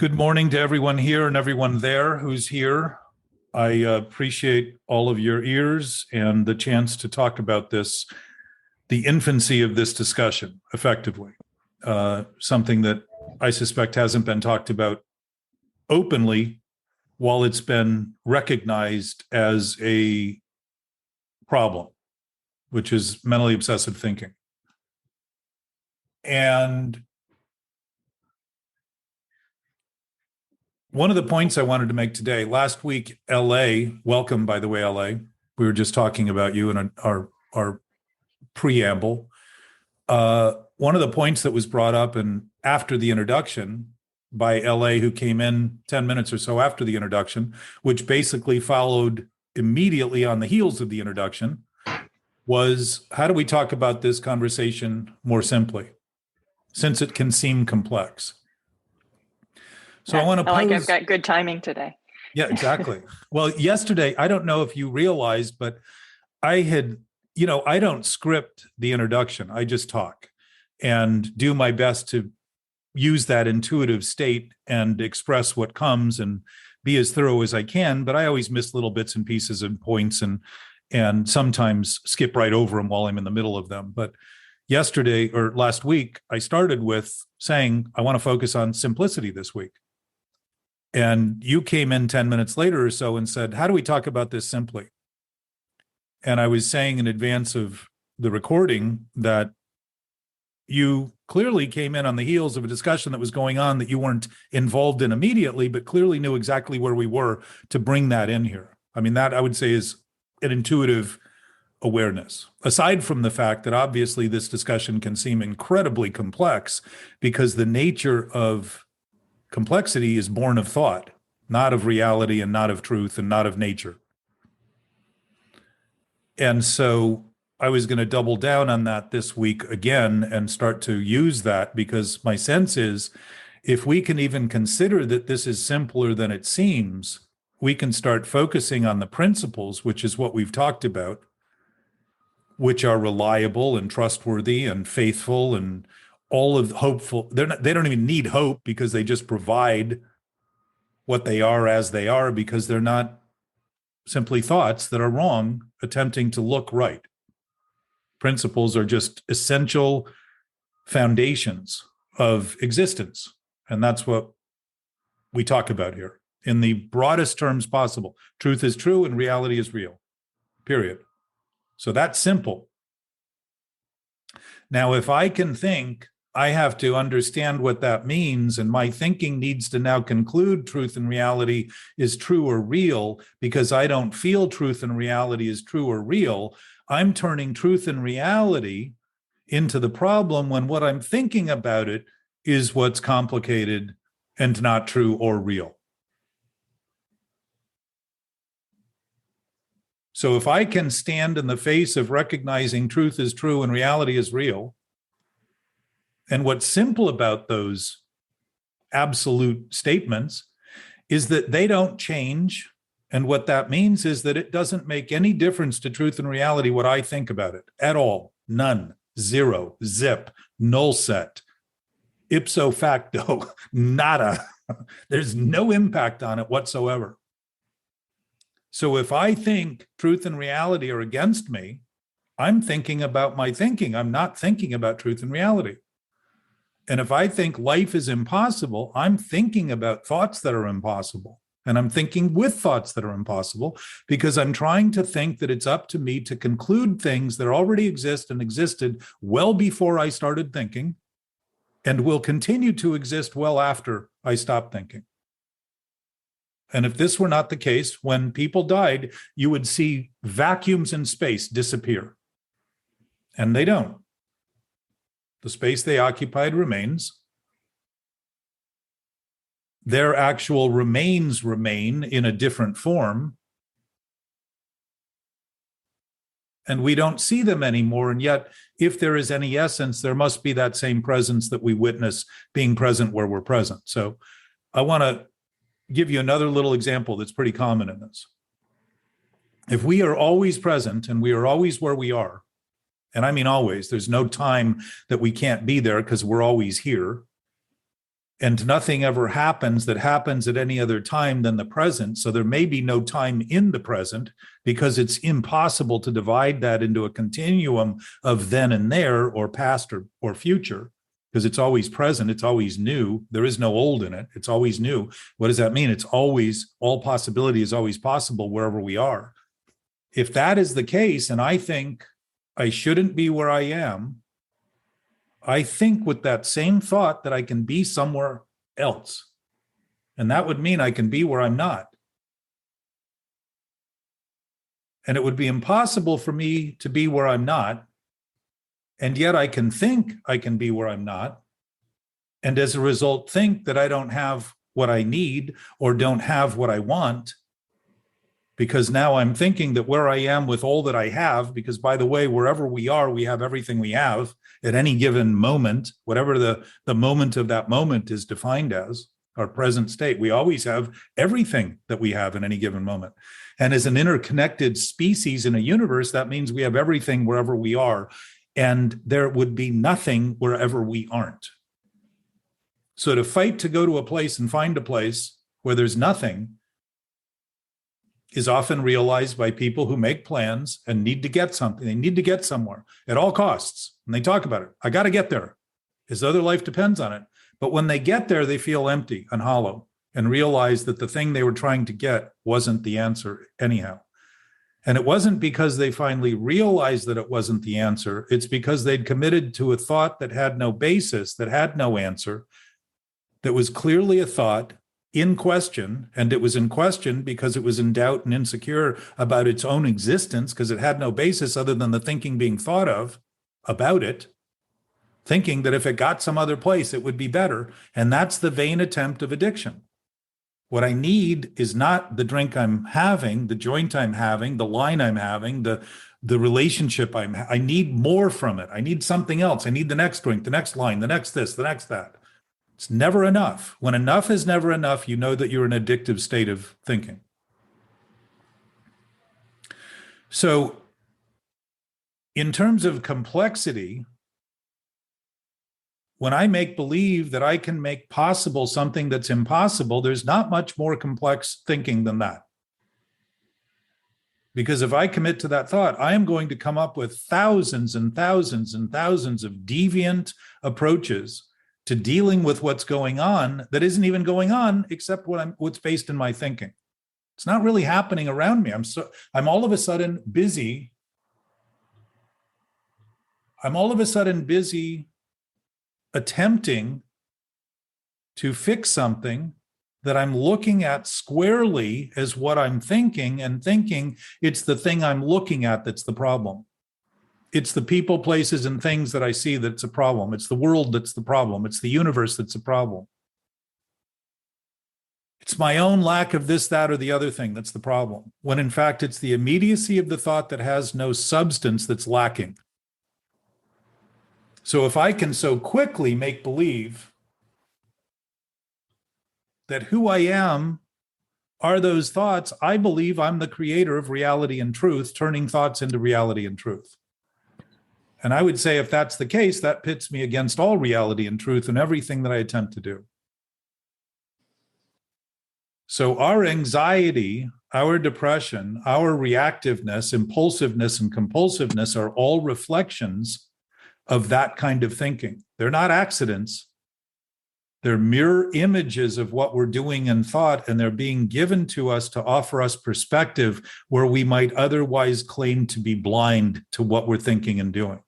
Good morning to everyone here and everyone there who's here. I appreciate all of your ears and the chance to talk about this, the infancy of this discussion, effectively. Something that I suspect hasn't been talked about openly while it's been recognized as a problem, which is mentally obsessive thinking. And one of the points I wanted to make today, last week, LA, welcome, by the way, LA. We were just talking about you in our preamble. One of the points that was brought up and after the introduction by LA, who came in 10 minutes or so after the introduction, which basically followed immediately on the heels of the introduction, was how do we talk about this conversation more simply, since it can seem complex? So I want to pose, I've got good timing today. Yeah, exactly. Well, yesterday, I don't know if you realized, but I don't script the introduction. I just talk and do my best to use that intuitive state and express what comes and be as thorough as I can. But I always miss little bits and pieces and points and sometimes skip right over them while I'm in the middle of them. But yesterday or last week, I started with saying, I want to focus on simplicity this week. And you came in 10 minutes later or so and said, how do we talk about this simply? And I was saying in advance of the recording that you clearly came in on the heels of a discussion that was going on that you weren't involved in immediately, but clearly knew exactly where we were to bring that in here. I mean, that I would say is an intuitive awareness, aside from the fact that obviously this discussion can seem incredibly complex because the nature of complexity is born of thought, not of reality and not of truth and not of nature. And so I was going to double down on that this week again and start to use that because my sense is if we can even consider that this is simpler than it seems, we can start focusing on the principles, which is what we've talked about, which are reliable and trustworthy and faithful and all of hopeful. They don't even need hope because they just provide what they are as they are because they're not simply thoughts that are wrong attempting to look right. Principles are just essential foundations of existence. And that's what we talk about here in the broadest terms possible. Truth is true and reality is real, period. So that's simple. Now, if I can think, I have to understand what that means, and my thinking needs to now conclude truth and reality is true or real because I don't feel truth and reality is true or real. I'm turning truth and reality into the problem when what I'm thinking about it is what's complicated and not true or real. So if I can stand in the face of recognizing truth is true and reality is real, and what's simple about those absolute statements is that they don't change. And what that means is that it doesn't make any difference to truth and reality what I think about it at all. None, zero, zip, null set, ipso facto, nada. There's no impact on it whatsoever. So if I think truth and reality are against me, I'm thinking about my thinking. I'm not thinking about truth and reality. And if I think life is impossible, I'm thinking about thoughts that are impossible. And I'm thinking with thoughts that are impossible because I'm trying to think that it's up to me to conclude things that already exist and existed well before I started thinking and will continue to exist well after I stop thinking. And if this were not the case, when people died, you would see vacuums in space disappear. And they don't. The space they occupied remains. Their actual remains remain in a different form. And we don't see them anymore. And yet, if there is any essence, there must be that same presence that we witness being present where we're present. So I want to give you another little example that's pretty common in this. If we are always present and we are always where we are, and I mean always, there's no time that we can't be there because we're always here. and nothing ever happens that happens at any other time than the present. So there may be no time in the present because it's impossible to divide that into a continuum of then and there or past or future, because it's always present. It's always new. There is no old in it. It's always new. What does that mean? It's always, all possibility is always possible wherever we are. If that is the case, and I think I shouldn't be where I am, I think with that same thought that I can be somewhere else. And that would mean I can be where I'm not. And it would be impossible for me to be where I'm not. And yet I can think I can be where I'm not. And as a result, think that I don't have what I need or don't have what I want. Because now I'm thinking that where I am with all that I have, because by the way, wherever we are, we have everything we have at any given moment, whatever the moment of that moment is defined as, our present state. We always have everything that we have in any given moment. And as an interconnected species in a universe, that means we have everything wherever we are. And there would be nothing wherever we aren't. So to fight to go to a place and find a place where there's nothing is often realized by people who make plans and need to get something. They need to get somewhere at all costs. And they talk about it. I got to get there, as though their life depends on it. But when they get there, they feel empty and hollow and realize that the thing they were trying to get wasn't the answer anyhow. And it wasn't because they finally realized that it wasn't the answer. It's because they'd committed to a thought that had no basis, that had no answer, that was clearly a thought in question, and it was in question because it was in doubt and insecure about its own existence, because it had no basis other than the thinking being thought of about it, thinking that if it got some other place, it would be better. And that's the vain attempt of addiction. What I need is not the drink I'm having, the joint I'm having, the line I'm having, the relationship I need more from it. I need something else. I need the next drink, the next line, the next this, the next that. It's never enough. When enough is never enough, you know that you're in an addictive state of thinking. So in terms of complexity, when I make believe that I can make possible something that's impossible, there's not much more complex thinking than that. Because if I commit to that thought, I am going to come up with thousands and thousands and thousands of deviant approaches to dealing with what's going on that isn't even going on except what's based in my thinking. It's not really happening around me. I'm all of a sudden busy. I'm all of a sudden busy attempting to fix something that I'm looking at squarely as what I'm thinking, and thinking it's the thing I'm looking at that's the problem. It's the people, places, and things that I see that's a problem. It's the world that's the problem. It's the universe that's a problem. It's my own lack of this, that, or the other thing that's the problem, when in fact it's the immediacy of the thought that has no substance that's lacking. So if I can so quickly make believe that who I am are those thoughts, I believe I'm the creator of reality and truth, turning thoughts into reality and truth. And I would say if that's the case, that pits me against all reality and truth and everything that I attempt to do. So our anxiety, our depression, our reactiveness, impulsiveness, and compulsiveness are all reflections of that kind of thinking. They're not accidents. They're mirror images of what we're doing in thought, and they're being given to us to offer us perspective where we might otherwise claim to be blind to what we're thinking and doing.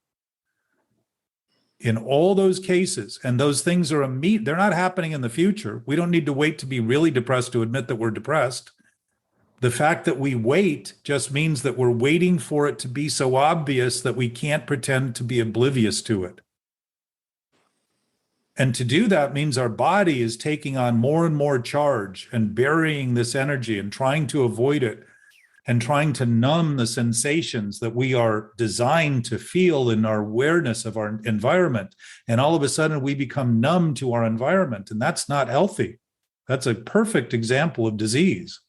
In all those cases, and those things are they're not happening in the future. We don't need to wait to be really depressed to admit that we're depressed. The fact that we wait just means that we're waiting for it to be so obvious that we can't pretend to be oblivious to it. And to do that means our body is taking on more and more charge and burying this energy and trying to avoid it and trying to numb the sensations that we are designed to feel in our awareness of our environment. And all of a sudden we become numb to our environment, and that's not healthy. That's a perfect example of disease.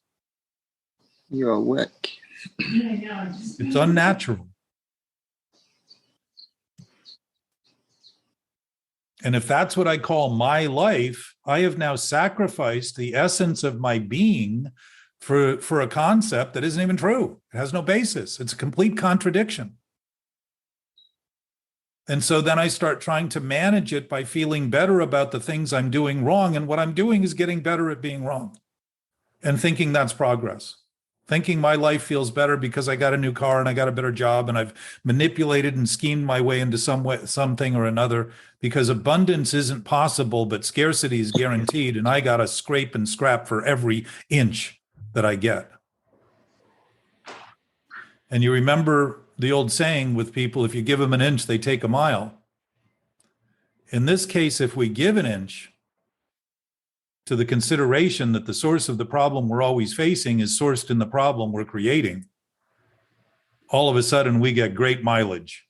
You're awake. It's unnatural. And if that's what I call my life, I have now sacrificed the essence of my being for a concept that isn't even true. It has no basis. It's a complete contradiction. And so then I start trying to manage it by feeling better about the things I'm doing wrong. And what I'm doing is getting better at being wrong and thinking that's progress. Thinking my life feels better because I got a new car and I got a better job and I've manipulated and schemed my way into something or another, because abundance isn't possible, but scarcity is guaranteed. And I got to scrape and scrap for every inch that I get. And you remember the old saying with people, if you give them an inch, they take a mile. In this case, if we give an inch to the consideration that the source of the problem we're always facing is sourced in the problem we're creating, all of a sudden we get great mileage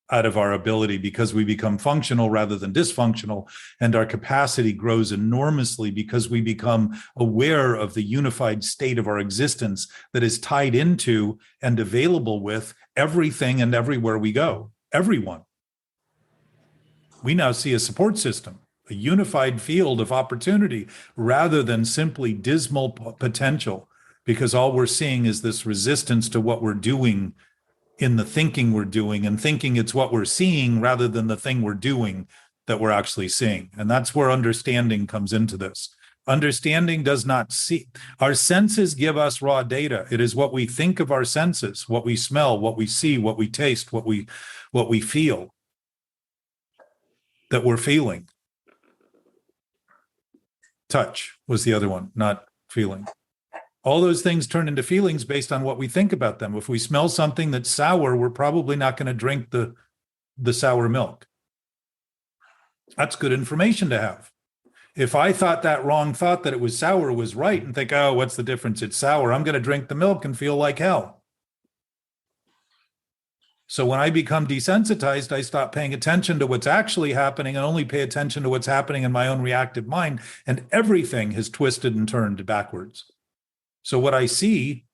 out of our ability, because we become functional rather than dysfunctional, and our capacity grows enormously because we become aware of the unified state of our existence that is tied into and available with everything and everywhere we go, everyone. We now see a support system, a unified field of opportunity, rather than simply dismal potential, because all we're seeing is this resistance to what we're doing in the thinking we're doing, and thinking it's what we're seeing rather than the thing we're doing that we're actually seeing. And that's where understanding comes into this. Understanding does not see. Our senses give us raw data. It is what we think of our senses, what we smell, what we see, what we taste, what we feel, that we're feeling. Touch was the other one, not feeling. All those things turn into feelings based on what we think about them. If we smell something that's sour, we're probably not going to drink the sour milk. That's good information to have. If I thought that wrong thought that it was sour was right and think, oh, what's the difference? It's sour. I'm going to drink the milk and feel like hell. So when I become desensitized, I stop paying attention to what's actually happening and only pay attention to what's happening in my own reactive mind. And everything has twisted and turned backwards. So what I see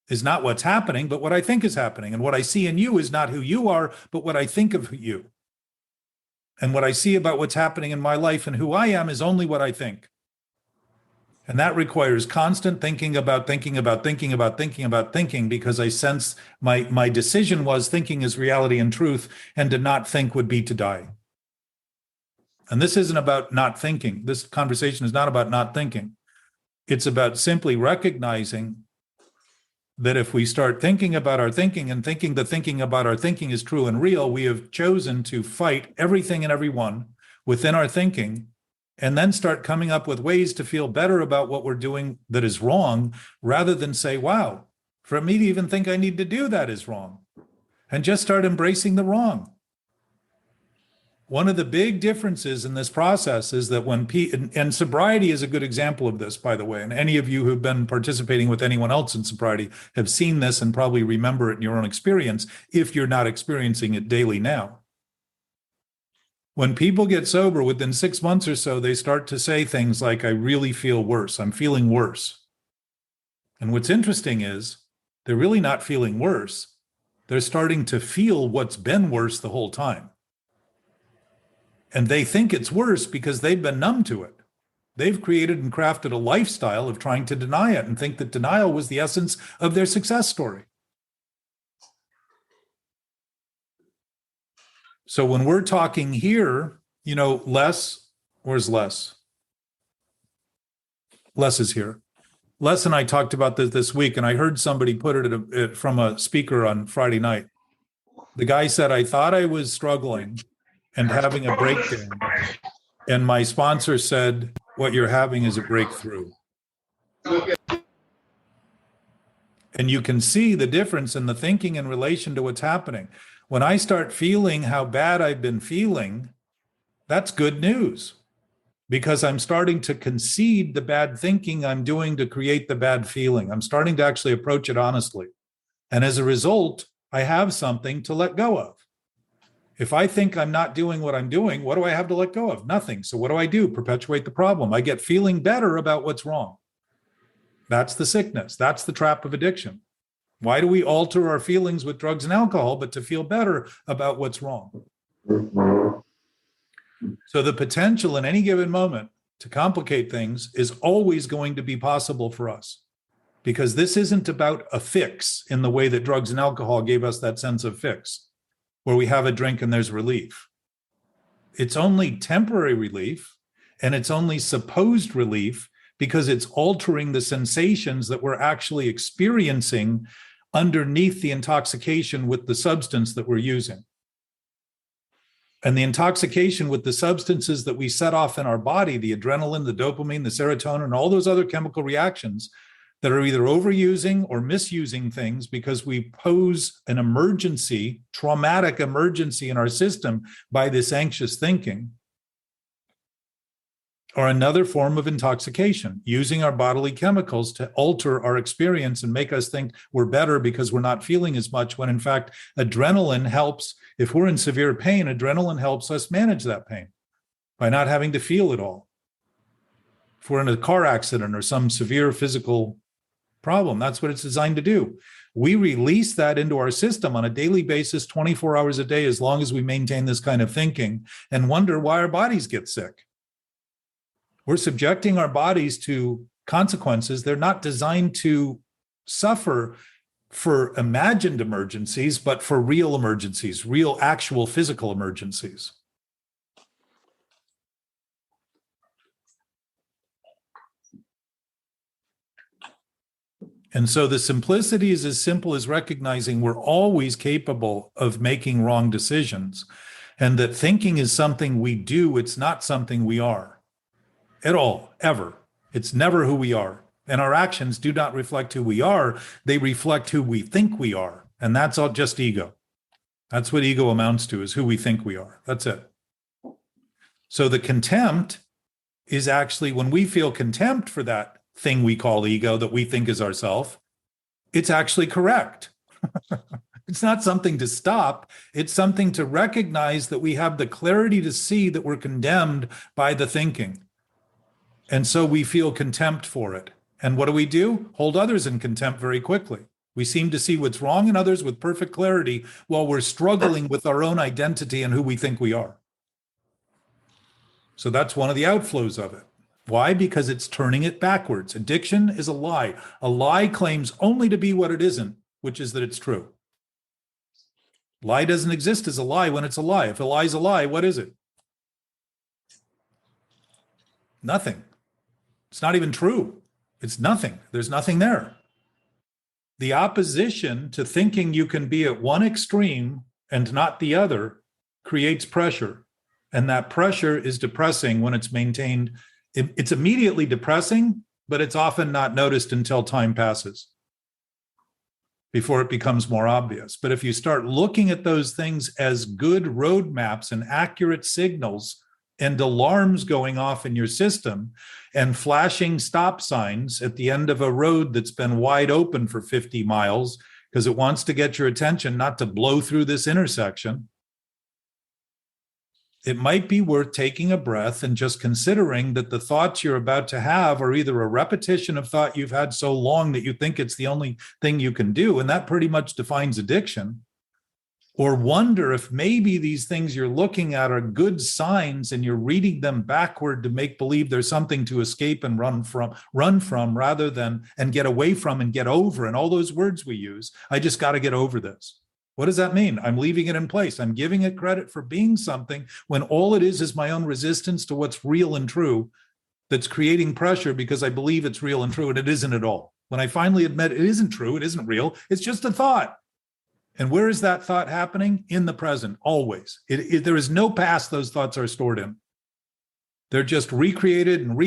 is not what's happening, but what I think is happening. And what I see in you is not who you are, but what I think of you. And what I see about what's happening in my life and who I am is only what I think. And that requires constant thinking about thinking about thinking about thinking about thinking, because I sense my decision was thinking is reality and truth, and to not think would be to die. And this isn't about not thinking. This conversation is not about not thinking. It's about simply recognizing that if we start thinking about our thinking and thinking the thinking about our thinking is true and real, we have chosen to fight everything and everyone within our thinking, and then start coming up with ways to feel better about what we're doing that is wrong, rather than say, wow, for me to even think I need to do that is wrong, and just start embracing the wrong. One of the big differences in this process is that and sobriety is a good example of this, by the way, and any of you who've been participating with anyone else in sobriety have seen this and probably remember it in your own experience, if you're not experiencing it daily now. When people get sober, within 6 months or so, they start to say things like, I really feel worse. I'm feeling worse. And what's interesting is they're really not feeling worse. They're starting to feel what's been worse the whole time. And they think it's worse because they've been numb to it. They've created and crafted a lifestyle of trying to deny it and think that denial was the essence of their success story. So when we're talking here, Les, where's Les? Les is here. Les and I talked about this week, and I heard somebody put it from a speaker on Friday night. The guy said, I thought I was struggling and having a breakdown, and my sponsor said, what you're having is a breakthrough. And you can see the difference in the thinking in relation to what's happening. When I start feeling how bad I've been feeling, that's good news, because I'm starting to concede the bad thinking I'm doing to create the bad feeling. I'm starting to actually approach it honestly. And as a result, I have something to let go of. If I think I'm not doing what I'm doing, what do I have to let go of? Nothing. So what do? Perpetuate the problem. I get feeling better about what's wrong. That's the sickness. That's the trap of addiction. Why do we alter our feelings with drugs and alcohol, but to feel better about what's wrong? So the potential in any given moment to complicate things is always going to be possible for us, because this isn't about a fix in the way that drugs and alcohol gave us that sense of fix, where we have a drink and there's relief. It's only temporary relief, and it's only supposed relief because it's altering the sensations that we're actually experiencing underneath the intoxication with the substance that we're using. And the intoxication with the substances that we set off in our body, the adrenaline, the dopamine, the serotonin, all those other chemical reactions that are either overusing or misusing things because we pose an emergency, traumatic emergency in our system by this anxious thinking, or another form of intoxication, using our bodily chemicals to alter our experience and make us think we're better because we're not feeling as much, when in fact, adrenaline helps. If we're in severe pain, adrenaline helps us manage that pain by not having to feel it all. If we're in a car accident or some severe physical problem, that's what it's designed to do. We release that into our system on a daily basis, 24 hours a day, as long as we maintain this kind of thinking, and wonder why our bodies get sick. We're subjecting our bodies to consequences. They're not designed to suffer for imagined emergencies, but for real emergencies, real, actual physical emergencies. And so the simplicity is as simple as recognizing we're always capable of making wrong decisions, and that thinking is something we do. It's not something we are at all, ever. It's never who we are. And our actions do not reflect who we are. They reflect who we think we are. And that's all just ego. That's what ego amounts to, is who we think we are. That's it. So the contempt is actually, when we feel contempt for that thing we call ego that we think is ourself, it's actually correct. It's not something to stop. It's something to recognize that we have the clarity to see that we're condemned by the thinking. And so we feel contempt for it. And what do? Hold others in contempt very quickly. We seem to see what's wrong in others with perfect clarity while we're struggling with our own identity and who we think we are. So that's one of the outflows of it. Why? Because it's turning it backwards. Addiction is a lie. A lie claims only to be what it isn't, which is that it's true. Lie doesn't exist as a lie when it's a lie. If a lie is a lie, what is it? Nothing. It's not even true. It's nothing. There's nothing there. The opposition to thinking you can be at one extreme and not the other creates pressure. And that pressure is depressing when it's maintained. It's immediately depressing, but it's often not noticed until time passes before it becomes more obvious. But if you start looking at those things as good roadmaps and accurate signals and alarms going off in your system and flashing stop signs at the end of a road that's been wide open for 50 miles because it wants to get your attention not to blow through this intersection, it might be worth taking a breath and just considering that the thoughts you're about to have are either a repetition of thought you've had so long that you think it's the only thing you can do, and that pretty much defines addiction. Or wonder if maybe these things you're looking at are good signs and you're reading them backward to make believe there's something to escape and run from rather than, and get away from and get over, and all those words we use. I just got to get over this. What does that mean? I'm leaving it in place. I'm giving it credit for being something when all it is my own resistance to what's real and true that's creating pressure because I believe it's real and true, and it isn't at all. When I finally admit it isn't true, it isn't real, it's just a thought. And where is that thought happening? In the present, always. There is no past those thoughts are stored in. They're just recreated and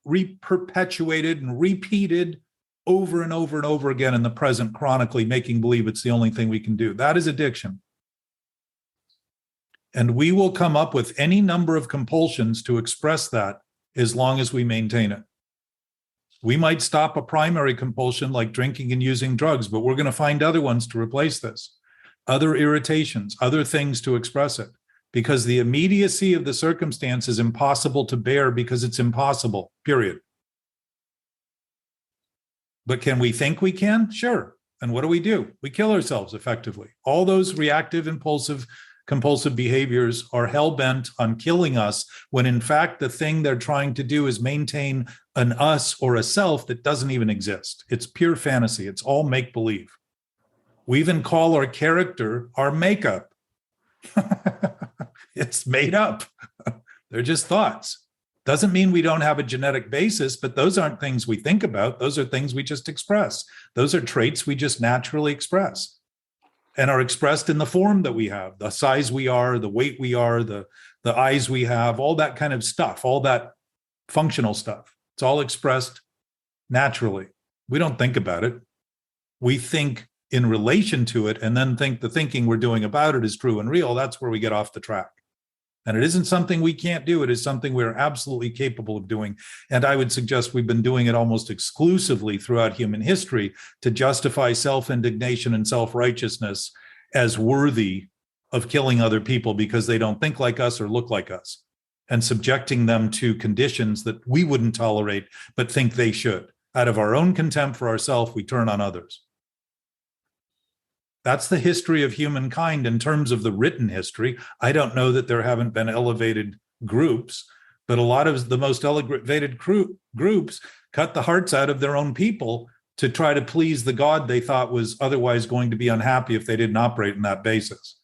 re-perpetuated and repeated over and over and over again in the present, chronically making believe it's the only thing we can do. That is addiction. And we will come up with any number of compulsions to express that as long as we maintain it. We might stop a primary compulsion like drinking and using drugs, but we're going to find other ones to replace this. Other irritations, other things to express it, because the immediacy of the circumstance is impossible to bear because it's impossible, period. But can we think we can? Sure. And what do? We kill ourselves effectively. All those reactive, impulsive compulsive behaviors are hell-bent on killing us, when in fact the thing they're trying to do is maintain an us or a self that doesn't even exist. It's pure fantasy. It's all make-believe. We even call our character our makeup. It's made up. They're just thoughts. Doesn't mean we don't have a genetic basis, but those aren't things we think about. Those are things we just express. Those are traits we just naturally express and are expressed in the form that we have, the size we are, the weight we are, the eyes we have, all that kind of stuff, all that functional stuff. It's all expressed naturally. We don't think about it. We think in relation to it and then think the thinking we're doing about it is true and real. That's where we get off the track. And it isn't something we can't do. It is something we're absolutely capable of doing. And I would suggest we've been doing it almost exclusively throughout human history to justify self-indignation and self-righteousness as worthy of killing other people because they don't think like us or look like us, and subjecting them to conditions that we wouldn't tolerate but think they should. Out of our own contempt for ourselves, we turn on others. That's the history of humankind in terms of the written history. I don't know that there haven't been elevated groups, but a lot of the most elevated groups cut the hearts out of their own people to try to please the God they thought was otherwise going to be unhappy if they didn't operate in that basis.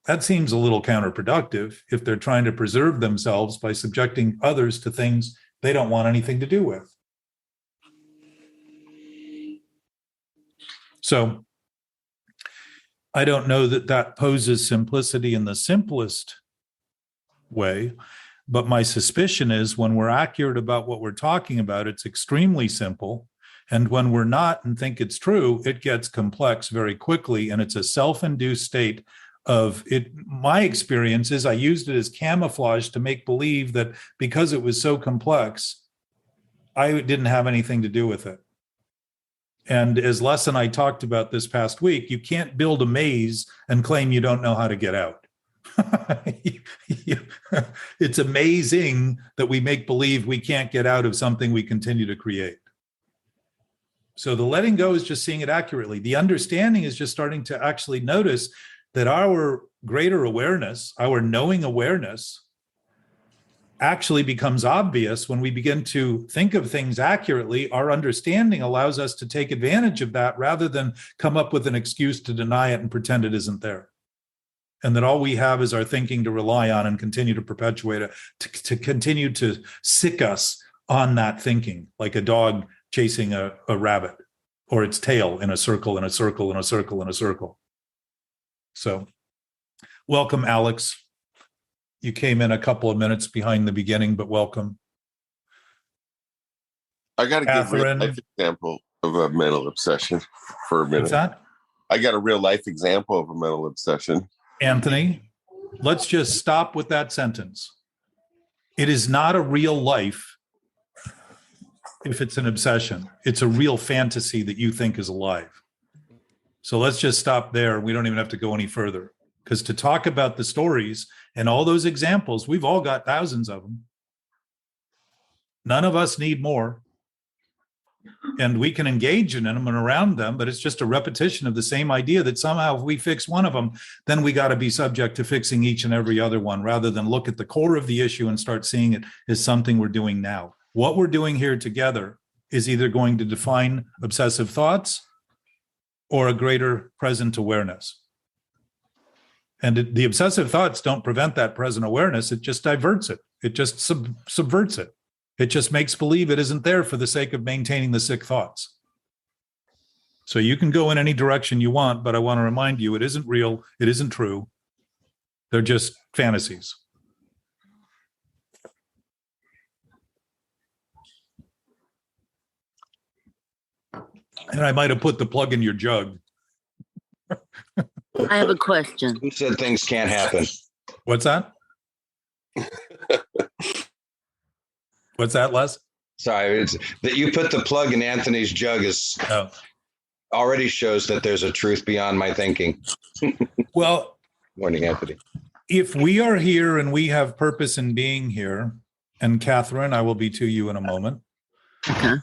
That seems a little counterproductive if they're trying to preserve themselves by subjecting others to things they don't want anything to do with. So I don't know that that poses simplicity in the simplest way, but my suspicion is when we're accurate about what we're talking about, it's extremely simple. And when we're not and think it's true, it gets complex very quickly. And it's a self-induced state of it. My experience is I used it as camouflage to make believe that because it was so complex, I didn't have anything to do with it. And as Les and I talked about this past week, you can't build a maze and claim you don't know how to get out. It's amazing that we make believe we can't get out of something we continue to create. So the letting go is just seeing it accurately. The understanding is just starting to actually notice that our greater awareness, our knowing awareness, actually becomes obvious when we begin to think of things accurately. Our understanding allows us to take advantage of that rather than come up with an excuse to deny it and pretend it isn't there. And that all we have is our thinking to rely on and continue to perpetuate it, to continue to sick us on that thinking, like a dog chasing a rabbit or its tail in a circle, in a circle, in a circle, in a circle. So welcome, Alex. You came in a couple of minutes behind the beginning, but welcome. I got to give a real life example of a mental obsession for a minute. What's that? I got a real life example of a mental obsession. Anthony, let's just stop with that sentence. It is not a real life if it's an obsession. It's a real fantasy that you think is alive. So let's just stop there. We don't even have to go any further. Because to talk about the stories and all those examples, we've all got thousands of them. None of us need more. And we can engage in them and around them, but it's just a repetition of the same idea that somehow if we fix one of them, then we got to be subject to fixing each and every other one, rather than look at the core of the issue and start seeing it as something we're doing now. What we're doing here together is either going to define obsessive thoughts or a greater present awareness. And the obsessive thoughts don't prevent that present awareness. It just diverts it. It just subverts it. It just makes believe it isn't there for the sake of maintaining the sick thoughts. So you can go in any direction you want, but I want to remind you, it isn't real. It isn't true. They're just fantasies. And I might have put the plug in your jug. I have a question. Who said things can't happen? What's that? What's that, Les? Sorry, it's that you put the plug in Anthony's jug is already shows that there's a truth beyond my thinking. Well, Morning, Anthony. If we are here and we have purpose in being here, and Catherine, I will be to you in a moment. Okay.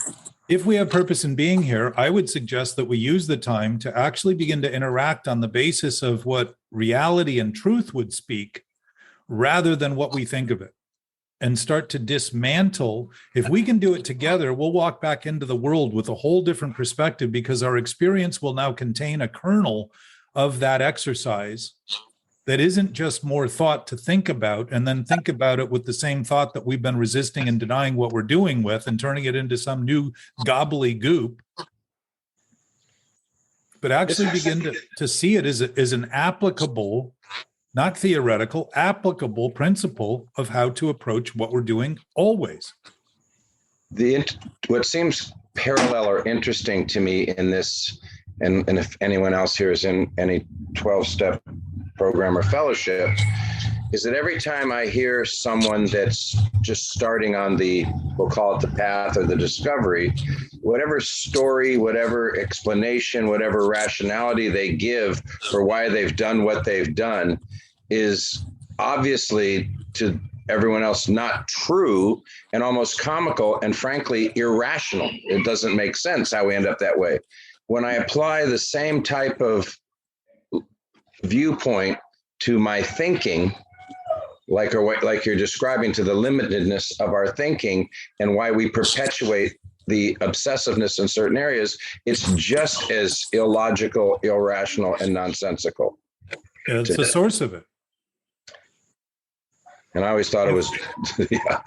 If we have purpose in being here, I would suggest that we use the time to actually begin to interact on the basis of what reality and truth would speak rather than what we think of it, and start to dismantle. If we can do it together, we'll walk back into the world with a whole different perspective, because our experience will now contain a kernel of that exercise that isn't just more thought to think about and then think about it with the same thought that we've been resisting and denying what we're doing with and turning it into some new gobbledygook, but actually begin to see it as an applicable, not theoretical, applicable principle of how to approach what we're doing always. What seems parallel or interesting to me in this, and if anyone else here is in any 12-step program or fellowship, is that every time I hear someone that's just starting on the, we'll call it the path or the discovery, whatever story, whatever explanation, whatever rationality they give for why they've done what they've done is obviously to everyone else not true and almost comical and frankly irrational. It doesn't make sense how we end up that way. When I apply the same type of viewpoint to my thinking, like you're describing, to the limitedness of our thinking and why we perpetuate the obsessiveness in certain areas, it's just as illogical, irrational, and nonsensical. It's the source of it. And I always thought it was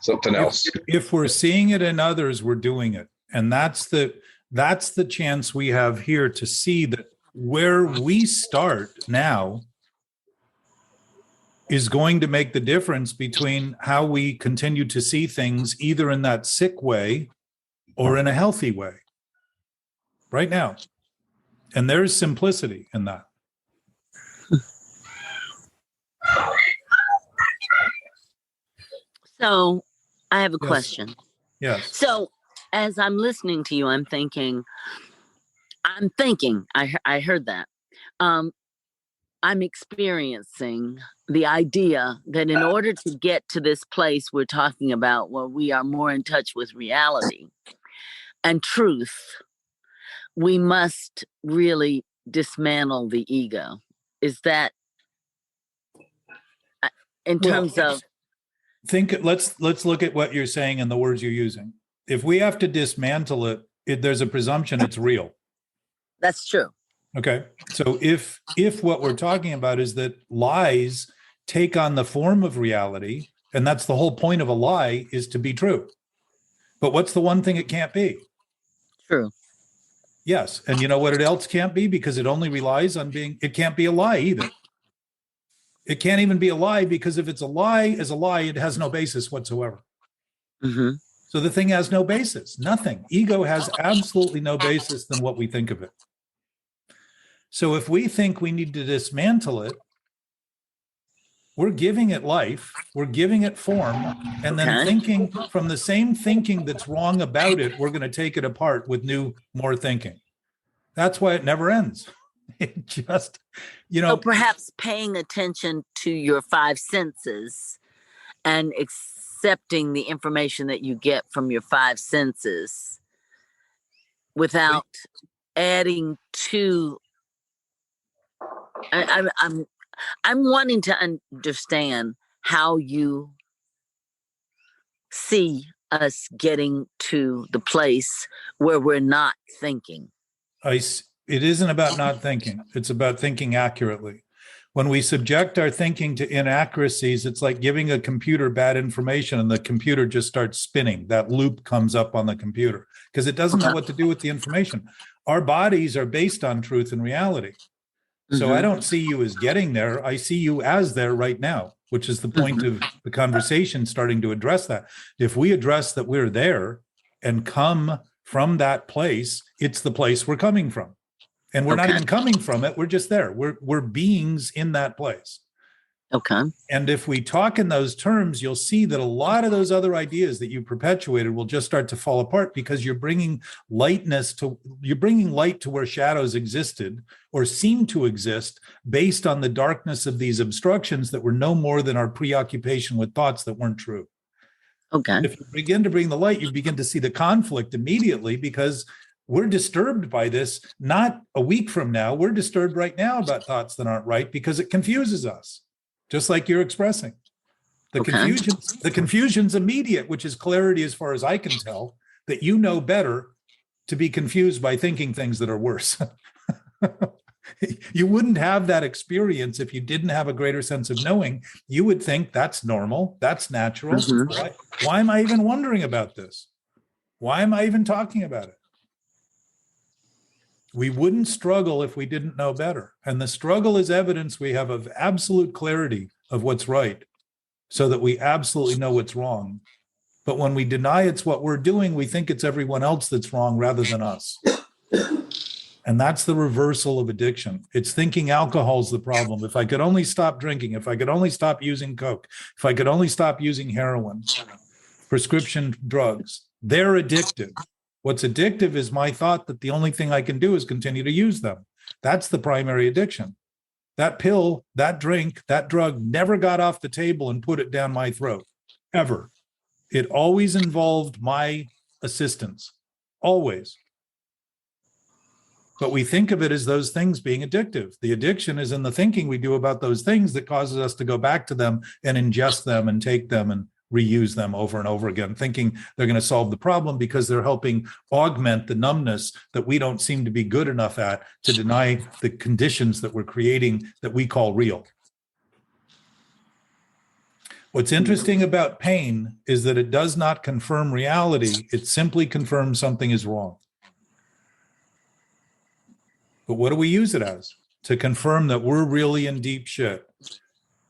something else. If we're seeing it in others, we're doing it. And that's the chance we have here to see that where we start now is going to make the difference between how we continue to see things either in that sick way or in a healthy way right now. And there's simplicity in that. So I have a question. Yes. So as I'm listening to you, I'm thinking, I heard that. I'm experiencing the idea that in order to get to this place we're talking about, where we are more in touch with reality and truth, we must really dismantle the ego. Is that in terms of... Let's look at what you're saying and the words you're using. If we have to dismantle it, there's a presumption it's real. That's true. Okay. So if what we're talking about is that lies take on the form of reality, and that's the whole point of a lie, is to be true. But what's the one thing it can't be? True. Yes. And you know what it else can't be? Because it only relies on it can't be a lie either. It can't even be a lie, because if it's a lie, it has no basis whatsoever. Mm-hmm. So the thing has no basis, nothing. Ego has absolutely no basis than what we think of it. So if we think we need to dismantle it, we're giving it life, we're giving it form, and then thinking from the same thinking that's wrong about it, we're going to take it apart with more thinking. That's why it never ends. It just, So perhaps paying attention to your five senses and accepting the information that you get from your five senses without adding to... I'm wanting to understand how you see us getting to the place where we're not thinking. It isn't about not thinking. It's about thinking accurately. When we subject our thinking to inaccuracies, it's like giving a computer bad information and the computer just starts spinning. That loop comes up on the computer because it doesn't know what to do with the information. Our bodies are based on truth and reality. So I don't see you as getting there. I see you as there right now, which is the point of the conversation, starting to address that. If we address that we're there and come from that place, it's the place we're coming from. And we're not even coming from it. We're just there. We're beings in that place. Okay. And if we talk in those terms, you'll see that a lot of those other ideas that you perpetuated will just start to fall apart, because you're bringing light to where shadows existed or seem to exist based on the darkness of these obstructions that were no more than our preoccupation with thoughts that weren't true. Okay. If you begin to bring the light, you begin to see the conflict immediately, because we're disturbed by this. Not a week from now, we're disturbed right now about thoughts that aren't right because it confuses us, just like you're expressing. Okay. The confusion's immediate, which is clarity as far as I can tell, that you know better to be confused by thinking things that are worse. You wouldn't have that experience if you didn't have a greater sense of knowing. You would think that's normal, that's natural. Mhm. Why am I even wondering about this? Why am I even talking about it? We wouldn't struggle if we didn't know better. And the struggle is evidence we have of absolute clarity of what's right, so that we absolutely know what's wrong. But when we deny it's what we're doing, we think it's everyone else that's wrong rather than us. And that's the reversal of addiction. It's thinking alcohol's the problem. If I could only stop drinking, if I could only stop using Coke, if I could only stop using heroin, prescription drugs, they're addictive. What's addictive is my thought that the only thing I can do is continue to use them. That's the primary addiction. That pill, that drink, that drug never got off the table and put it down my throat, ever. It always involved my assistance, always. But we think of it as those things being addictive. The addiction is in the thinking we do about those things that causes us to go back to them and ingest them and take them and reuse them over and over again, thinking they're going to solve the problem because they're helping augment the numbness that we don't seem to be good enough at to deny the conditions that we're creating that we call real. What's interesting about pain is that it does not confirm reality. It simply confirms something is wrong. But what do we use it as? To confirm that we're really in deep shit,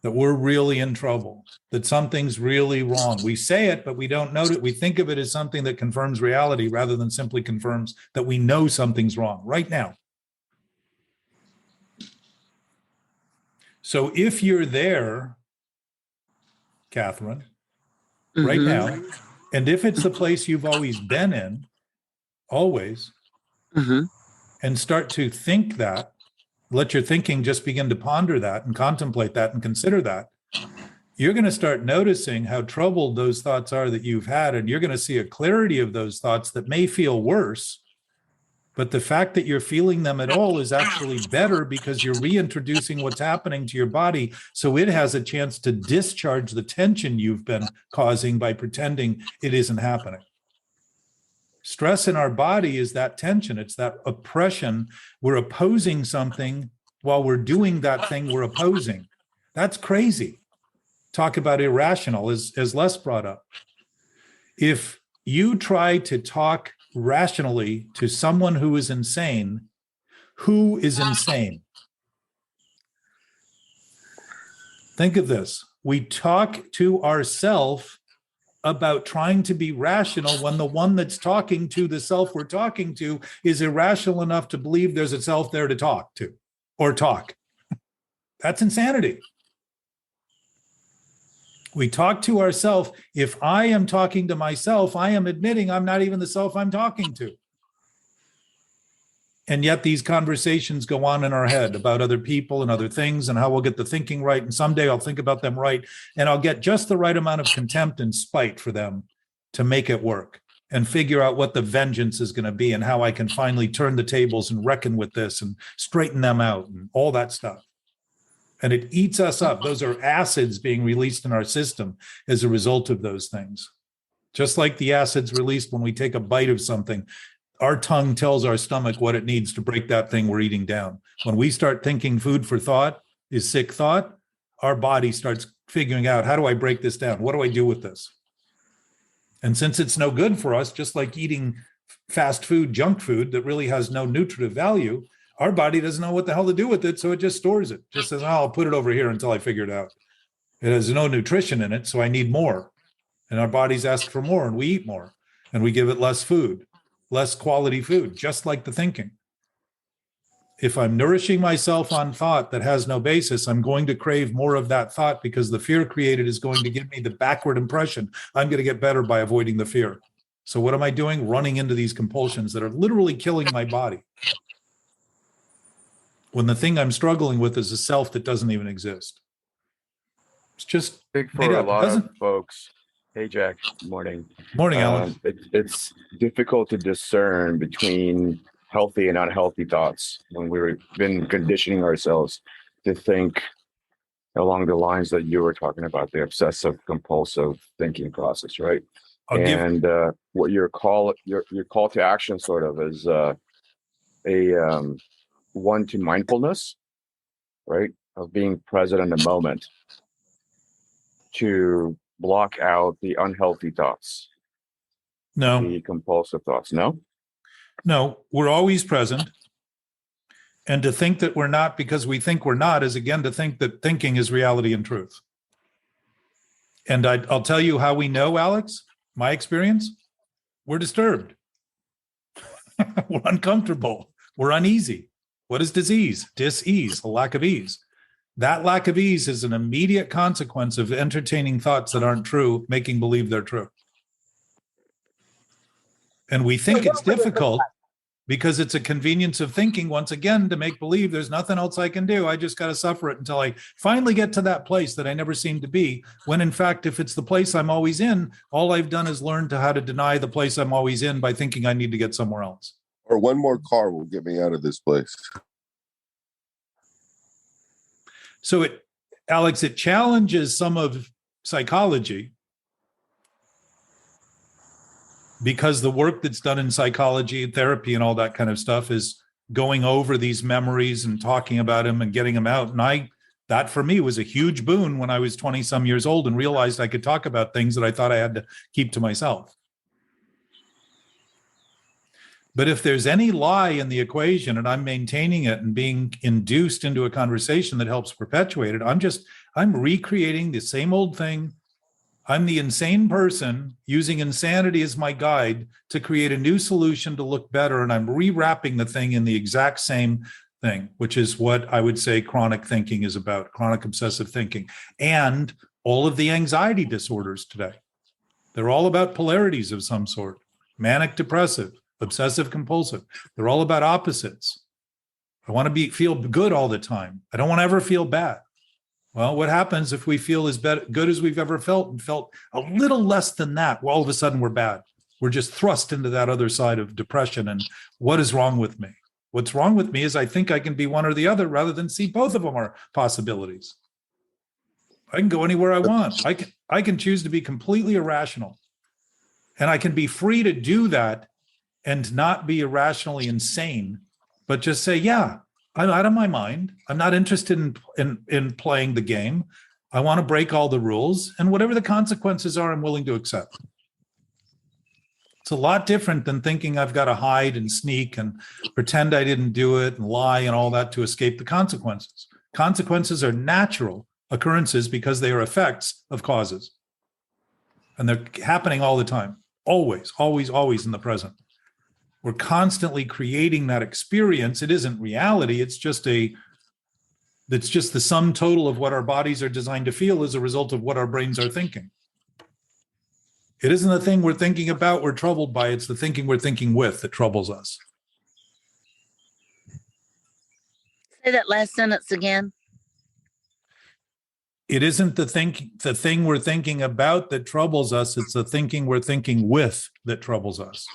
that we're really in trouble, that something's really wrong. We say it, but we don't note it. We think of it as something that confirms reality rather than simply confirms that we know something's wrong right now. So if you're there, Catherine, right now, and if it's the place you've always been in, always, and start to think that, let your thinking just begin to ponder that and contemplate that and consider that, you're going to start noticing how troubled those thoughts are that you've had, and you're going to see a clarity of those thoughts that may feel worse, but the fact that you're feeling them at all is actually better because you're reintroducing what's happening to your body, so it has a chance to discharge the tension you've been causing by pretending it isn't happening. Stress in our body is that tension. It's that oppression. We're opposing something while we're doing that thing we're opposing. That's crazy. Talk about irrational, as Les brought up. If you try to talk rationally to someone who is insane, who is insane? Think of this. We talk to ourselves about trying to be rational when the one that's talking to the self we're talking to is irrational enough to believe there's a self there to talk to or talk. That's insanity. We talk to ourselves. If I am talking to myself, I am admitting I'm not even the self I'm talking to. And yet these conversations go on in our head about other people and other things and how we'll get the thinking right. And someday I'll think about them right. And I'll get just the right amount of contempt and spite for them to make it work and figure out what the vengeance is going to be and how I can finally turn the tables and reckon with this and straighten them out and all that stuff. And it eats us up. Those are acids being released in our system as a result of those things. Just like the acids released when we take a bite of something, our tongue tells our stomach what it needs to break that thing we're eating down. When we start thinking food for thought is sick thought, our body starts figuring out, how do I break this down? What do I do with this? And since it's no good for us, just like eating fast food, junk food that really has no nutritive value, our body doesn't know what the hell to do with it, so it just stores it. Just says, oh, I'll put it over here until I figure it out. It has no nutrition in it, so I need more. And our bodies ask for more, and we eat more. And we give it less food, less quality food, just like the thinking. If I'm nourishing myself on thought that has no basis, I'm going to crave more of that thought because the fear created is going to give me the backward impression. I'm going to get better by avoiding the fear. So what am I doing? Running into these compulsions that are literally killing my body. When the thing I'm struggling with is a self that doesn't even exist. It's just I think for a lot of folks, Hey, Jack. Morning. Morning, Alan. It's difficult to discern between healthy and unhealthy thoughts when we've been conditioning ourselves to think along the lines that you were talking about, the obsessive compulsive thinking process, right? And what your call to action sort of is a one to mindfulness, right? Of being present in the moment to block out the unhealthy thoughts, No, the compulsive thoughts. No? no, we're always present. And to think that we're not because we think we're not is, again, to think that thinking is reality and truth. And I'll tell you how we know, Alex, my experience, we're disturbed. We're uncomfortable. We're uneasy. What is disease? Dis-ease, a lack of ease. That lack of ease is an immediate consequence of entertaining thoughts that aren't true, making believe they're true. And we think it's difficult because it's a convenience of thinking, once again, to make believe there's nothing else I can do. I just got to suffer it until I finally get to that place that I never seem to be. When in fact, if it's the place I'm always in, all I've done is learn to how to deny the place I'm always in by thinking I need to get somewhere else. Or one more car will get me out of this place. So Alex, it challenges some of psychology because the work that's done in psychology, therapy, and all that kind of stuff is going over these memories and talking about them and getting them out. And that for me was a huge boon when I was 20 some years old and realized I could talk about things that I thought I had to keep to myself. But if there's any lie in the equation and I'm maintaining it and being induced into a conversation that helps perpetuate it, I'm recreating the same old thing. I'm the insane person using insanity as my guide to create a new solution to look better. And I'm rewrapping the thing in the exact same thing, which is what I would say chronic thinking is about, chronic obsessive thinking. And all of the anxiety disorders today, they're all about polarities of some sort, manic depressive, obsessive compulsive. They're all about opposites. I want to feel good all the time. I don't want to ever feel bad. Well, what happens if we feel as good as we've ever felt and felt a little less than that? Well, all of a sudden we're bad. We're just thrust into that other side of depression. And what is wrong with me? What's wrong with me is I think I can be one or the other rather than see both of them are possibilities. I can go anywhere I want. I can choose to be completely irrational. And I can be free to do that and not be irrationally insane, but just say, yeah, I'm out of my mind. I'm not interested in playing the game. I want to break all the rules, and whatever the consequences are, I'm willing to accept. It's a lot different than thinking I've got to hide and sneak and pretend I didn't do it and lie and all that to escape the consequences. Consequences are natural occurrences because they are effects of causes. And they're happening all the time, always, always, always in the present. We're constantly creating that experience. It isn't reality. It's just the sum total of what our bodies are designed to feel as a result of what our brains are thinking. It isn't the thing we're thinking about we're troubled by. It's the thinking we're thinking with that troubles us. Say that last sentence again. It isn't the thing we're thinking about that troubles us. It's the thinking we're thinking with that troubles us.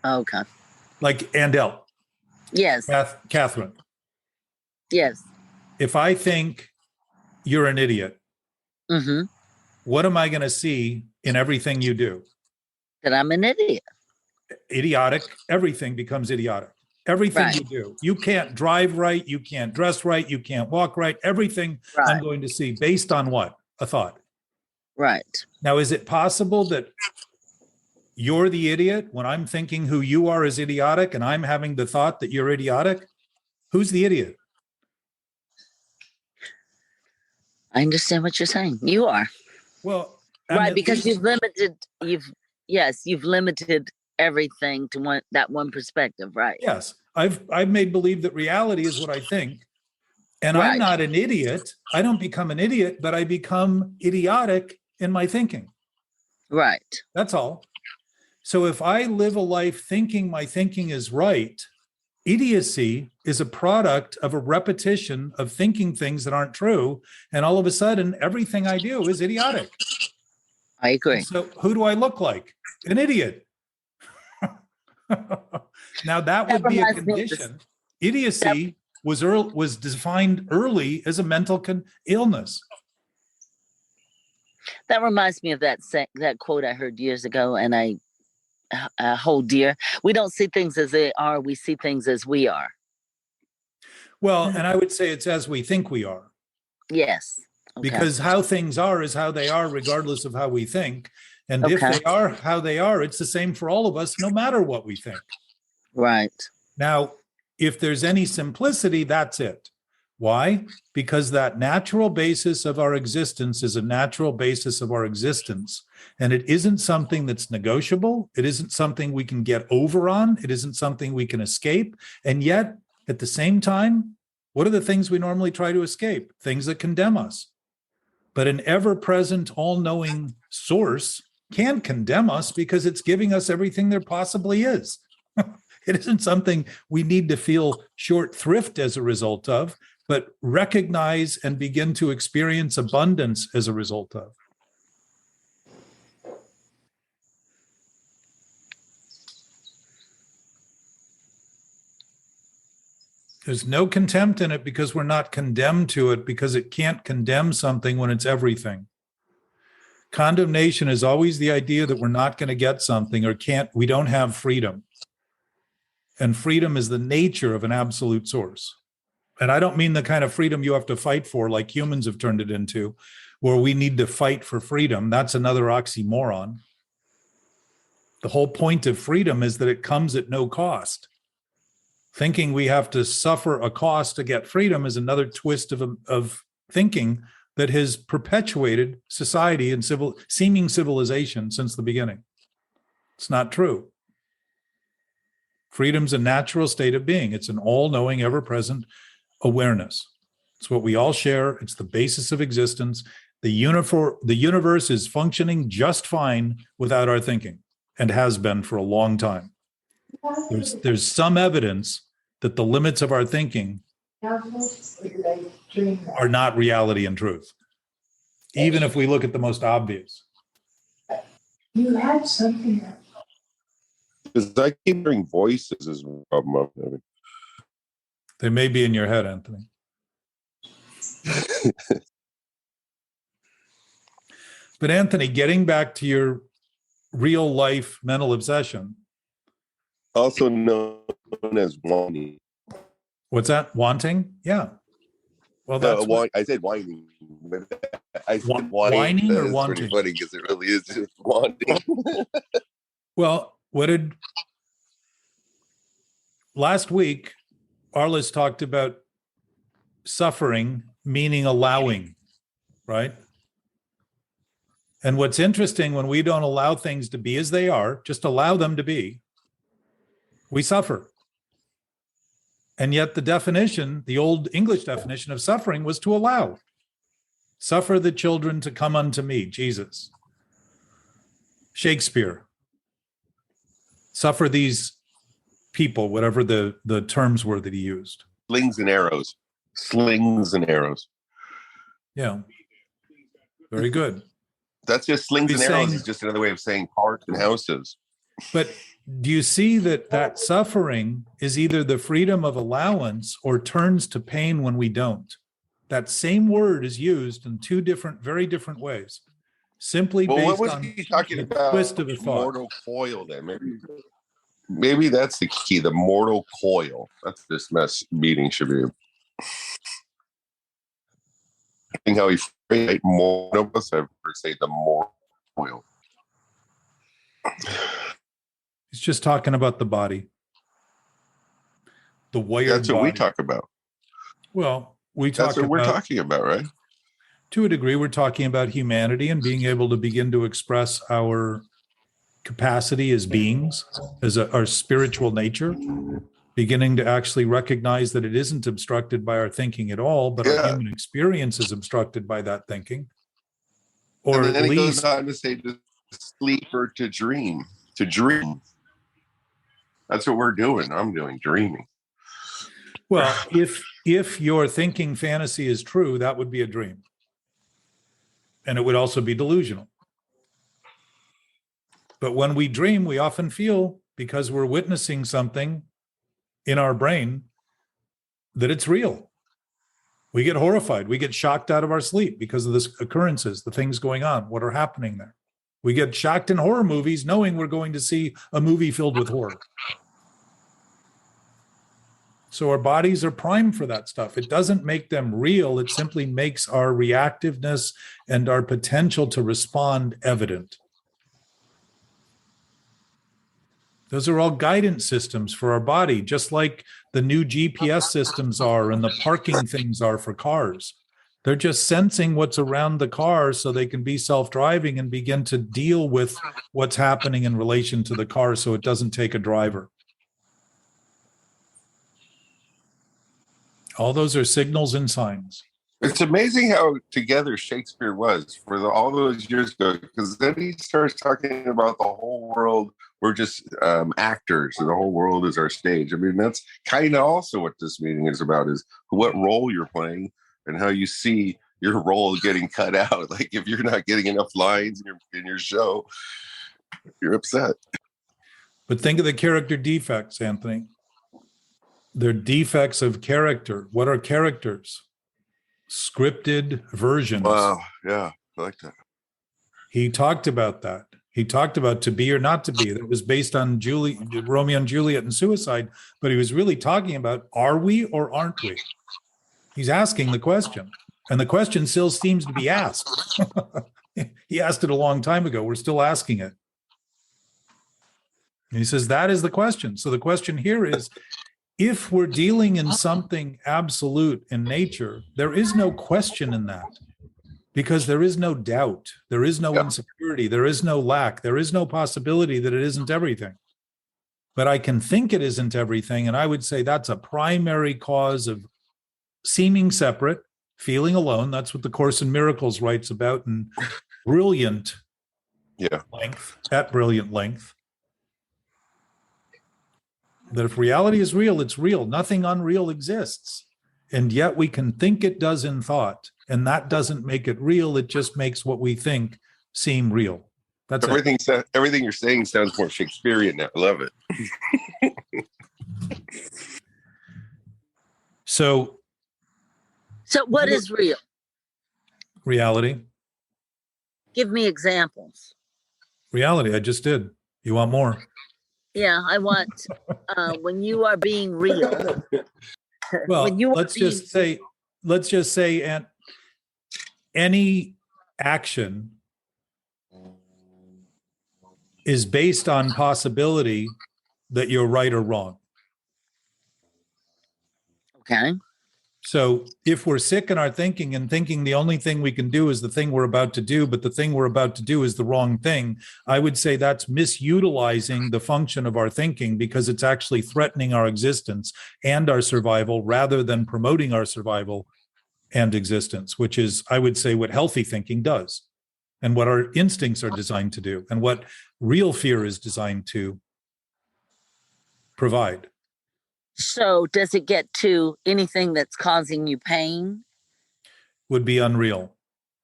Okay. Like Andel. Yes. Catherine. Yes. If I think you're an idiot, Mm-hmm. what am I going to see in everything you do? That I'm an idiot. Idiotic. Everything becomes idiotic. Everything Right. you do. You can't drive right. You can't dress right. You can't walk right. Everything Right. I'm going to see based on what? A thought. Right. Now, is it possible that you're the idiot when I'm thinking who you are is idiotic and I'm having the thought that you're idiotic? Who's the idiot? I understand what you're saying. You are. Well, Right, because you've limited everything to that one perspective, right? Yes, I've made believe that reality is what I think. And Right. I'm not an idiot. I don't become an idiot, but I become idiotic in my thinking. Right. That's all. So if I live a life thinking my thinking is right, idiocy is a product of a repetition of thinking things that aren't true. And all of a sudden, everything I do is idiotic. I agree. So who do I look like? An idiot. Now that would be a reminds me of this- condition. Idiocy was defined early as a mental illness. That reminds me of that quote I heard years ago, and I hold dear. We don't see things as they are; we see things as we are. Well, and I would say it's as we think we are. Yes. Okay. Because how things are is how they are, regardless of how we think. And if Okay. they are how they are, it's the same for all of us, no matter what we think. Right. Now, if there's any simplicity, that's it. Why? Because that natural basis of our existence is a natural basis of our existence. And it isn't something that's negotiable. It isn't something we can get over on. It isn't something we can escape. And yet, at the same time, what are the things we normally try to escape? Things that condemn us. But an ever-present, all-knowing source can't condemn us because it's giving us everything there possibly is. It isn't something we need to feel short thrift as a result of, but recognize and begin to experience abundance as a result of. There's no contempt in it because we're not condemned to it, because it can't condemn something when it's everything. Condemnation is always the idea that we're not going to get something or we don't have freedom. And freedom is the nature of an absolute source. And I don't mean the kind of freedom you have to fight for, like humans have turned it into, where we need to fight for freedom. That's another oxymoron. The whole point of freedom is that it comes at no cost. Thinking we have to suffer a cost to get freedom is another twist of thinking that has perpetuated society and seeming civilization since the beginning. It's not true. Freedom's a natural state of being. It's an all-knowing, ever-present awareness. It's what we all share. It's the basis of existence. The universe is functioning just fine without our thinking, and has been for a long time. There's some evidence that the limits of our thinking are not reality and truth, even if we look at the most obvious. You had something. Because I keep hearing voices as a problem. They may be in your head, Anthony. But Anthony, getting back to your real life mental obsession. Also known as wanting. What's that? Wanting? Yeah. Well, that's I said whining. I said whining whining or It's wanting? pretty funny because it really is just wanting. Well, last week, Arliss talked about suffering, meaning allowing, right? And what's interesting, when we don't allow things to be as they are, just allow them to be, we suffer. And yet the definition, the old English definition of suffering, was to allow. Suffer the children to come unto me, Jesus. Shakespeare. Suffer these people, whatever the terms were that he used. Slings and arrows. Slings and arrows. Yeah. Very good. That's just slings He's and arrows saying- is just another way of saying parks and houses. But do you see that suffering is either the freedom of allowance or turns to pain when we don't? That same word is used in two very different ways. Simply Well, what based was on he talking the about? twist of a thought. Mortal coil then. Maybe that's the key, the mortal coil. That's this meeting should be. I think how he phrased more of us, I've heard say the mortal coil. He's just talking about the body. The wired That's what body. we talk about. Well, we talk That's what we're about, talking about, right? to a degree, we're talking about humanity and being able to begin to express our capacity as beings, as our spiritual nature, beginning to actually recognize that it isn't obstructed by our thinking at all, but our Yeah. human experience is obstructed by that thinking. Or And at then he goes least, on to say to sleep or to dream. To dream. That's what we're doing. I'm doing dreaming. well, if your thinking fantasy is true, that would be a dream. And it would also be delusional. But when we dream, we often feel, because we're witnessing something in our brain, that it's real. We get horrified. We get shocked out of our sleep because of this occurrences, the things going on, what are happening there. We get shocked in horror movies knowing we're going to see a movie filled with horror. So our bodies are primed for that stuff. It doesn't make them real. It simply makes our reactiveness and our potential to respond evident. Those are all guidance systems for our body, just like the new GPS systems are and the parking things are for cars. They're just sensing what's around the car so they can be self-driving and begin to deal with what's happening in relation to the car so it doesn't take a driver. All those are signals and signs. It's amazing how together Shakespeare was for all those years ago, because then he starts talking about the whole world. We're just actors, and the whole world is our stage. I mean, that's kind of also what this meeting is about, is what role you're playing and how you see your role getting cut out. Like if you're not getting enough lines in your show, you're upset. But think of the character defects, Anthony. They're defects of character. What are characters? Scripted versions. Wow. Yeah, I like that. He talked about that. He talked about to be or not to be. That was based on Romeo and Juliet and suicide, but he was really talking about, are we or aren't we? He's asking the question, and the question still seems to be asked. He asked it a long time ago. We're still asking it. And he says, that is the question. So the question here is, if we're dealing in something absolute in nature, there is no question in that, because there is no doubt, there is no insecurity, there is no lack, there is no possibility that it isn't everything. But I can think it isn't everything, and I would say that's a primary cause of seeming separate, feeling alone. That's what the Course in Miracles writes about in brilliant length, at brilliant length. That if reality is real, it's real. Nothing unreal exists. And yet we can think it does in thought. And that doesn't make it real. It just makes what we think seem real. That's everything. Everything you're saying sounds more Shakespearean now. I love it. So what is real? Reality. Give me examples. Reality, I just did. You want more? Yeah, I want when you are being real. Well, let's just say, and any action is based on possibility that you're right or wrong. Okay. So if we're sick in our thinking and thinking the only thing we can do is the thing we're about to do, but the thing we're about to do is the wrong thing, I would say that's misutilizing the function of our thinking, because it's actually threatening our existence and our survival rather than promoting our survival and existence, which is, I would say, what healthy thinking does and what our instincts are designed to do and what real fear is designed to provide. So does it get to anything that's causing you pain? Would be unreal.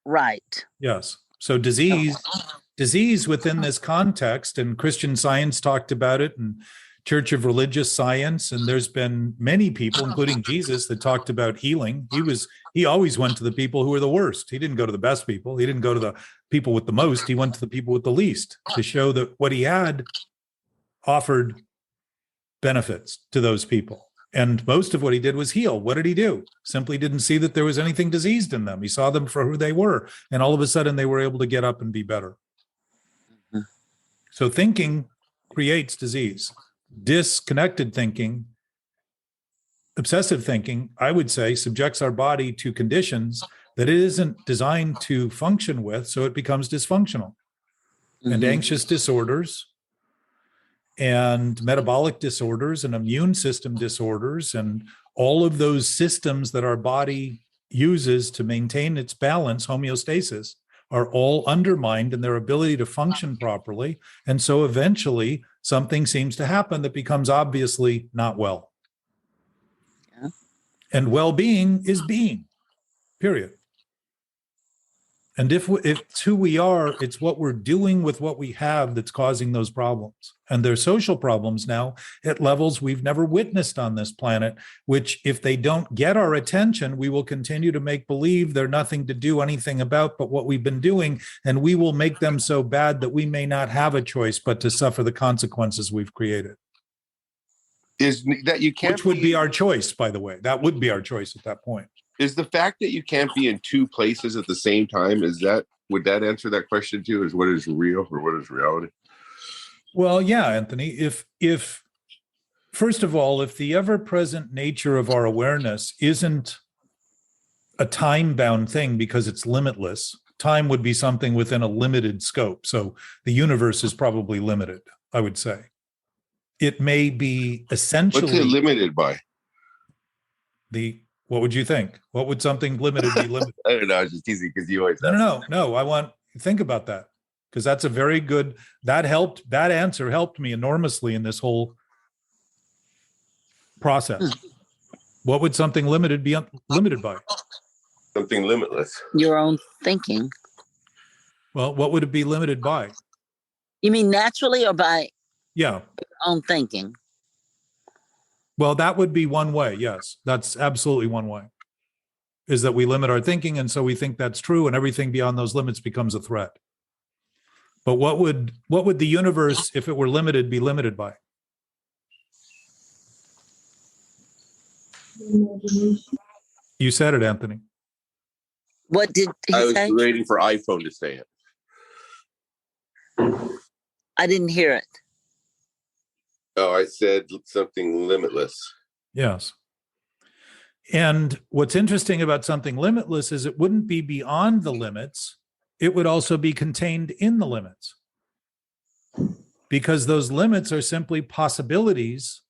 Right. Yes. So disease within this context, and Christian Science talked about it, and Church of Religious Science, and there's been many people, including Jesus, that talked about healing. He always went to the people who were the worst. He didn't go to the best people. He didn't go to the people with the most. He went to the people with the least to show that what he had offered benefits to those people. And most of what he did was heal. What did he do? Simply didn't see that there was anything diseased in them. He saw them for who they were. And all of a sudden they were able to get up and be better. Mm-hmm. So thinking creates disease. Disconnected thinking, obsessive thinking, I would say, subjects our body to conditions that it isn't designed to function with. So it becomes dysfunctional. Mm-hmm. And anxious disorders and metabolic disorders and immune system disorders and all of those systems that our body uses to maintain its balance, homeostasis, are all undermined in their ability to function properly. And so eventually something seems to happen that becomes obviously not well. Yeah. And well-being is being, period. And if it's who we are, it's what we're doing with what we have that's causing those problems. And they're social problems now at levels we've never witnessed on this planet, which if they don't get our attention, we will continue to make believe they're nothing to do anything about but what we've been doing. And we will make them so bad that we may not have a choice but to suffer the consequences we've created. Is that you can't, which would be our choice, by the way. That would be our choice at that point. is the fact that you can't be in two places at the same time, would that answer that question too? Is what is real or what is reality? Well, yeah, Anthony, if first of all, if the ever-present nature of our awareness isn't a time-bound thing because it's limitless, time would be something within a limited scope. So the universe is probably limited, I would say. It may be essentially... What's it limited by? What would you think? What would something limited be limited? I don't know. I was just teasing because you always No. I want think about that, because that's a very good. That answer helped me enormously in this whole process. What would something limited be limited by? Something limitless. Your own thinking. Well, what would it be limited by? You mean naturally or by Yeah. your own thinking? Well, that would be one way. Yes, that's absolutely one way, is that we limit our thinking. And so we think that's true, and everything beyond those limits becomes a threat. But what would the universe, if it were limited, be limited by? You said it, Anthony. What did he I was say? waiting for iPhone to say it. I didn't hear it. Oh, I said something limitless. Yes. And what's interesting about something limitless is it wouldn't be beyond the limits. It would also be contained in the limits, because those limits are simply possibilities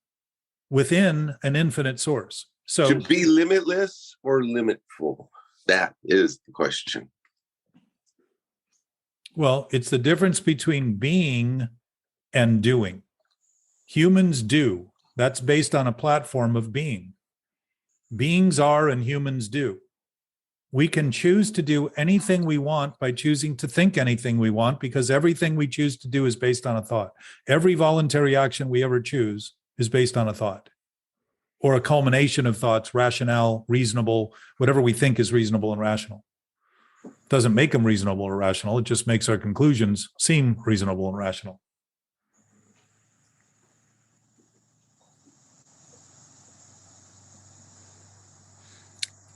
within an infinite source. So to be limitless or limitful, that is the question. Well, it's the difference between being and doing. Humans do. That's based on a platform of being. Beings are and humans do. We can choose to do anything we want by choosing to think anything we want, because everything we choose to do is based on a thought. Every voluntary action we ever choose is based on a thought, or a culmination of thoughts, rationale, reasonable, whatever we think is reasonable and rational. It doesn't make them reasonable or rational. It just makes our conclusions seem reasonable and rational.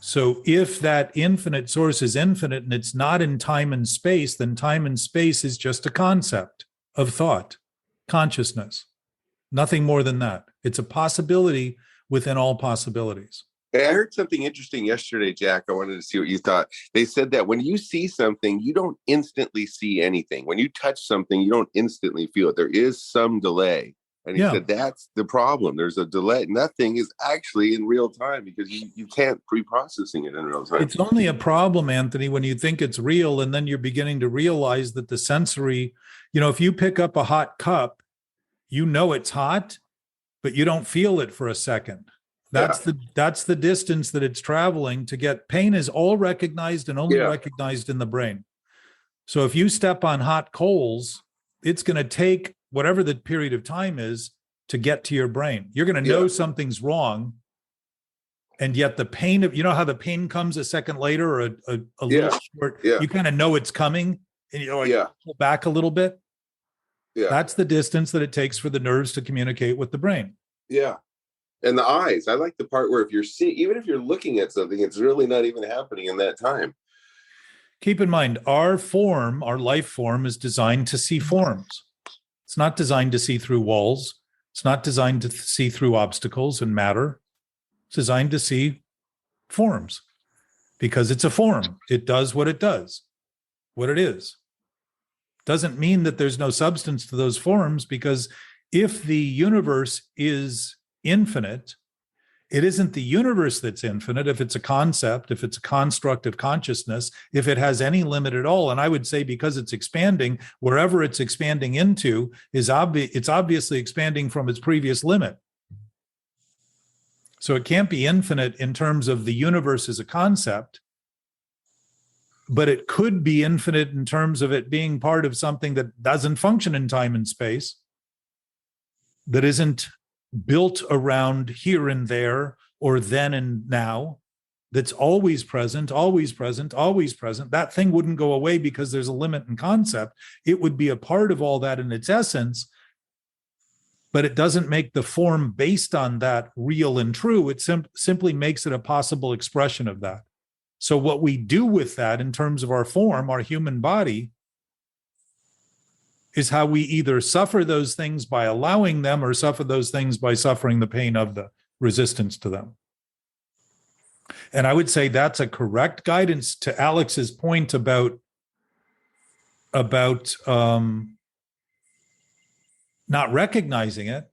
So if that infinite source is infinite and it's not in time and space, then time and space is just a concept of thought, consciousness, nothing more than that. It's a possibility within all possibilities. Hey, I heard something interesting yesterday, Jack. I wanted to see what you thought. They said that when you see something, you don't instantly see anything. When you touch something, you don't instantly feel it. There is some delay. And he said that's the problem. There's a delay. Nothing is actually in real time because you can't pre-processing it in real time. It's only a problem, Anthony, when you think it's real and then you're beginning to realize that the sensory, if you pick up a hot cup, you know it's hot, but you don't feel it for a second. That's the distance that it's traveling to get. Pain is all recognized and only recognized in the brain. So if you step on hot coals, it's going to take whatever the period of time is to get to your brain. You're going to know something's wrong. And yet the pain of, how the pain comes a second later, or a little short, you kind of know it's coming, and pull back a little bit. Yeah. That's the distance that it takes for the nerves to communicate with the brain. Yeah. And the eyes. I like the part where even if you're looking at something, it's really not even happening in that time. Keep in mind, our life form is designed to see forms. It's not designed to see through walls. It's not designed to see through obstacles and matter. It's designed to see forms, because it's a form. It does what it does, what it is. Doesn't mean that there's no substance to those forms, because if the universe is infinite, it isn't the universe that's infinite. If it's a concept, if it's a construct of consciousness, if it has any limit at all. And I would say, because it's expanding, wherever it's expanding into it's obviously expanding from its previous limit. So it can't be infinite in terms of the universe as a concept. but it could be infinite in terms of it being part of something that doesn't function in time and space, that isn't built around here and there or then and now, that's always present, always present, always present. That thing wouldn't go away because there's a limit in concept. It would be a part of all that in its essence, but it doesn't make the form based on that real and true. It simply makes it a possible expression of that. So what we do with that in terms of our form, our human body, is how we either suffer those things by allowing them or suffer those things by suffering the pain of the resistance to them. And I would say that's a correct guidance to Alex's point about not recognizing it.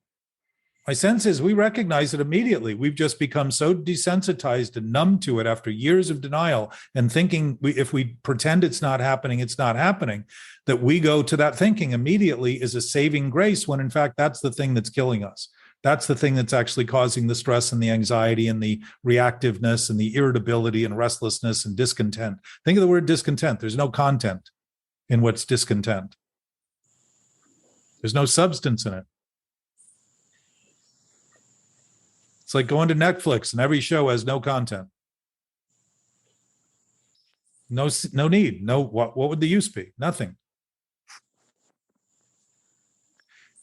My sense is we recognize it immediately. We've just become so desensitized and numb to it after years of denial and thinking if we pretend it's not happening, that we go to that thinking immediately is a saving grace, when in fact, that's the thing that's killing us. That's the thing that's actually causing the stress and the anxiety and the reactiveness and the irritability and restlessness and discontent. Think of the word discontent. There's no content in what's discontent. There's no substance in it. It's like going to Netflix and every show has no content. No need. No, what would the use be? Nothing.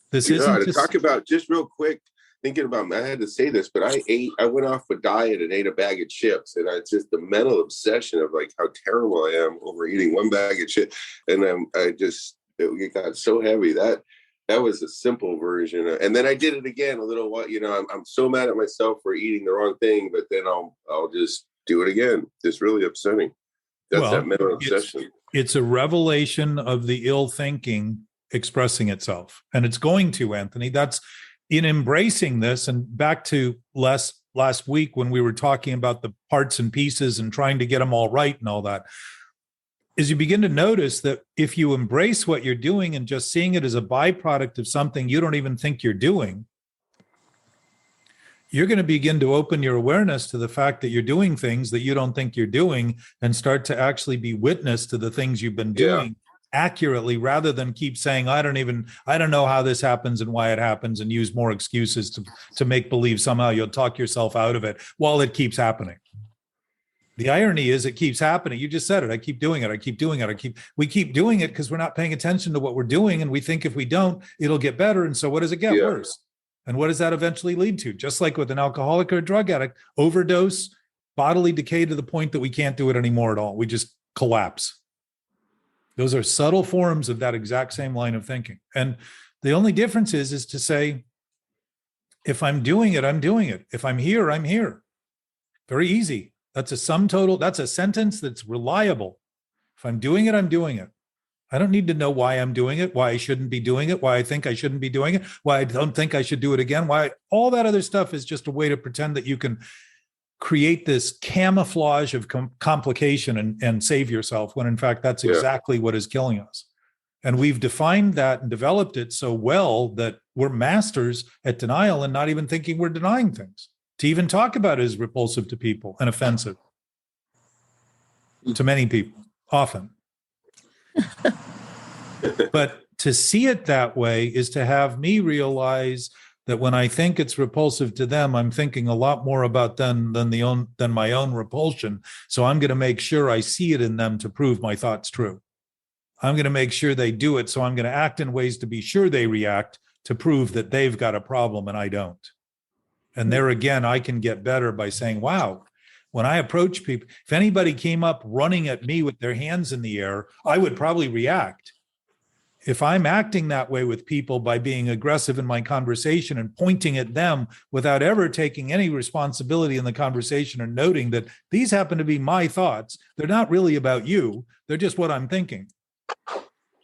This isn't to talk about, just real quick, thinking about, I had to say this, but I went off a diet and ate a bag of chips, and it's just the mental obsession of like how terrible I am over eating one bag of chips, and it got so heavy. That was a simple version, and then I did it again a little while. I'm so mad at myself for eating the wrong thing, but then I'll just do it again. It's really upsetting. That's that mental obsession. It's a revelation of the ill thinking expressing itself, and it's going to, Anthony. That's in embracing this. And back to last week when we were talking about the parts and pieces and trying to get them all right and all that, is you begin to notice that if you embrace what you're doing and just seeing it as a byproduct of something you don't even think you're doing, you're going to begin to open your awareness to the fact that you're doing things that you don't think you're doing, and start to actually be witness to the things you've been doing accurately, rather than keep saying, I don't know how this happens and why it happens, and use more excuses to make believe somehow you'll talk yourself out of it while it keeps happening. The irony is it keeps happening. You just said it. I keep doing it. We keep doing it because we're not paying attention to what we're doing. And we think if we don't, it'll get better. And so what does it get? Worse. And what does that eventually lead to? Just like with an alcoholic or a drug addict, overdose, bodily decay to the point that we can't do it anymore at all. We just collapse. Those are subtle forms of that exact same line of thinking. And the only difference is to say, if I'm doing it, I'm doing it. If I'm here, I'm here. Very easy. That's a sum total. That's a sentence that's reliable. If I'm doing it, I'm doing it. I don't need to know why I'm doing it, why I shouldn't be doing it, why I think I shouldn't be doing it, why I don't think I should do it again, why all that other stuff is just a way to pretend that you can create this camouflage of complication and save yourself, when in fact that's exactly what is killing us. And we've defined that and developed it so well that we're masters at denial and not even thinking we're denying things. To even talk about it is repulsive to people and offensive to many people, often. But to see it that way is to have me realize that when I think it's repulsive to them, I'm thinking a lot more about them than my own repulsion. So I'm going to make sure I see it in them to prove my thought's true. I'm going to make sure they do it. So I'm going to act in ways to be sure they react, to prove that they've got a problem and I don't. And there again, I can get better by saying, wow, when I approach people, if anybody came up running at me with their hands in the air, I would probably react. If I'm acting that way with people by being aggressive in my conversation and pointing at them without ever taking any responsibility in the conversation or noting that these happen to be my thoughts, they're not really about you, they're just what I'm thinking,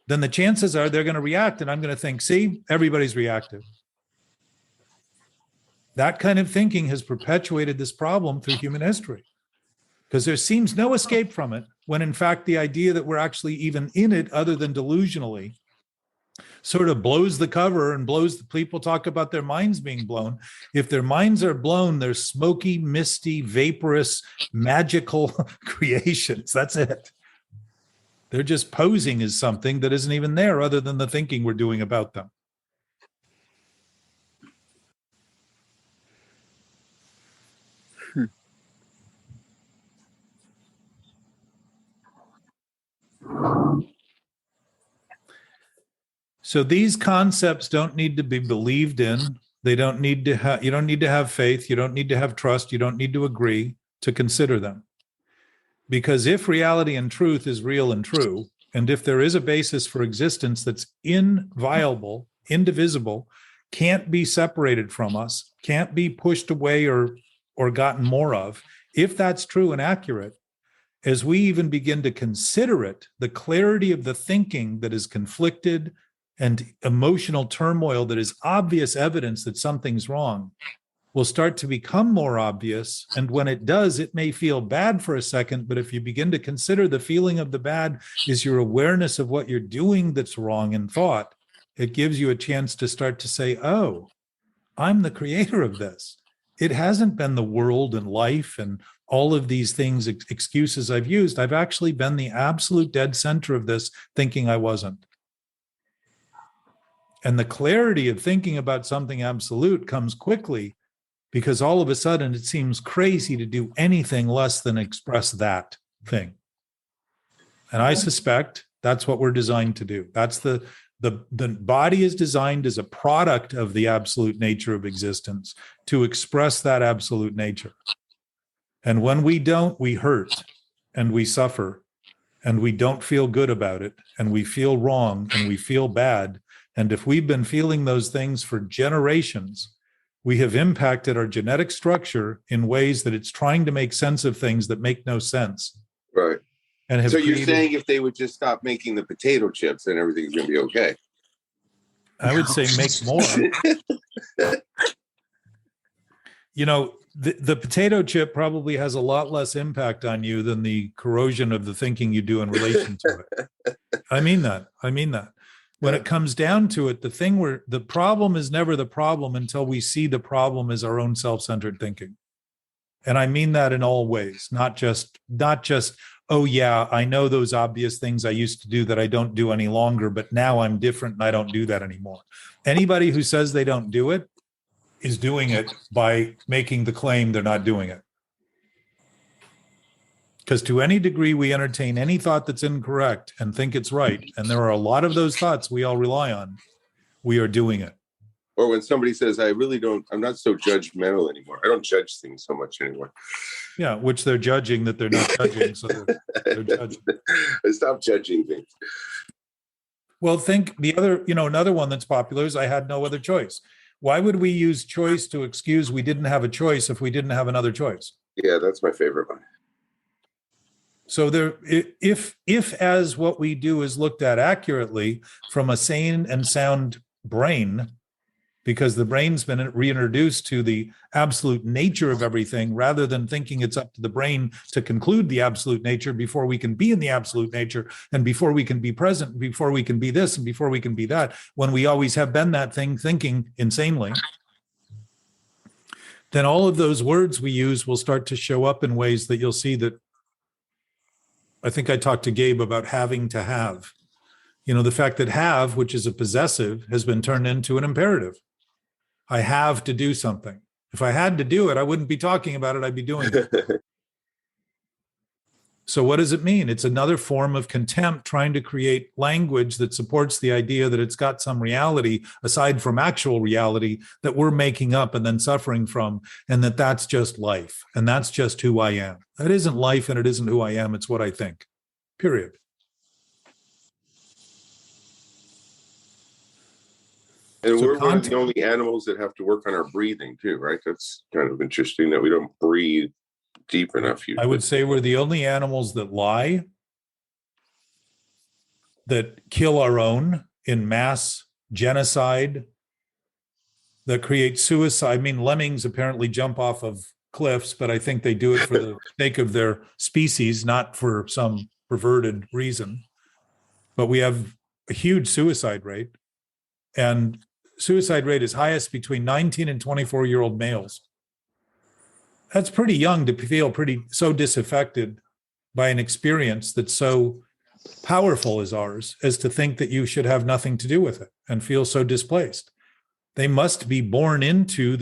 then the chances are they're going to react and I'm going to think, see, everybody's reactive. That kind of thinking has perpetuated this problem through human history, because there seems no escape from it, when in fact the idea that we're actually even in it other than delusionally sort of blows the cover and blows the people talk about their minds being blown. If their minds are blown, they're smoky, misty, vaporous, magical creations. That's it. They're just posing as something that isn't even there other than the thinking we're doing about them. So these concepts don't need to be believed in. They don't need to have, you don't need to have faith. You don't need to have trust. You don't need to agree to consider them. Because if reality and truth is real and true, and if there is a basis for existence that's inviolable, indivisible, can't be separated from us, can't be pushed away or gotten more of, if that's true and accurate, as we even begin to consider it, the clarity of the thinking that is conflicted and emotional turmoil that is obvious evidence that something's wrong will start to become more obvious. And when it does, it may feel bad for a second, but if you begin to consider the feeling of the bad is your awareness of what you're doing that's wrong in thought, it gives you a chance to start to say, oh, I'm the creator of this. It hasn't been the world and life and all of these things, excuses I've used. I've actually been the absolute dead center of this, thinking I wasn't. And the clarity of thinking about something absolute comes quickly because all of a sudden it seems crazy to do anything less than express that thing. And I suspect that's what we're designed to do. That's the body is designed as a product of the absolute nature of existence to express that absolute nature. And when we don't, we hurt and we suffer and we don't feel good about it and we feel wrong and we feel bad. And if we've been feeling those things for generations, we have impacted our genetic structure in ways that it's trying to make sense of things that make no sense. Right. And so you're saying if they would just stop making the potato chips, then everything's going to be okay? I would say make more. You know, the potato chip probably has a lot less impact on you than the corrosion of the thinking you do in relation to it. I mean that. When it comes down to it, the problem is never the problem until we see the problem as our own self-centered thinking. And I mean that in all ways, not just, oh yeah, I know those obvious things I used to do that I don't do any longer, but now I'm different and I don't do that anymore. Anybody who says they don't do it is doing it by making the claim they're not doing it. Because to any degree we entertain any thought that's incorrect and think it's right, and there are a lot of those thoughts we all rely on, we are doing it. Or when somebody says, I'm not so judgmental anymore. I don't judge things so much anymore. Yeah, which they're judging that they're not judging, so they're judging. Stop judging things. Well, think the other, another one that's popular is I had no other choice. Why would we use choice to excuse we didn't have a choice if we didn't have another choice? Yeah, that's my favorite one. So if as what we do is looked at accurately from a sane and sound brain, because the brain's been reintroduced to the absolute nature of everything, rather than thinking it's up to the brain to conclude the absolute nature before we can be in the absolute nature, and before we can be present, before we can be this, and before we can be that, when we always have been that thing thinking insanely, then all of those words we use will start to show up in ways that you'll see that. I think I talked to Gabe about having to have. The fact that have, which is a possessive, has been turned into an imperative. I have to do something. If I had to do it, I wouldn't be talking about it, I'd be doing it. So what does it mean? It's another form of contempt, trying to create language that supports the idea that it's got some reality aside from actual reality that we're making up and then suffering from, and that's just life, and that's just who I am. That isn't life, and it isn't who I am. It's what I think, period. And we're one of the only animals that have to work on our breathing too, right? That's kind of interesting that we don't breathe deep enough. I would say we're the only animals that lie, that kill our own in mass genocide, that create suicide. I mean, lemmings apparently jump off of cliffs, but I think they do it for the sake of their species, not for some perverted reason. But we have a huge suicide rate, and suicide rate is highest between 19 and 24-year-old males. That's pretty young to feel so disaffected by an experience that's so powerful as ours as to think that you should have nothing to do with it and feel so displaced. They must be born into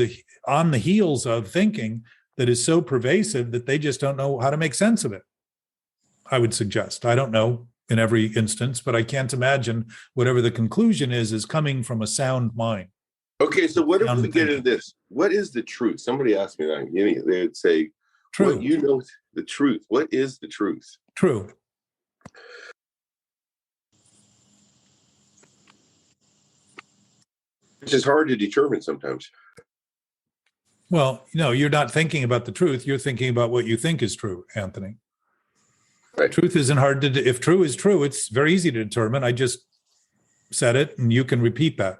on the heels of thinking that is so pervasive that they just don't know how to make sense of it. I would suggest. I don't know in every instance, but I can't imagine whatever the conclusion is coming from a sound mind. Okay, so what if Sound we get thinking. into this? What is the truth? Somebody asked me that. They would say, True. What, you know the truth. What is the truth? True. Which is hard to determine sometimes. Well, no, you're not thinking about the truth. You're thinking about what you think is true, Anthony. Right. Truth isn't hard to, if true is true, it's very easy to determine. I just said it and you can repeat that.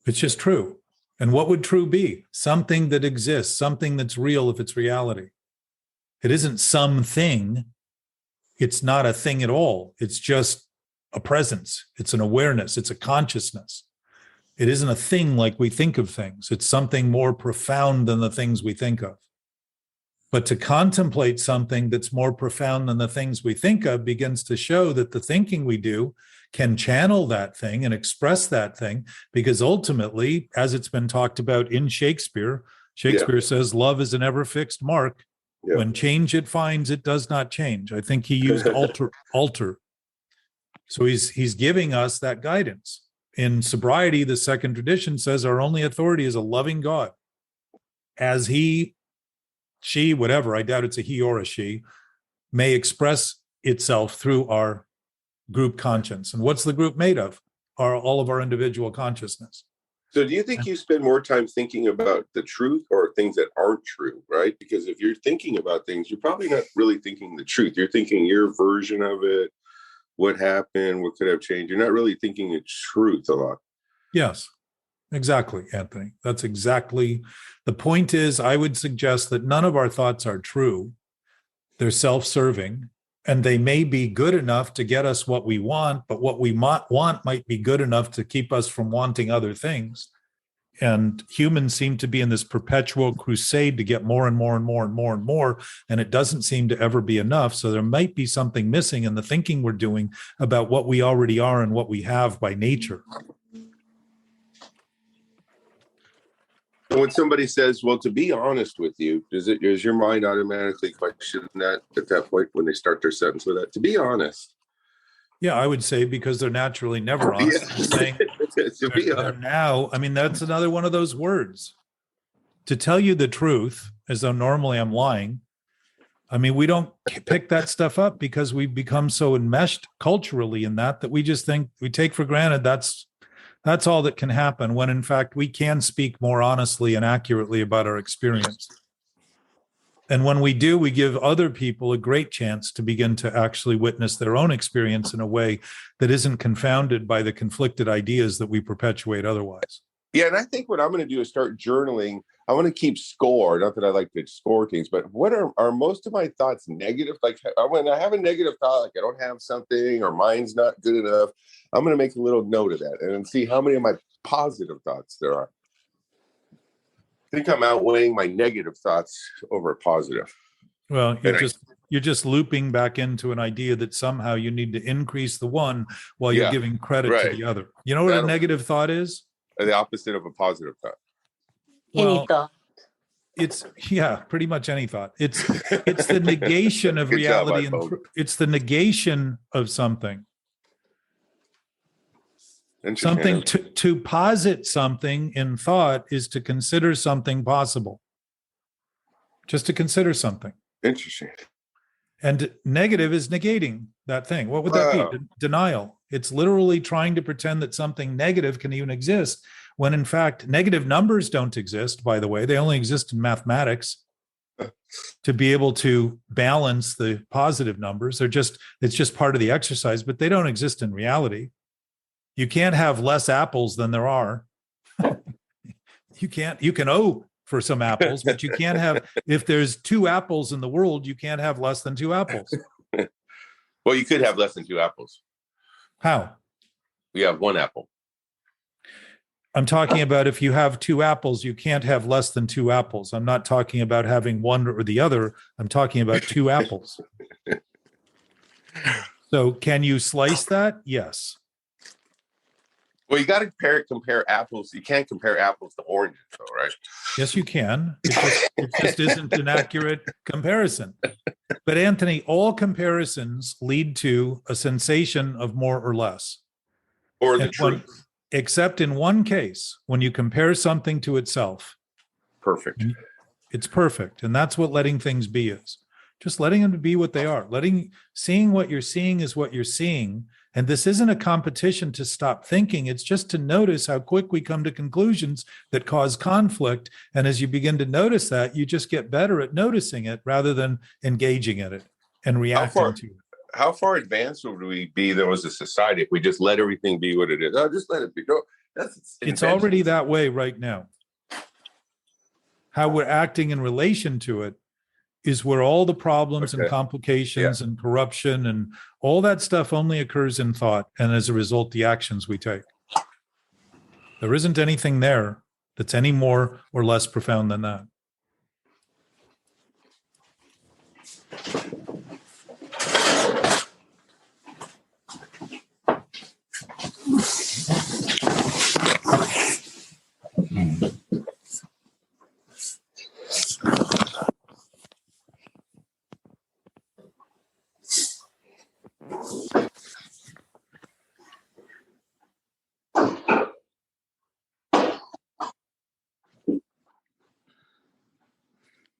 It's just true. And what would true be? Something that exists, something that's real if it's reality. It isn't something. It's not a thing at all. It's just a presence. It's an awareness. It's a consciousness. It isn't a thing like we think of things. It's something more profound than the things we think of. But to contemplate something that's more profound than the things we think of begins to show that the thinking we do can channel that thing and express that thing, because ultimately, as it's been talked about in Shakespeare says, love is an ever fixed mark. Yeah. When change it finds, it does not change. I think he used alter. So he's giving us that guidance. In sobriety, the second tradition says our only authority is a loving God. As he, she, whatever, I doubt it's a he or a she, may express itself through our group conscience. And what's the group made of? All of our individual consciousness. So do you think you spend more time thinking about the truth or things that aren't true, right? Because if you're thinking about things, you're probably not really thinking the truth. You're thinking your version of it, what happened, what could have changed. You're not really thinking the truth a lot. Yes, exactly, Anthony. That's exactly the point. Is I would suggest that none of our thoughts are true. They're self-serving, and they may be good enough to get us what we want, but what we want might be good enough to keep us from wanting other things. And humans seem to be in this perpetual crusade to get more and more and more and more and more, and it doesn't seem to ever be enough. So there might be something missing in the thinking we're doing about what we already are and what we have by nature. When somebody says, well, to be honest with you, does your mind automatically question that at that point when they start their sentence with that? To be honest. Yeah, I would say because they're naturally never honest. Yeah. I'm saying To be honest. now, I mean, that's another one of those words. To tell you the truth, as though normally I'm lying. I mean, we don't pick that stuff up because we've become so enmeshed culturally in that we just think, we take for granted that's all that can happen, when in fact we can speak more honestly and accurately about our experience. And when we do, we give other people a great chance to begin to actually witness their own experience in a way that isn't confounded by the conflicted ideas that we perpetuate otherwise. Yeah, and I think what I'm going to do is start journaling. I want to keep score. Not that I like to score things, but what are most of my thoughts negative? Like when I have a negative thought, like I don't have something or mine's not good enough, I'm going to make a little note of that and see how many of my positive thoughts there are. I think I'm outweighing my negative thoughts over positive. Well, you're just looping back into an idea that somehow you need to increase the one while you're giving credit to the other. You know what a negative thought is? The opposite of a positive thought. Well, Any thought? It's pretty much any thought. It's the negation of Good job, reality, iPhone. and it's the negation of something. Something to posit something in thought is to consider something possible. Just to consider something. Interesting. And negative is negating that thing. What would that be? Denial. It's literally trying to pretend that something negative can even exist, when in fact negative numbers don't exist, by the way. They only exist in mathematics to be able to balance the positive numbers. It's just part of the exercise, but they don't exist in reality. You can't have less apples than there are. You can owe for some apples, but you can't have, if there's 2 apples in the world, you can't have less than 2 apples. Well, you could have less than 2 apples. How? We have 1 apple. I'm talking about if you have 2 apples, you can't have less than 2 apples. I'm not talking about having one or the other. I'm talking about 2 apples. So can you slice that? Yes. Well, you got to compare apples. You can't compare apples to oranges, though, right? Yes, you can. It just isn't an accurate comparison. But Anthony, all comparisons lead to a sensation of more or less. Or the And truth. except in one case, when you compare something to itself, Perfect. it's perfect. And that's what letting things be is. Just letting them be what they are. Seeing what you're seeing is what you're seeing. And this isn't a competition to stop thinking. It's just to notice how quick we come to conclusions that cause conflict. And as you begin to notice that, you just get better at noticing it rather than engaging in it and reacting to it. How far advanced would we be though as a society if we just let everything be what it is? Oh, just let it be. No, It's already that way right now. How we're acting in relation to it is where all the problems and complications and corruption and all that stuff only occurs in thought. And as a result, the actions we take. There isn't anything there that's any more or less profound than that.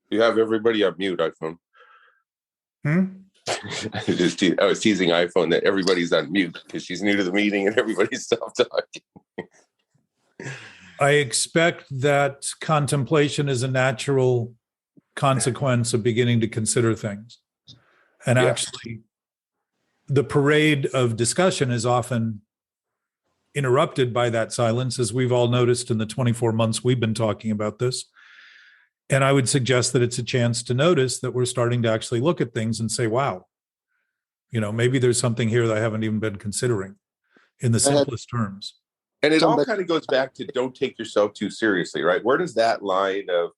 You have everybody on mute, iPhone. I was teasing iPhone that everybody's on mute because she's new to the meeting and everybody's stopped talking. I expect that contemplation is a natural consequence of beginning to consider things. And actually, the parade of discussion is often interrupted by that silence, as we've all noticed in the 24 months we've been talking about this. And I would suggest that it's a chance to notice that we're starting to actually look at things and say, wow, maybe there's something here that I haven't even been considering in the simplest terms. And it all kind of goes back to don't take yourself too seriously, right? Where does that line of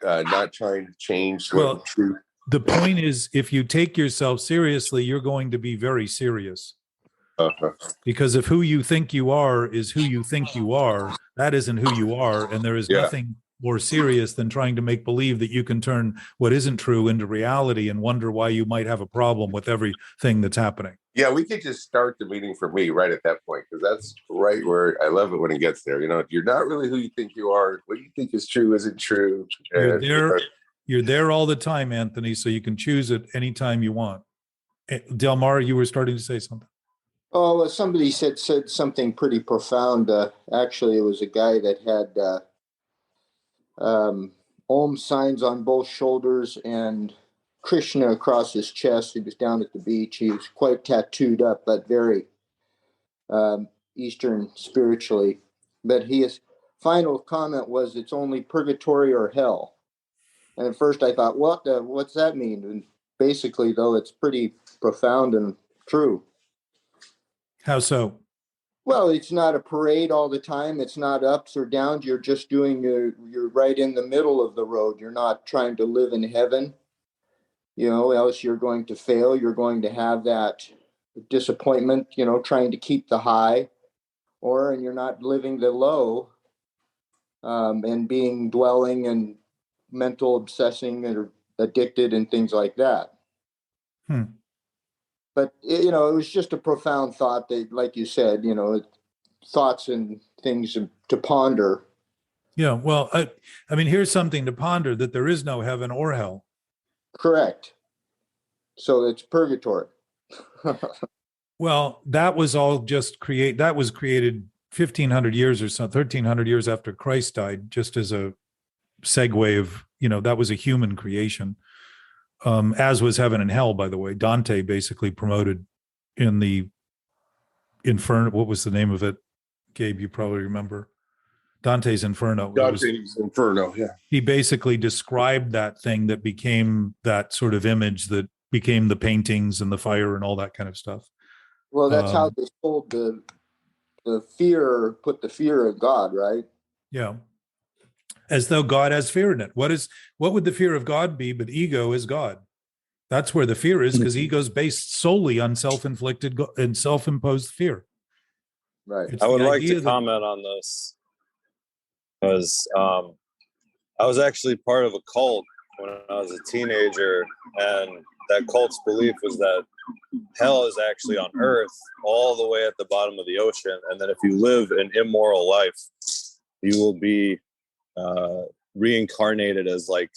not trying to change the truth? The point is, if you take yourself seriously, you're going to be very serious. Because if who you think you are is who you think you are, that isn't who you are. And there is nothing more serious than trying to make believe that you can turn what isn't true into reality and wonder why you might have a problem with everything that's happening. Yeah, we could just start the meeting for me right at that point, because that's right where I love it when it gets there. You're not really who you think you are. What you think is true isn't true. You're there all the time, Anthony, so you can choose it anytime you want. Delmar, you were starting to say something. Oh, well, somebody said something pretty profound. Actually, it was a guy that had Om signs on both shoulders and Krishna across his chest. He was down at the beach. He was quite tattooed up, but very Eastern spiritually. But his final comment was, "It's only purgatory or hell." And at first I thought, what's that mean? And basically, though, it's pretty profound and true. How so? Well, it's not a parade all the time. It's not ups or downs. You're just you're right in the middle of the road. You're not trying to live in heaven, else you're going to fail. You're going to have that disappointment, trying to keep the high, and you're not living the low, and being dwelling and mental obsessing or addicted and things like that. But, it was just a profound thought that, like you said, thoughts and things to ponder. Yeah, well, I mean, here's something to ponder, that there is no heaven or hell. Correct. So it's purgatory. Well, that was all that was created 1,500 years or so, 1,300 years after Christ died, just as a segue of, that was a human creation. As was heaven and hell, by the way. Dante basically promoted in the Inferno. What was the name of it? Gabe, you probably remember. Dante's Inferno. Dante's Inferno, yeah. He basically described that thing that became that sort of image that became the paintings and the fire and all that kind of stuff. Well, that's how they sold the fear, put the fear of God, right? Yeah. As though God has fear in it. What would the fear of God be? But ego is God. That's where the fear is, because ego is based solely on self-inflicted and self-imposed fear. Right. It's I would the like idea to that- comment on this because I was actually part of a cult when I was a teenager, and that cult's belief was that hell is actually on Earth, all the way at the bottom of the ocean, and that if you live an immoral life, you will be reincarnated as like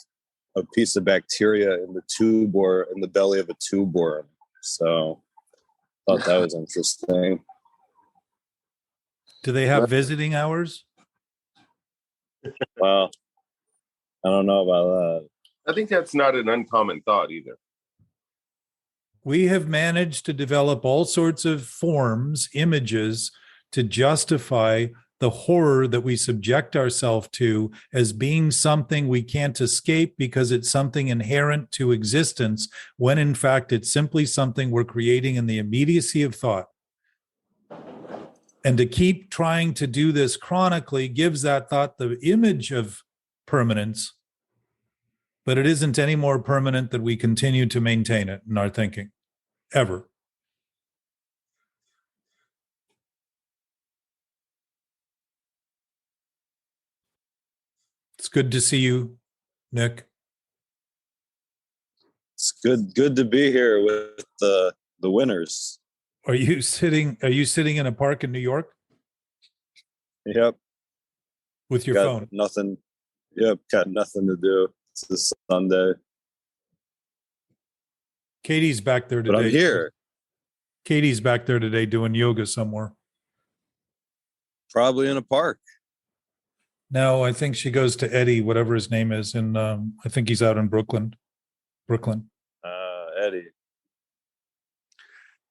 a piece of bacteria in the tube or in the belly of a tube worm. So I thought that was interesting. Do they have visiting hours? Well, I don't know about that. I think that's not an uncommon thought either. We have managed to develop all sorts of forms, images, to justify the horror that we subject ourselves to as being something we can't escape because it's something inherent to existence, when in fact it's simply something we're creating in the immediacy of thought. And to keep trying to do this chronically gives that thought the image of permanence, but it isn't any more permanent that we continue to maintain it in our thinking, ever. It's good to see you, Nick. It's good to be here with the winners. Are you sitting in a park in New York Yep. with your Got phone? nothing. Yep, got nothing to do. It's a Sunday. Katie's back there today. But I'm here. Katie's back there today doing yoga somewhere. Probably in a park. No, I think she goes to Eddie, whatever his name is, and I think he's out in Brooklyn. Eddie.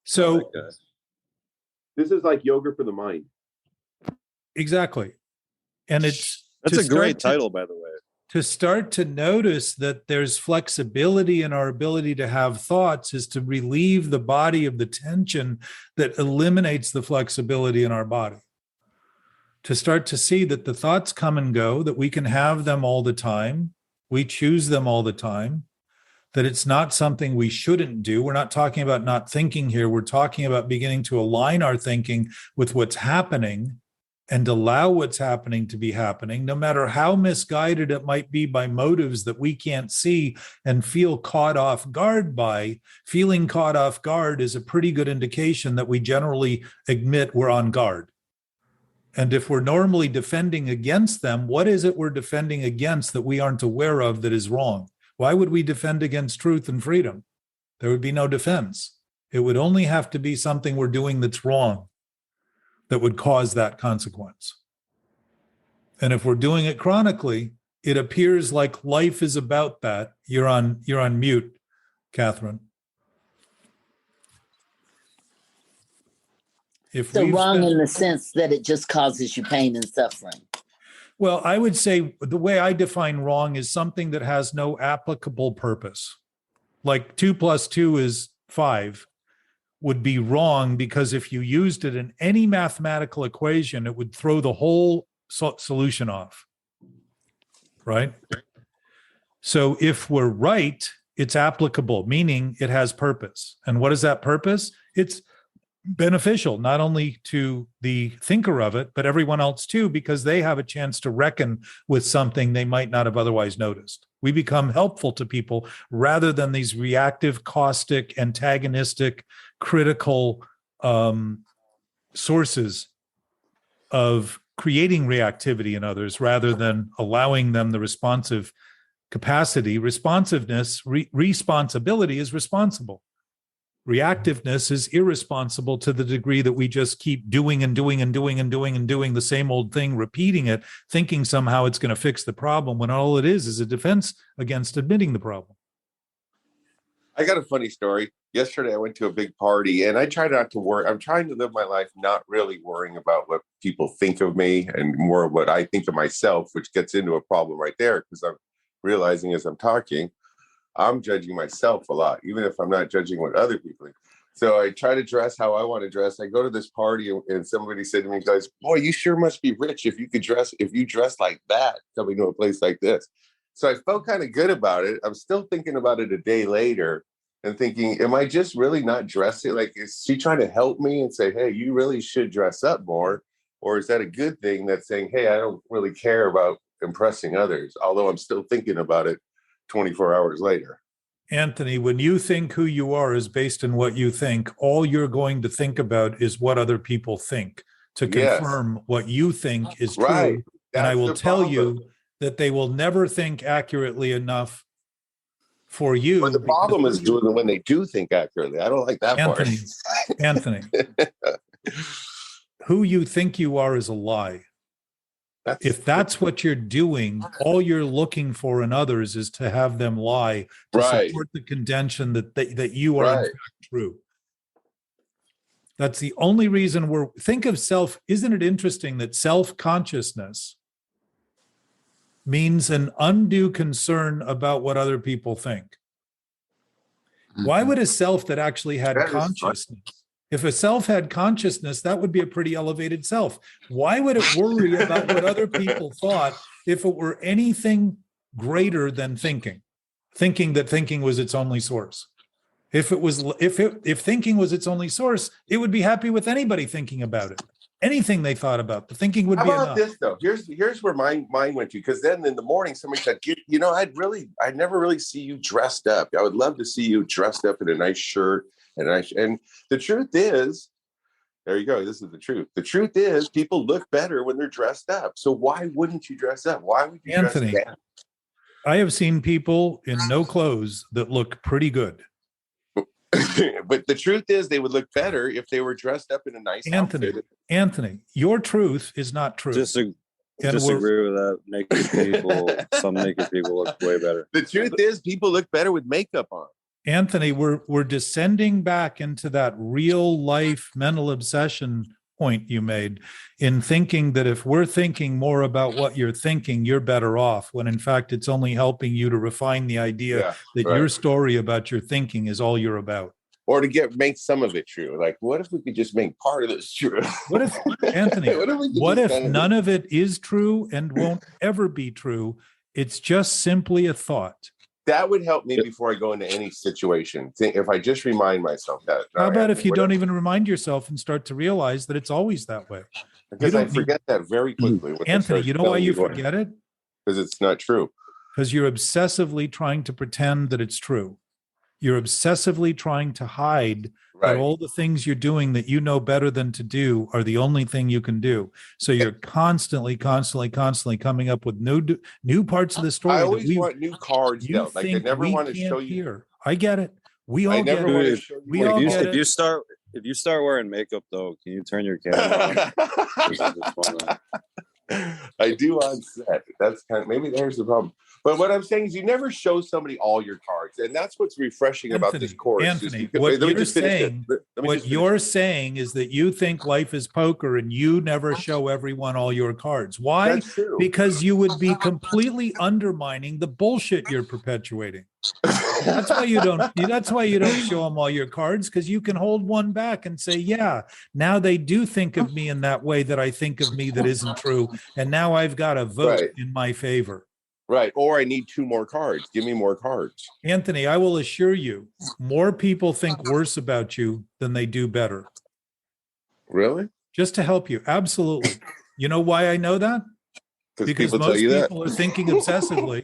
So Okay. This is like yoga for the mind. exactly, and it's That's to a great start title, by the way. to start to notice that there's flexibility in our ability to have thoughts is to relieve the body of the tension that eliminates the flexibility in our body. To start to see that the thoughts come and go, that we can have them all the time, we choose them all the time, that it's not something we shouldn't do. We're not talking about not thinking here. We're talking about beginning to align our thinking with what's happening and allow what's happening to be happening, no matter how misguided it might be by motives that we can't see and feel caught off guard by. Feeling caught off guard is a pretty good indication that we generally admit we're on guard. And if we're normally defending against them, what is it we're defending against that we aren't aware of that is wrong? Why would we defend against truth and freedom? There would be no defense. It would only have to be something we're doing that's wrong that would cause that consequence. And if we're doing it chronically, it appears like life is about that. You're on mute, Catherine. If So we've wrong spent- in the sense that it just causes you pain and suffering. Well, I would say the way I define wrong is something that has no applicable purpose. Like 2 + 2 is 5 would be wrong because if you used it in any mathematical equation, it would throw the whole solution off. Right? So if we're right, it's applicable, meaning it has purpose. And what is that purpose? It's beneficial not only to the thinker of it, but everyone else too, because they have a chance to reckon with something they might not have otherwise noticed. We become helpful to people rather than these reactive, caustic, antagonistic, critical sources of creating reactivity in others rather than allowing them the responsive capacity. Responsiveness, responsibility is responsible. Reactiveness is irresponsible to the degree that we just keep doing and doing and doing and doing and doing the same old thing, repeating it, thinking somehow it's going to fix the problem when all it is a defense against admitting the problem. I got a funny story. Yesterday, I went to a big party and I try not to worry. I'm trying to live my life not really worrying about what people think of me and more what I think of myself, which gets into a problem right there because I'm realizing as I'm talking, I'm judging myself a lot, even if I'm not judging what other people think. So I try to dress how I want to dress. I go to this party and somebody said to me, guys, boy, you sure must be rich if you dress like that coming to a place like this. So I felt kind of good about it. I'm still thinking about it a day later. and thinking, am I just really not dressing? Like, is she trying to help me and say, hey, you really should dress up more? Or is that a good thing that's saying, hey, I don't really care about impressing others, although I'm still thinking about it 24 hours later? Anthony, when you think who you are is based on what you think, all you're going to think about is what other people think to confirm what you think is true. Right. And I That's will the tell problem. you that they will never think accurately enough for you. But the problem is doing when they do think accurately. I don't like that Anthony, part. Anthony, who you think you are is a lie. If that's what you're doing, all you're looking for in others is to have them lie to support the contention that you are in fact true. That's the only reason think of self. Isn't it interesting that self-consciousness means an undue concern about what other people think? Why would a self that actually had consciousness, if a self had consciousness, that would be a pretty elevated self. Why would it worry about what other people thought if it were anything greater than thinking that thinking was its only source? If thinking was its only source, it would be happy with anybody thinking about it. Anything they thought about, the thinking would be enough. How about this though? Here's where my mind went to, because then in the morning somebody said, you know, I'd never really see you dressed up. I would love to see you dressed up in a nice shirt and the truth is, there you go. This is the truth. The truth is, people look better when they're dressed up. So why wouldn't you dress up? Why would you Anthony, dress down? I have seen people in no clothes that look pretty good. But the truth is, they would look better if they were dressed up in a nice outfit. Anthony, your truth is not true. Disagree with that. Some naked people look way better. The truth is, people look better with makeup on. Anthony, we're descending back into that real life mental obsession point you made in thinking that if we're thinking more about what you're thinking, you're better off, when in fact it's only helping you to refine the idea that your story about your thinking is all you're about. Or to make some of it true. Like, what if we could just make part of this true? What if, Anthony, what if none of it is true and won't ever be true? It's just simply a thought. That would help me before I go into any situation. If I just remind myself that. How about if you don't even remind yourself and start to realize that it's always that way? Because I forget that very quickly. Anthony, you know why you forget it? Because it's not true. Because you're obsessively trying to pretend that it's true. You're obsessively trying to hide that all the things you're doing that you know better than to do are the only thing you can do. So you're constantly coming up with new parts of the story. I always want new cards. Though. Like, I never want to show you. Hear. I get it. We all get it. If you start wearing makeup, though, can you turn your camera on? I do on set. That's maybe there's the problem. But what I'm saying is, you never show somebody all your cards, and that's what's refreshing about this course. Anthony, what you're saying is that you think life is poker, and you never show everyone all your cards. Why? That's true. Because you would be completely undermining the bullshit you're perpetuating. That's why you don't. That's why you don't show them all your cards, because you can hold one back and say, "Yeah, now they do think of me in that way that I think of me that isn't true, and now I've got a vote in my favor." Right. Or I need 2 more cards. Give me more cards. Anthony, I will assure you, more people think worse about you than they do better. Really? Just to help you. Absolutely. You know why I know that? Because most people are thinking obsessively.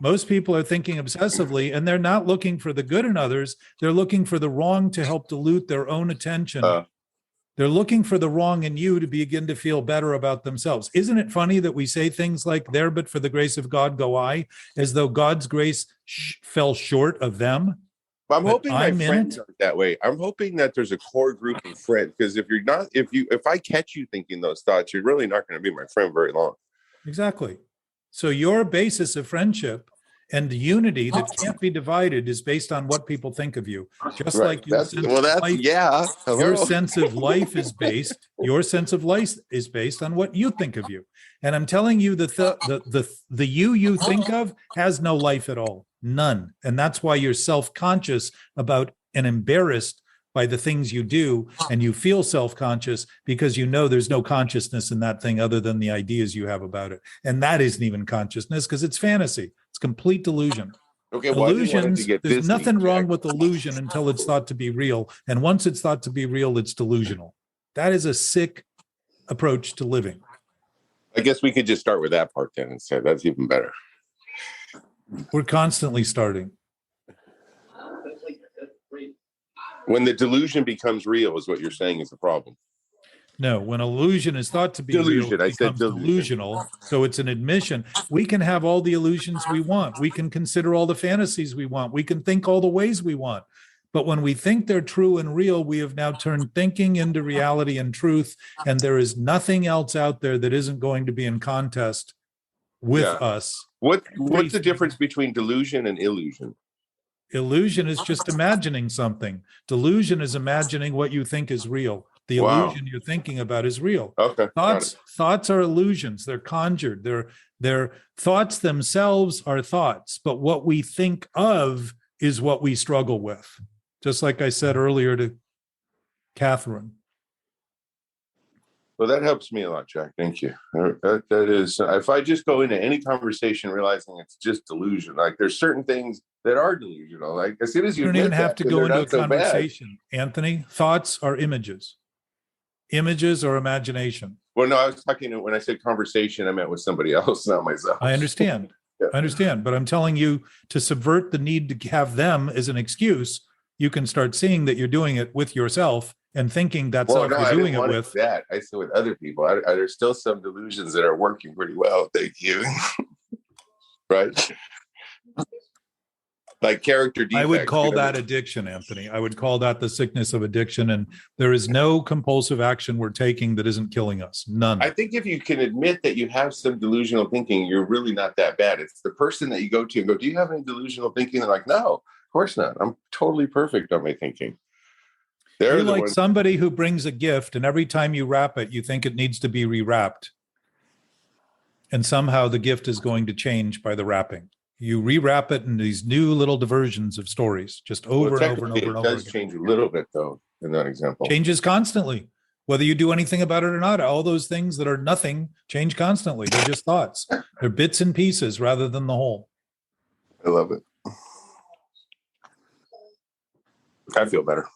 Most people are thinking obsessively, and they're not looking for the good in others. They're looking for the wrong to help dilute their own attention. They're looking for the wrong in you to begin to feel better about themselves. Isn't it funny that we say things like, there, but for the grace of God go I, as though God's grace fell short of them? I'm hoping my friends aren't that way. I'm hoping that there's a core group of friends, because if I catch you thinking those thoughts, you're really not going to be my friend very long. Exactly. So your basis of friendship and the unity that can't be divided is based on what people think of you. Just like your sense of life is based. Your sense of life is based on what you think of you. And I'm telling you that the you think of has no life at all, none. And that's why you're self-conscious about and embarrassed by the things you do, and you feel self-conscious because you know there's no consciousness in that thing other than the ideas you have about it. And that isn't even consciousness, because it's fantasy. It's complete delusion. Okay, well, I didn't want it to Illusions, get there's Disney, nothing wrong Jack. with illusion until it's thought to be real. And once it's thought to be real, it's delusional. That is a sick approach to living. I guess we could just start with that part then instead. That's even better. We're constantly starting. When the delusion becomes real is what you're saying is the problem. No, when illusion is thought to be Delusion, real, I it said becomes delusion. delusional. So it's an admission. We can have all the illusions we want. We can consider all the fantasies we want. We can think all the ways we want. But when we think they're true and real, we have now turned thinking into reality and truth. And there is nothing else out there that isn't going to be in contest with Yeah. us. What's the difference between delusion and illusion? Illusion is just imagining something. Delusion is imagining what you think is real. The Wow. illusion you're thinking about is real. Okay. got it. Thoughts are illusions. They're conjured. They're thoughts themselves are thoughts, but what we think of is what we struggle with. Just like I said earlier to Catherine. Well, that helps me a lot, Jack. Thank you. That is, if I just go into any conversation realizing it's just delusion, like there's certain things that are delusional. Like as soon as You you don't even admit have that, to then go they're into a not so bad. conversation, Anthony. Thoughts are images. Images are imagination. Well, no, I was talking when I said conversation, I meant with somebody else, not myself. I understand. Yeah. I understand. But I'm telling you, to subvert the need to have them as an excuse, you can start seeing that you're doing it with yourself and thinking that's Well, self no, you're I doing didn't it want with. that. I said with other people. There's still some delusions that are working pretty well. Thank you. Right? Like character defects. I would call you know, that addiction, Anthony. I would call that the sickness of addiction. And there is no compulsive action we're taking that isn't killing us. None. I think if you can admit that you have some delusional thinking, you're really not that bad. It's the person that you go to and go, do you have any delusional thinking? They're like, no, of course not. I'm totally perfect on my thinking. You're like somebody who brings a gift, and every time you wrap it, you think it needs to be rewrapped. And somehow the gift is going to change by the wrapping. You rewrap it in these new little diversions of stories, just over and over and over and over. It does change a little bit, though, in that example. Changes constantly. Whether you do anything about it or not, all those things that are nothing change constantly. They're just thoughts. They're bits and pieces rather than the whole. I love it. I feel better.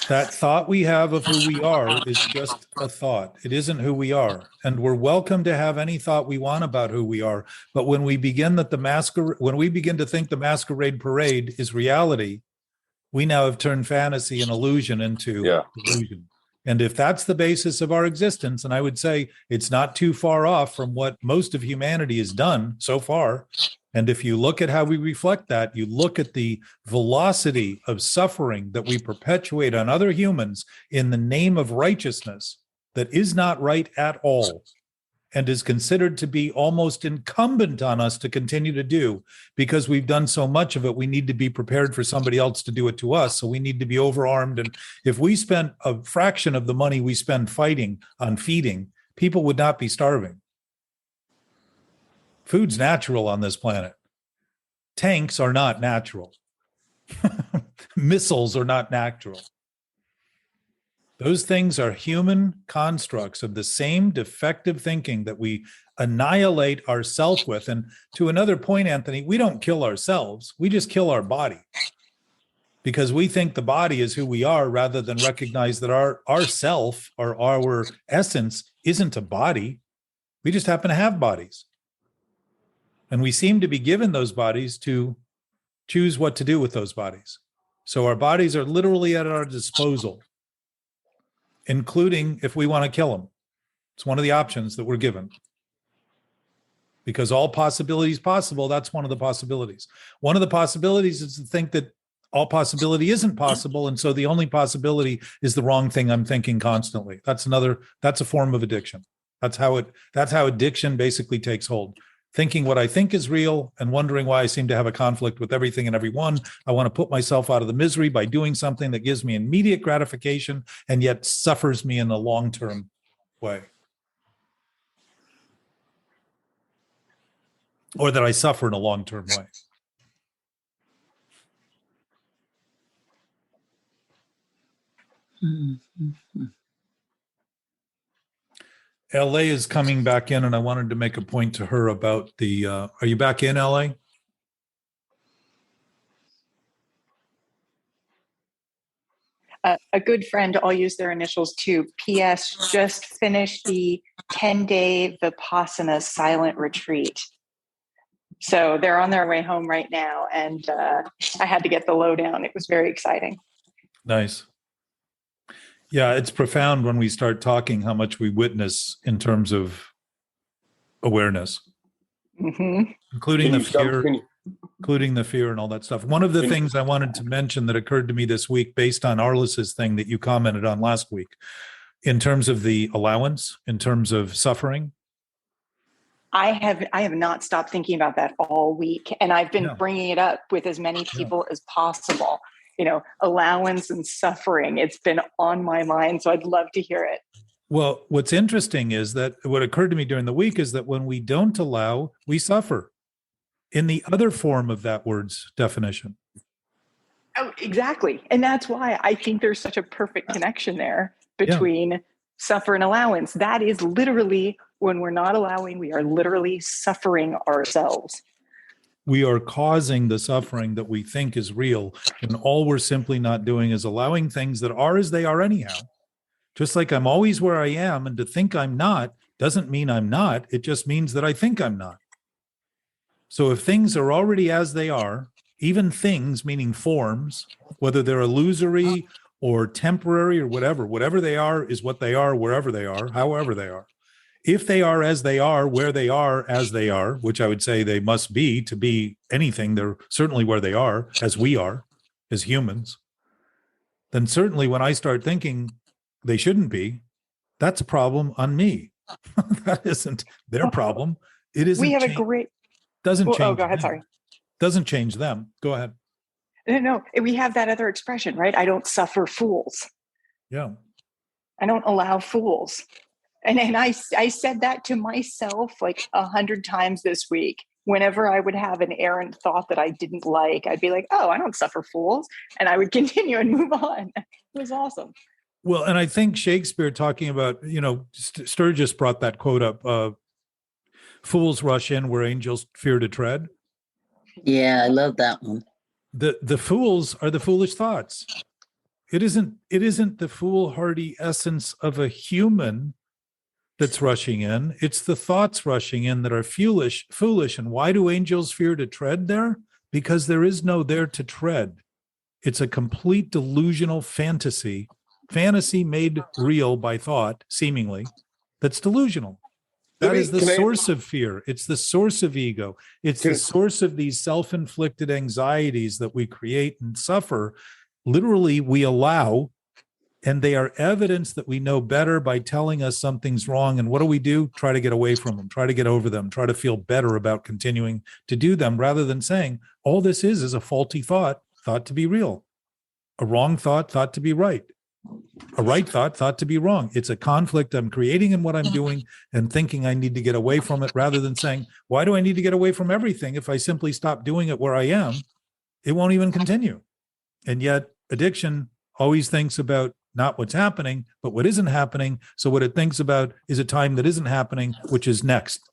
That thought we have of who we are is just a thought. It isn't who we are. And we're welcome to have any thought we want about who we are. But when we begin to think the masquerade parade is reality, we now have turned fantasy and illusion into delusion. And if that's the basis of our existence, and I would say it's not too far off from what most of humanity has done so far. And if you look at how we reflect that, you look at the velocity of suffering that we perpetuate on other humans in the name of righteousness that is not right at all and is considered to be almost incumbent on us to continue to do because we've done so much of it. We need to be prepared for somebody else to do it to us. So we need to be overarmed. And if we spent a fraction of the money we spend fighting on feeding, people would not be starving. Food's natural on this planet. Tanks are not natural. Missiles are not natural. Those things are human constructs of the same defective thinking that we annihilate ourselves with. And to another point, Anthony, we don't kill ourselves. We just kill our body because we think the body is who we are rather than recognize that our self or our essence isn't a body. We just happen to have bodies. And we seem to be given those bodies to choose what to do with those bodies. So our bodies are literally at our disposal, including if we want to kill them. It's one of the options that we're given. Because all possibilities possible, that's one of the possibilities. One of the possibilities is to think that all possibility isn't possible, and so the only possibility is the wrong thing I'm thinking constantly. That's a form of addiction. That's how addiction basically takes hold. Thinking what I think is real and wondering why I seem to have a conflict with everything and everyone. I want to put myself out of the misery by doing something that gives me immediate gratification and yet suffers me in a long-term way. Or that I suffer in a long-term way. LA is coming back in, and I wanted to make a point to her about the, are you back in LA? A good friend, I'll use their initials too. PS just finished the 10-day Vipassana silent retreat. So they're on their way home right now. And I had to get the lowdown. It was very exciting. Nice. Yeah, it's profound when we start talking how much we witness in terms of awareness, including the fear. Including the fear and all that stuff. One of the things I wanted to mention that occurred to me this week based on Arliss's thing that you commented on last week, in terms of the allowance, in terms of suffering. I have not stopped thinking about that all week. And I've been bringing it up with as many people as possible, allowance and suffering. It's been on my mind. So I'd love to hear it. Well, what's interesting is that what occurred to me during the week is that when we don't allow, we suffer. In the other form of that word's definition. Oh, exactly. And that's why I think there's such a perfect connection there between suffer and allowance. That is literally when we're not allowing, we are literally suffering ourselves. We are causing the suffering that we think is real. And all we're simply not doing is allowing things that are as they are anyhow. Just like I'm always where I am, and to think I'm not doesn't mean I'm not. It just means that I think I'm not. So if things are already as they are, even things, meaning forms, whether they're illusory or temporary or whatever they are is what they are, wherever they are, however they are. If they are as they are, where they are as they are, which I would say they must be to be anything, they're certainly where they are, as we are, as humans, then certainly when I start thinking they shouldn't be, that's a problem on me. That isn't their problem. It isn't. We have a great... Doesn't change. Oh, go ahead. Them. Sorry. Doesn't change them. Go ahead. No, we have that other expression, right? I don't suffer fools. Yeah. I don't allow fools. And I said that to myself like 100 times this week. Whenever I would have an errant thought that I didn't like, I'd be like, oh, I don't suffer fools. And I would continue and move on. It was awesome. Well, and I think Shakespeare talking about, Sturgis brought that quote up, fools rush in where angels fear to tread. Yeah, I love that one. The fools are the foolish thoughts. It isn't the foolhardy essence of a human that's rushing in. It's the thoughts rushing in that are foolish. And why do angels fear to tread there? Because there is no there to tread. It's a complete delusional fantasy made real by thought, seemingly, that's delusional. That is the source of fear. It's the source of ego. It's the source of these self-inflicted anxieties that we create and suffer. Literally, we allow, and they are evidence that we know better by telling us something's wrong. And what do? Try to get away from them, try to get over them, try to feel better about continuing to do them, rather than saying, all this is a faulty thought to be real. A wrong thought to be right. A right thought to be wrong. It's a conflict I'm creating in what I'm doing and thinking I need to get away from it, rather than saying, why do I need to get away from everything? If I simply stop doing it where I am, it won't even continue. And yet addiction always thinks about not what's happening, but what isn't happening. So what it thinks about is a time that isn't happening, which is next,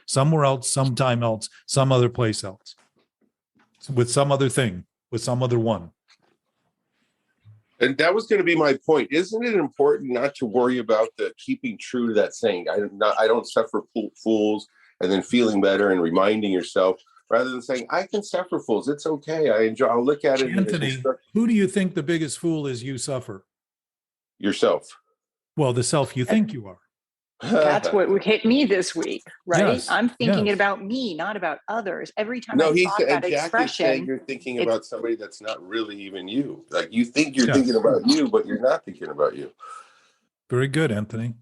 somewhere else, sometime else, some other place else, with some other thing, with some other one. And that was going to be my point. Isn't it important not to worry about the keeping true to that saying? I don't suffer fools, and then feeling better and reminding yourself, rather than saying, I can suffer fools. It's okay. I'll look at it. Anthony, who do you think the biggest fool is you suffer? Yourself. Well, the self you think you are. That's what hit me this week, right? Yes, I'm thinking about me, not about others. Every time I he's talk that expression, saying you're thinking about somebody that's not really even you. Like you think you're thinking about you, but you're not thinking about you. Very good, Anthony.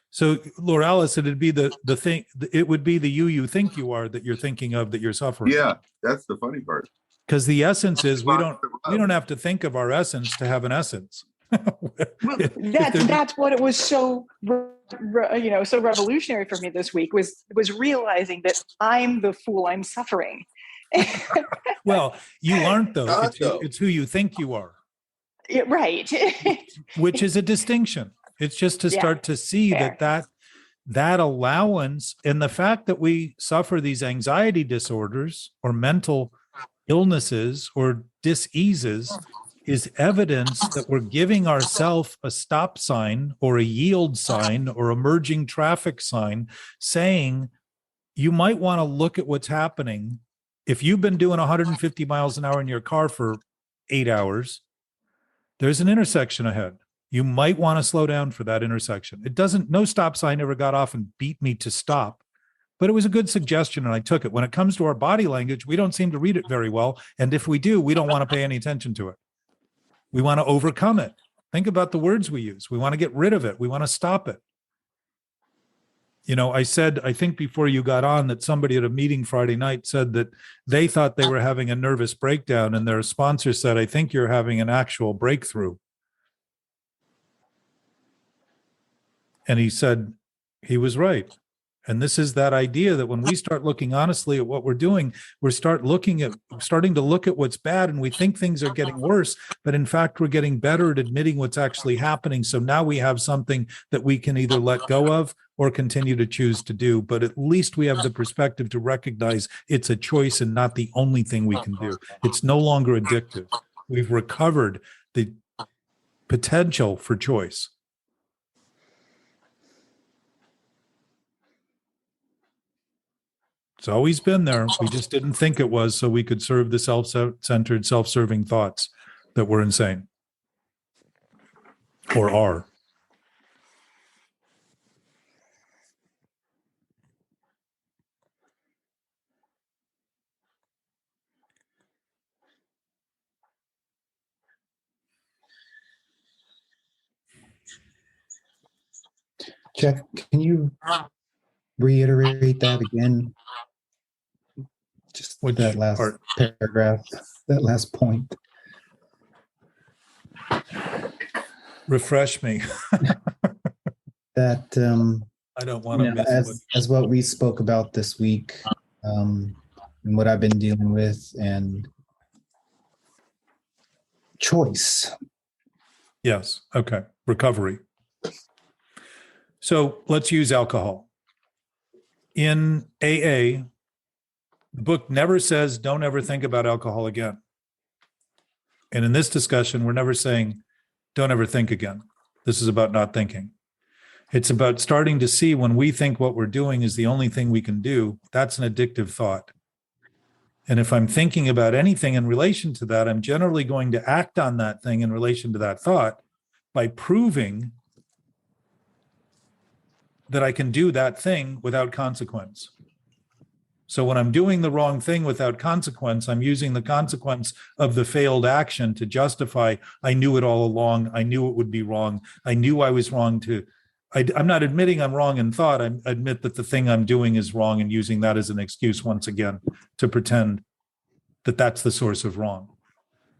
So, Lauralis, it'd be the thing. It would be the you think you are that you're thinking of, that you're suffering. Yeah, that's the funny part. Because the essence is we don't have to think of our essence to have an essence. That's what it was so so revolutionary for me this week was realizing that I'm the fool, I'm suffering. Well, you aren't though. It's who you think you are. Right. Which is a distinction. It's just to Yeah, start to see fair. that allowance, and the fact that we suffer these anxiety disorders or mental illnesses or diseases is evidence that we're giving ourselves a stop sign or a yield sign or a merging traffic sign saying you might want to look at what's happening. If you've been doing 150 miles an hour in your car for 8 hours, there's an intersection ahead. You might want to slow down for that intersection. No stop sign ever got off and beat me to stop, but it was a good suggestion and I took it. When it comes to our body language, we don't seem to read it very well. And if we do, we don't want to pay any attention to it. We want to overcome it. Think about the words we use. We want to get rid of it. We want to stop it. You know, I said, I think before you got on, that somebody at a meeting Friday night said that they thought they were having a nervous breakdown and their sponsor said, I think you're having an actual breakthrough. And he said he was right. And this is that idea that when we start looking honestly at what we're doing, we're starting to look at what's bad and we think things are getting worse, but in fact, we're getting better at admitting what's actually happening. So now we have something that we can either let go of or continue to choose to do. But at least we have the perspective to recognize it's a choice and not the only thing we can do. It's no longer addictive. We've recovered the potential for choice. It's always been there. We just didn't think it was, so we could serve the self-centered, self-serving thoughts that were insane or are. Jeff, can you reiterate that again? Just Which that last part? paragraph, that last point. Refresh me. That I don't want to miss it. as what we spoke about this week, and what I've been dealing with, and choice. Yes. Okay. Recovery. So let's use alcohol. In AA, the book never says, don't ever think about alcohol again. And in this discussion, we're never saying, don't ever think again. This is about not thinking. It's about starting to see when we think what we're doing is the only thing we can do, that's an addictive thought. And if I'm thinking about anything in relation to that, I'm generally going to act on that thing in relation to that thought by proving that I can do that thing without consequence. So when I'm doing the wrong thing without consequence, I'm using the consequence of the failed action to justify, I knew it all along. I knew it would be wrong. I knew I was wrong I'm not admitting I'm wrong in thought. I admit that the thing I'm doing is wrong and using that as an excuse once again to pretend that that's the source of wrong.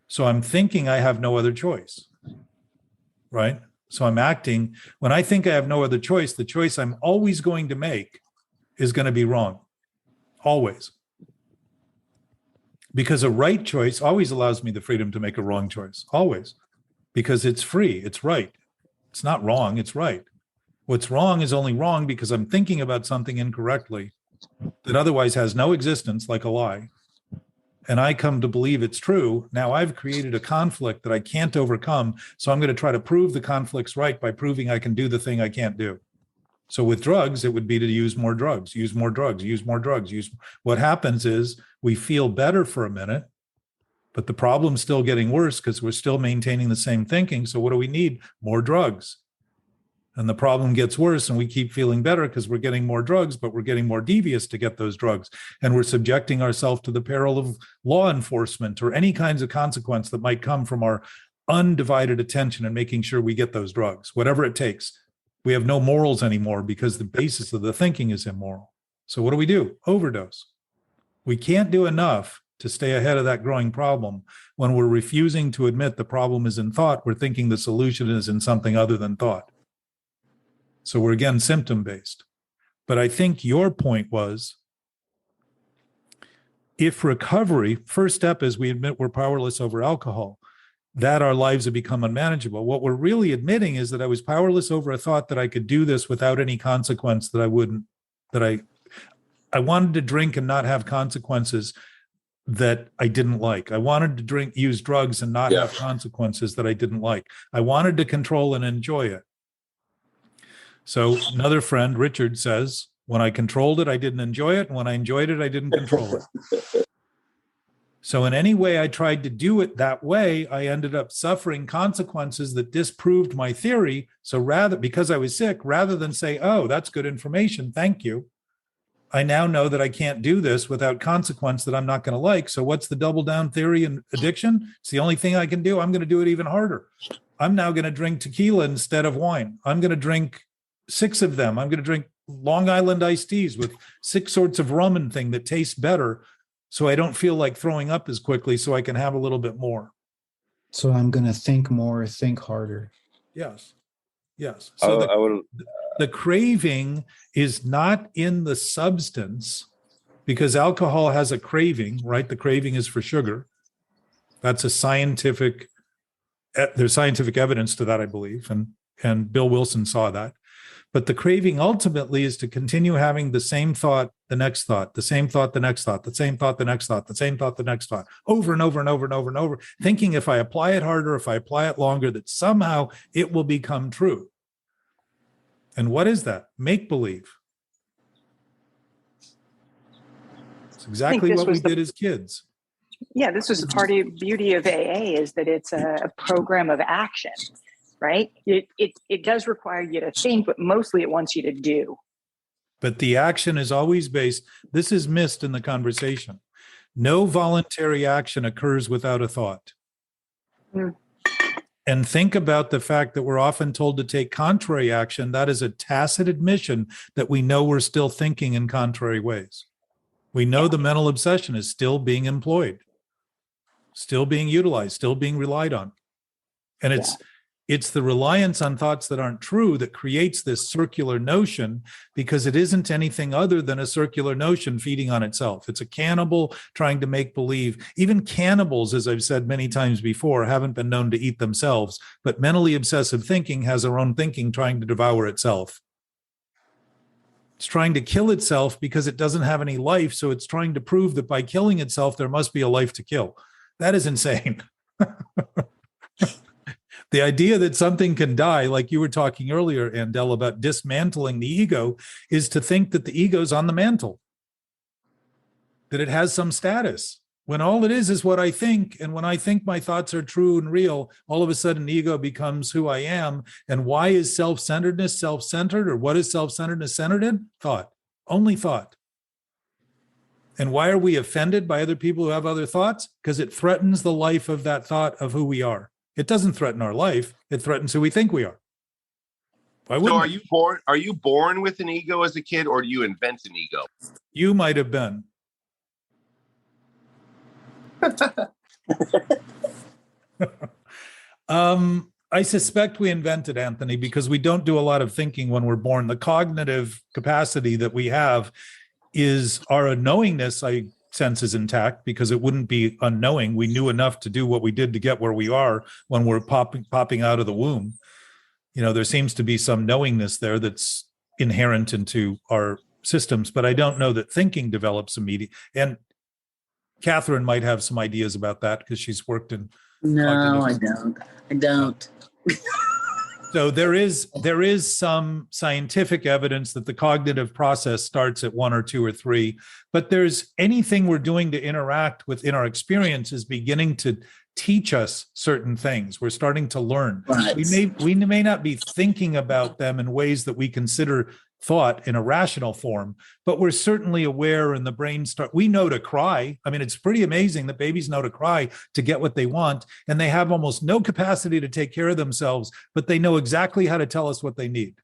So I'm thinking I have no other choice, right? So I'm acting, when I think I have no other choice, the choice I'm always going to make is going to be wrong. Always. Because a right choice always allows me the freedom to make a wrong choice. Always. Because it's free. It's right. It's not wrong. It's right. What's wrong is only wrong because I'm thinking about something incorrectly that otherwise has no existence, like a lie. And I come to believe it's true. Now I've created a conflict that I can't overcome. So I'm going to try to prove the conflict's right by proving I can do the thing I can't do. So with drugs, it would be to use more drugs, use more drugs, use more drugs. What happens is we feel better for a minute, but the problem's still getting worse because we're still maintaining the same thinking. So what do we need? More drugs. And the problem gets worse and we keep feeling better because we're getting more drugs, but we're getting more devious to get those drugs. And we're subjecting ourselves to the peril of law enforcement or any kinds of consequence that might come from our undivided attention and making sure we get those drugs, whatever it takes. We have no morals anymore because the basis of the thinking is immoral. So what do? Overdose. We can't do enough to stay ahead of that growing problem when we're refusing to admit the problem is in thought. We're thinking the solution is in something other than thought. So we're again symptom-based. But I think your point was, if recovery, first step is we admit we're powerless over alcohol. that our lives have become unmanageable. What we're really admitting is that I was powerless over a thought that I could do this without any consequence, that I wanted to drink and not have consequences that I didn't like. I wanted to use drugs and not have consequences that I didn't like. I wanted to control and enjoy it. So another friend, Richard, says, when I controlled it, I didn't enjoy it. And when I enjoyed it, I didn't control it. So in any way I tried to do it that way, I ended up suffering consequences that disproved my theory. So because I was sick, rather than say, oh, that's good information, thank you, I now know that I can't do this without consequence that I'm not going to like. So what's the double down theory in addiction? It's the only thing I can do. I'm going to do it even harder. I'm now going to drink tequila instead of wine. I'm going to drink 6 of them. I'm going to drink Long Island iced teas with 6 sorts of rum and thing that tastes better, so I don't feel like throwing up as quickly, so I can have a little bit more. So I'm going to think more, think harder. Yes. So the craving is not in the substance, because alcohol has a craving, right? The craving is for sugar. That's there's scientific evidence to that, I believe. And Bill Wilson saw that. But the craving ultimately is to continue having the same thought, the next thought, the same thought, the next thought, the same thought, the next thought, the same thought, the next thought, over and over and over and over and over, thinking if I apply it harder, if I apply it longer, that somehow it will become true. And what is that? Make-believe. It's exactly what we did as kids. Yeah, this was the part of the beauty of AA, is that it's a program of action. Right? It does require you to think, but mostly it wants you to do. But the action is always based, this is missed in the conversation. No voluntary action occurs without a thought. Mm. And think about the fact that we're often told to take contrary action. That is a tacit admission that we know we're still thinking in contrary ways. We know the mental obsession is still being employed, still being utilized, still being relied on. And it's the reliance on thoughts that aren't true that creates this circular notion, because it isn't anything other than a circular notion feeding on itself. It's a cannibal trying to make believe. Even cannibals, as I've said many times before, haven't been known to eat themselves, but mentally obsessive thinking has their own thinking trying to devour itself. It's trying to kill itself because it doesn't have any life, so it's trying to prove that by killing itself, there must be a life to kill. That is insane. The idea that something can die, like you were talking earlier, Andel, about dismantling the ego, is to think that the ego's on the mantle, that it has some status, when all it is what I think. And when I think my thoughts are true and real, all of a sudden the ego becomes who I am. And why is self-centeredness self-centered? Or what is self-centeredness centered in? Thought, only thought. And why are we offended by other people who have other thoughts? Because it threatens the life of that thought of who we are. It doesn't threaten our life. It threatens who we think we are. Why wouldn't Are you born with an ego as a kid, or do you invent an ego? You might have been. I suspect we invented, Anthony, because we don't do a lot of thinking when we're born. The cognitive capacity that we have is our knowingness, I sense, is intact, because it wouldn't be unknowing. We knew enough to do what we did to get where we are when we're popping out of the womb. You know, there seems to be some knowingness there that's inherent into our systems, but I don't know that thinking develops immediately. And Catherine might have some ideas about that because she's worked in. No, I don't. So there is some scientific evidence that the cognitive process starts at 1 or 2 or 3, but there's anything we're doing to interact within our experience is beginning to teach us certain things. We're starting to learn. Right. We may not be thinking about them in ways that we consider thought in a rational form, but we're certainly aware, and the brain we know to cry. I mean, it's pretty amazing that babies know to cry to get what they want, and they have almost no capacity to take care of themselves, but they know exactly how to tell us what they need.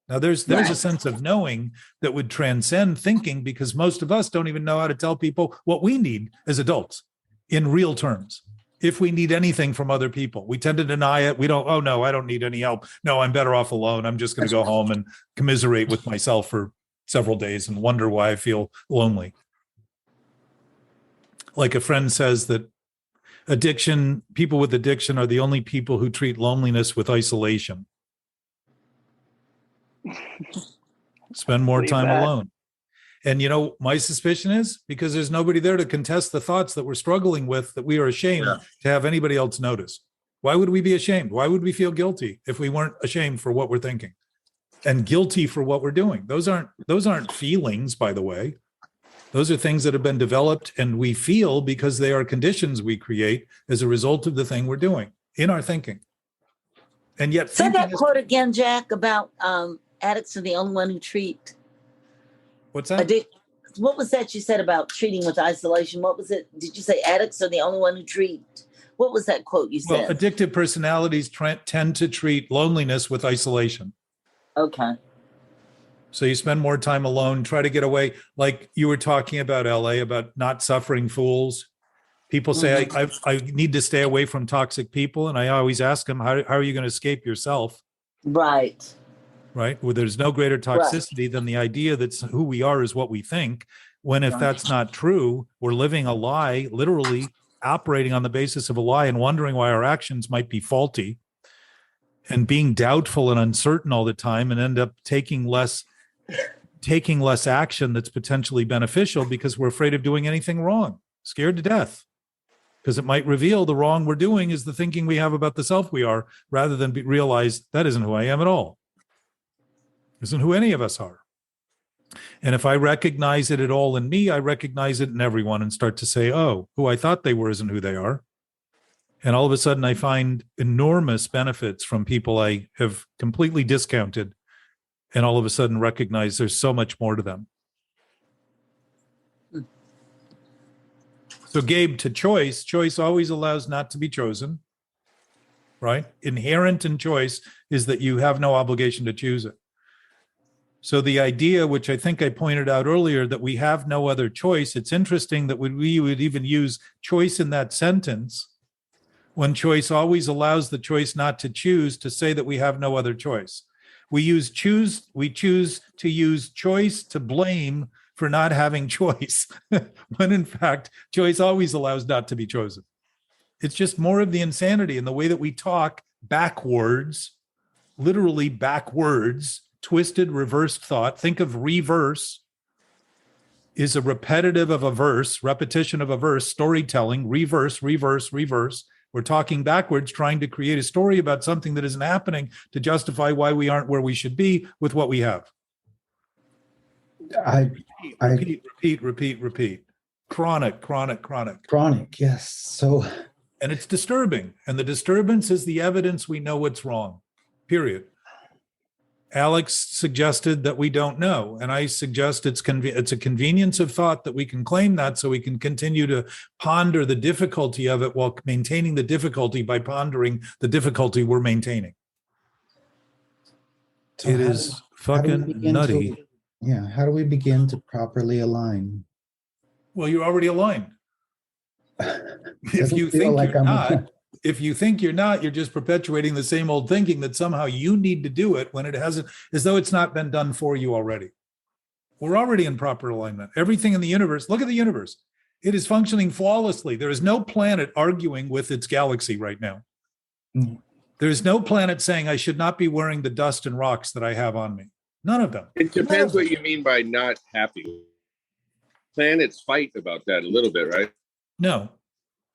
Now, there's a sense of knowing that would transcend thinking, because most of us don't even know how to tell people what we need as adults in real terms. If we need anything from other people, we tend to deny it. We don't, oh no, I don't need any help. No, I'm better off alone. I'm just going to go home and commiserate with myself for several days and wonder why I feel lonely. Like a friend says that People with addiction are the only people who treat loneliness with isolation. Spend more Believe time that. alone. And my suspicion is because there's nobody there to contest the thoughts that we're struggling with, that we are ashamed to have anybody else notice. Why would we be ashamed? Why would we feel guilty if we weren't ashamed for what we're thinking and guilty for what we're doing? Those aren't feelings, by the way. Those are things that have been developed and we feel because they are conditions we create as a result of the thing we're doing in our thinking. And yet, say that quote again, Jack, about addicts are the only one who treat. What's that? What was that you said about treating with isolation? What was it? Did you say addicts are the only one who treat? What was that quote you said? Well, addictive personalities tend to treat loneliness with isolation. Okay. So you spend more time alone, try to get away. Like you were talking about LA, about not suffering fools. People say, I need to stay away from toxic people. And I always ask them, how are you going to escape yourself? Right. Right? Well, there's no greater toxicity than the idea that who we are is what we think. When if that's not true, we're living a lie, literally operating on the basis of a lie and wondering why our actions might be faulty and being doubtful and uncertain all the time and end up taking less action that's potentially beneficial because we're afraid of doing anything wrong, scared to death. Because it might reveal the wrong we're doing is the thinking we have about the self we are, rather than realize that isn't who I am at all. Isn't who any of us are. And if I recognize it at all in me, I recognize it in everyone and start to say, oh, who I thought they were isn't who they are. And all of a sudden I find enormous benefits from people I have completely discounted and all of a sudden recognize there's so much more to them. So Gabe, to choice always allows not to be chosen, right? Inherent in choice is that you have no obligation to choose it. So the idea, which I think I pointed out earlier, that we have no other choice, it's interesting that we would even use choice in that sentence when choice always allows the choice not to choose to say that we have no other choice. We choose to use choice to blame for not having choice, when in fact, choice always allows not to be chosen. It's just more of the insanity in the way that we talk backwards, literally backwards, twisted, reversed thought. Think of reverse is a repetitive of a verse, repetition of a verse, storytelling, reverse, reverse, reverse. We're talking backwards, trying to create a story about something that isn't happening to justify why we aren't where we should be with what we have. Repeat. Chronic, yes. So, and it's disturbing. And the disturbance is the evidence we know what's wrong, period. Alex suggested that we don't know. And I suggest it's a convenience of thought that we can claim that so we can continue to ponder the difficulty of it while maintaining the difficulty by pondering the difficulty we're maintaining. So it is fucking nutty. How do we begin to properly align? Well, you're already aligned. If you think you're not, you're just perpetuating the same old thinking that somehow you need to do it when it hasn't, as though it's not been done for you already. We're already in proper alignment. Everything in the universe, look at the universe. It is functioning flawlessly. There is no planet arguing with its galaxy right now. Mm-hmm. There's no planet saying I should not be wearing the dust and rocks that I have on me. None of them. It depends what you mean by not happy. Planets fight about that a little bit, right? No.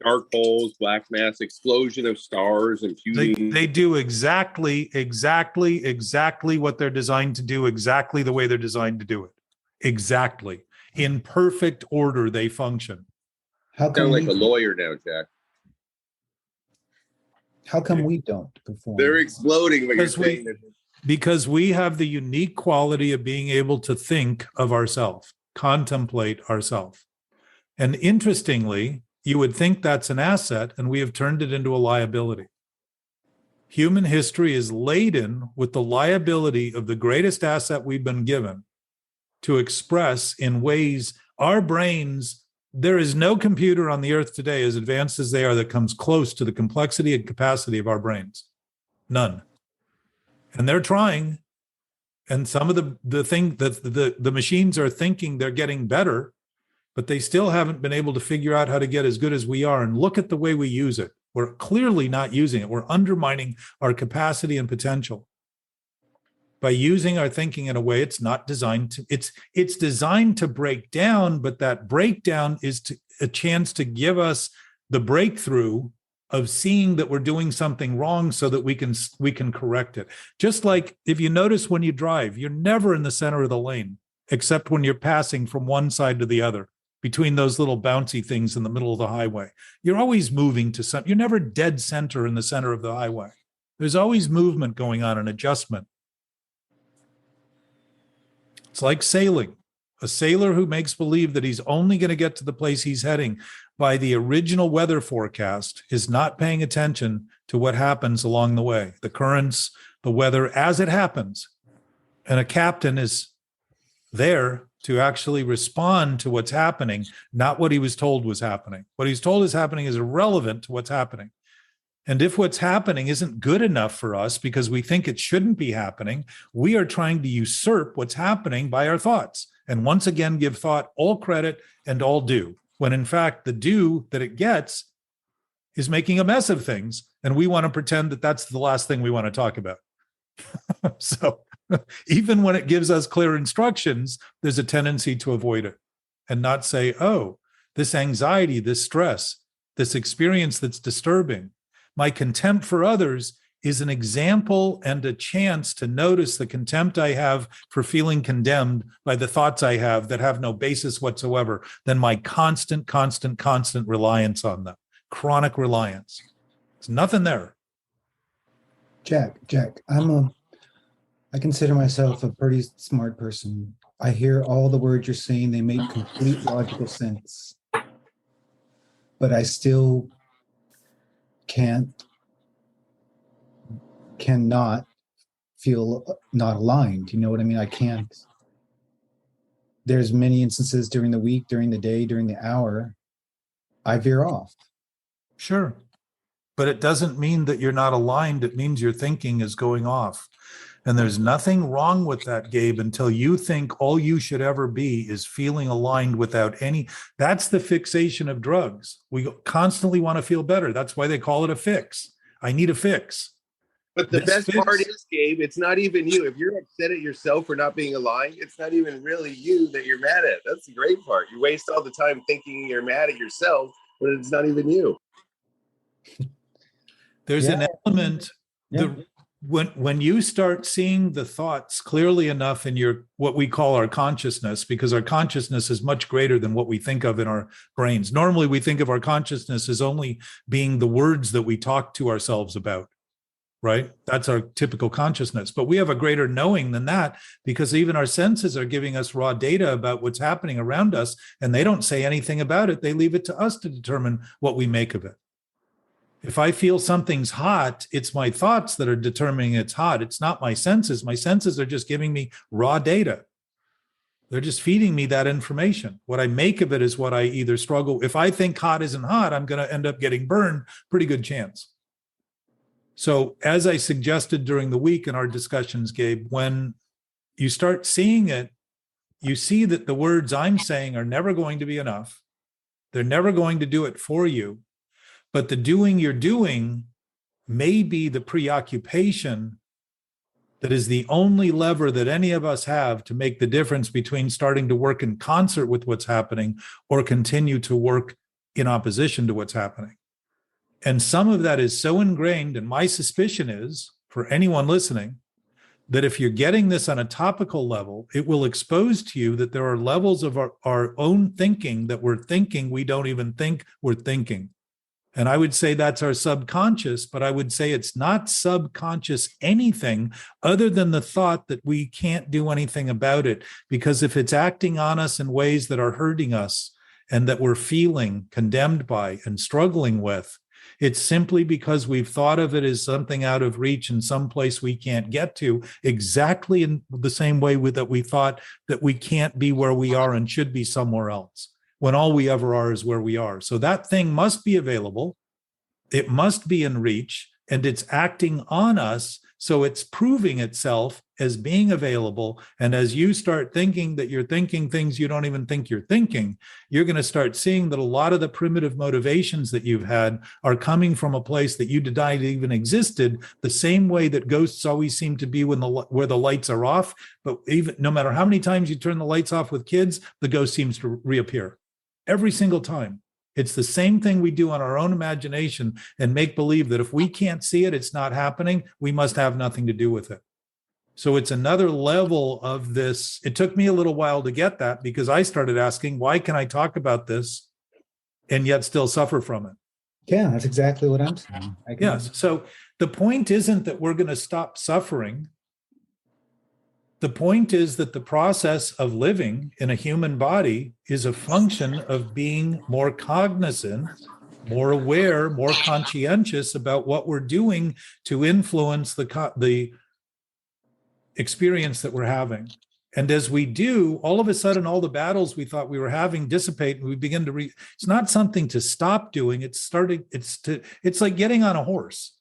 Dark holes, black mass, explosion of stars, and fusing. They do exactly what they're designed to do, exactly the way they're designed to do it. Exactly. In perfect order, they function. How come like a lawyer now, Jack? How come we don't perform? They're exploding, but you're saying that. Because we have the unique quality of being able to think of ourselves, contemplate ourselves. And interestingly, you would think that's an asset, and we have turned it into a liability. Human history is laden with the liability of the greatest asset we've been given to express in ways our brains, there is no computer on the earth today, as advanced as they are, that comes close to the complexity and capacity of our brains. None. And they're trying. And some of the machines are thinking they're getting better, but they still haven't been able to figure out how to get as good as we are. And look at the way we use it. We're clearly not using it. We're undermining our capacity and potential by using our thinking in a way it's not designed to. It's designed to break down, but that breakdown is a chance to give us the breakthrough of seeing that we're doing something wrong so that we can correct it. Just like if you notice when you drive, you're never in the center of the lane, except when you're passing from one side to the other, between those little bouncy things in the middle of the highway. You're always moving to some, you're never dead center in the center of the highway. There's always movement going on, an adjustment. It's like sailing. A sailor who makes believe that he's only going to get to the place he's heading by the original weather forecast is not paying attention to what happens along the way, the currents, the weather as it happens. And a captain is there to actually respond to what's happening, not what he was told was happening. What he's told is happening is irrelevant to what's happening. And if what's happening isn't good enough for us because we think it shouldn't be happening, we are trying to usurp what's happening by our thoughts. And once again, give thought all credit and all due, when in fact, the due that it gets is making a mess of things. And we want to pretend that that's the last thing we want to talk about. So even when it gives us clear instructions, there's a tendency to avoid it and not say, oh, this anxiety, this stress, this experience that's disturbing, my contempt for others is an example and a chance to notice the contempt I have for feeling condemned by the thoughts I have that have no basis whatsoever, than my constant reliance on them, chronic reliance. There's nothing there. Jack, I consider myself a pretty smart person. I hear all the words you're saying. They make complete logical sense. But I still cannot feel not aligned. You know what I mean? I can't. There's many instances during the week, during the day, during the hour, I veer off. Sure. But it doesn't mean that you're not aligned. It means your thinking is going off. And there's nothing wrong with that, Gabe, until you think all you should ever be is feeling aligned without any. That's the fixation of drugs. We constantly want to feel better. That's why they call it a fix. I need a fix. But the best part is, Gabe, it's not even you. If you're upset at yourself for not being aligned, it's not even really you that you're mad at. That's the great part. You waste all the time thinking you're mad at yourself, but it's not even you. There's an element, when you start seeing the thoughts clearly enough in your, what we call our consciousness, because our consciousness is much greater than what we think of in our brains. Normally, we think of our consciousness as only being the words that we talk to ourselves about, right? That's our typical consciousness. But we have a greater knowing than that, because even our senses are giving us raw data about what's happening around us, and they don't say anything about it. They leave it to us to determine what we make of it. If I feel something's hot, it's my thoughts that are determining it's hot. It's not my senses. My senses are just giving me raw data. They're just feeding me that information. What I make of it is what I either struggle. If I think hot isn't hot, I'm going to end up getting burned. Pretty good chance. So as I suggested during the week in our discussions, Gabe, when you start seeing it, you see that the words I'm saying are never going to be enough. They're never going to do it for you. But the doing you're doing may be the preoccupation that is the only lever that any of us have to make the difference between starting to work in concert with what's happening or continue to work in opposition to what's happening. And some of that is so ingrained, and my suspicion is, for anyone listening, that if you're getting this on a topical level, it will expose to you that there are levels of our own thinking that we're thinking we don't even think we're thinking. And I would say that's our subconscious, but I would say it's not subconscious anything other than the thought that we can't do anything about it. Because if it's acting on us in ways that are hurting us and that we're feeling condemned by and struggling with, it's simply because we've thought of it as something out of reach and someplace we can't get to, exactly in the same way that we thought that we can't be where we are and should be somewhere else, when all we ever are is where we are. So that thing must be available. It must be in reach, and it's acting on us So it's proving itself as being available. And as you start thinking that you're thinking things you don't even think you're thinking, you're going to start seeing that a lot of the primitive motivations that you've had are coming from a place that you denied even existed, the same way that ghosts always seem to be where the lights are off. But even no matter how many times you turn the lights off with kids, the ghost seems to reappear every single time. It's the same thing we do on our own imagination and make believe that if we can't see it, it's not happening. We must have nothing to do with it. So it's another level of this. It took me a little while to get that, because I started asking, why can I talk about this and yet still suffer from it? Yeah, that's exactly what I'm saying. Yes. So the point isn't that we're going to stop suffering. The point is that the process of living in a human body is a function of being more cognizant, more aware, more conscientious about what we're doing to influence the experience that we're having. And as we do, all of a sudden, all the battles we thought we were having dissipate, and we begin to it's not something to stop doing. It's like getting on a horse.